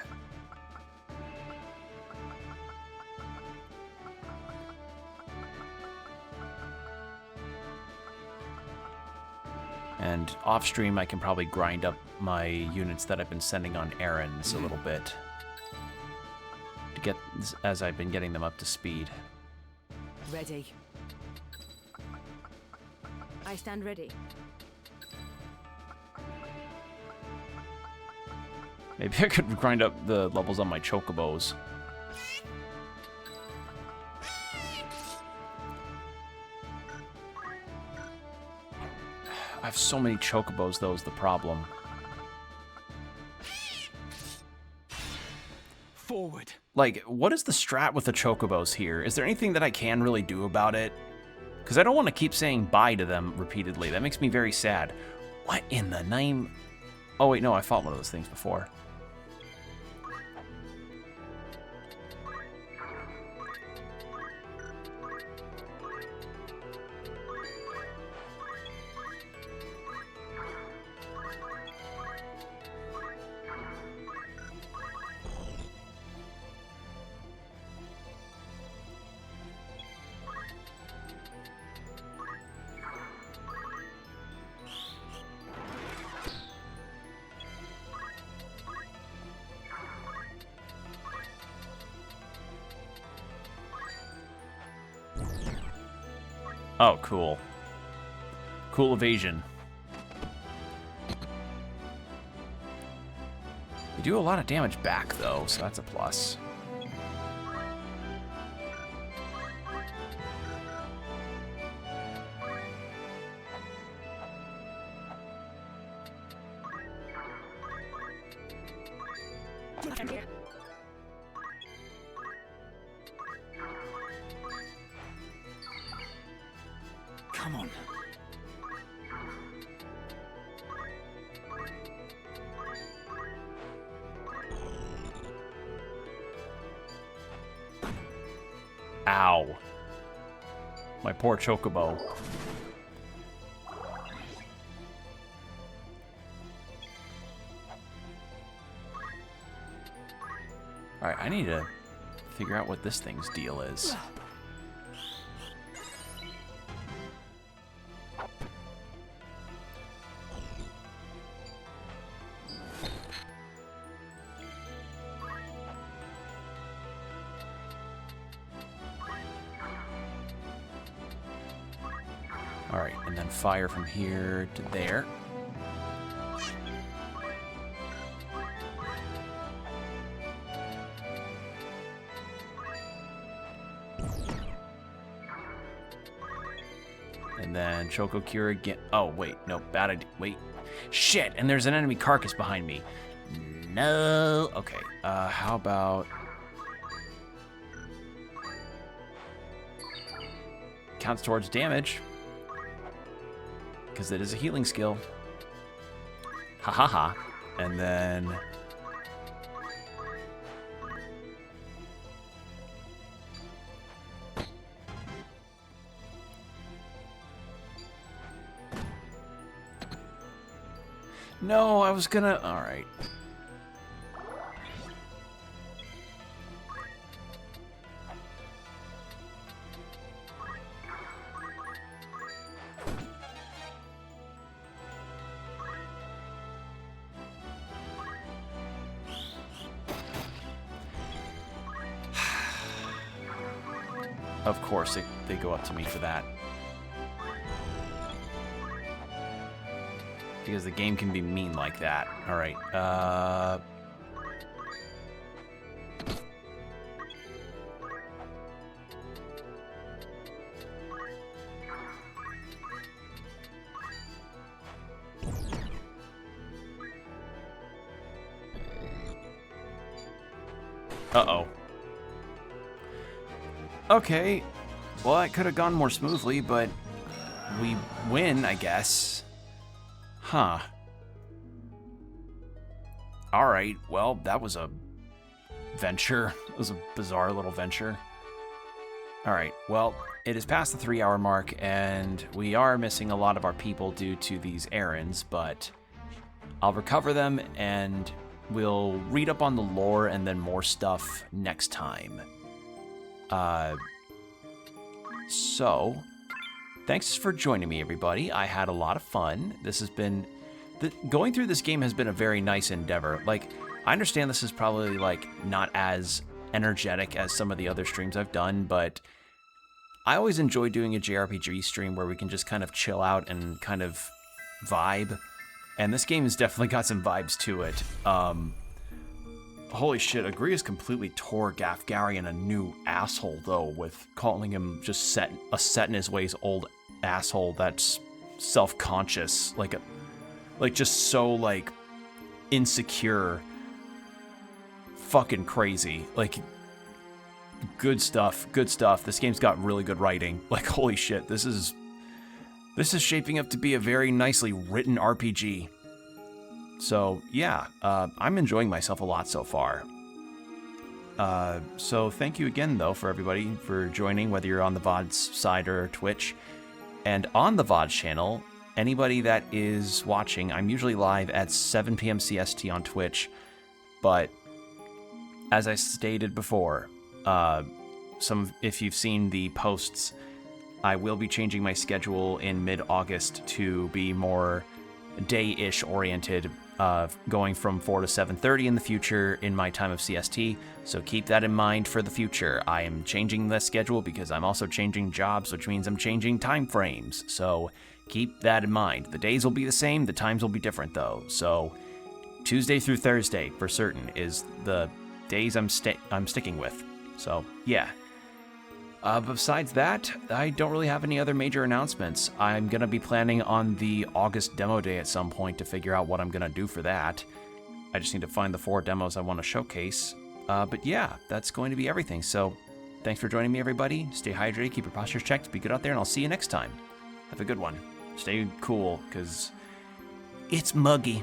And off stream, I can probably grind up my units that I've been sending on errands a little bit to get as I've been getting them up to speed. Ready. I stand ready. Maybe I could grind up the levels on my chocobos. I have so many chocobos, though, is the problem. Forward. Like, what is the strat with the chocobos here? Is there anything that I can really do about it? Because I don't want to keep saying bye to them repeatedly. That makes me very sad. What in the name? Oh, wait, no, I fought one of those things before. Oh, cool. Cool evasion. We do a lot of damage back, though, so that's a plus. Come on. Ow. My poor chocobo. Alright, I need to figure out what this thing's deal is. Alright, and then fire from here to there. And then Choco Cure again. Oh, wait. No, bad idea. Wait. Shit, and there's an enemy carcass behind me. No. Okay, how about... Counts towards damage. Because it is a healing skill. Ha ha ha. And then... No, I was gonna... Alright. Of course, they go up to me for that. Because the game can be mean like that. Alright, uh-oh. Okay. Well, that could have gone more smoothly, but we win, I guess. Huh. Alright, well, that was a venture. It was a bizarre little venture. Alright, well, it is past the 3-hour mark, and we are missing a lot of our people due to these errands, but I'll recover them, and we'll read up on the lore and then more stuff next time. So, thanks for joining me, everybody. I had a lot of fun. This has been... going through this game has been a very nice endeavor. Like, I understand this is probably, like, not as energetic as some of the other streams I've done, but I always enjoy doing a JRPG stream where we can just kind of chill out and kind of vibe. And this game has definitely got some vibes to it. Holy shit, Agrias completely tore Gafgarian a new asshole, though, with calling him just set in his ways old asshole that's self-conscious, like just so, like, insecure. Fucking crazy. Like, good stuff, good stuff. This game's got really good writing. Like, holy shit, this is shaping up to be a very nicely written RPG. So, yeah, I'm enjoying myself a lot so far. So thank you again, though, for everybody for joining, whether you're on the VODs side or Twitch. And on the VODs channel, anybody that is watching, I'm usually live at 7 p.m. CST on Twitch, but as I stated before, if you've seen the posts, I will be changing my schedule in mid-August to be more day-ish oriented, going from 4 to 7:30 in the future in my time of CST, so keep that in mind for the future. I am changing the schedule because I'm also changing jobs, which means I'm changing time frames, so keep that in mind. The days will be the same, the times will be different though, so Tuesday through Thursday for certain is the days I'm sticking with. So yeah. Besides that, I don't really have any other major announcements. I'm going to be planning on the August demo day at some point to figure out what I'm going to do for that. I just need to find the 4 demos I want to showcase. But yeah, that's going to be everything. So thanks for joining me, everybody. Stay hydrated, keep your postures checked, be good out there, and I'll see you next time. Have a good one. Stay cool, because it's muggy.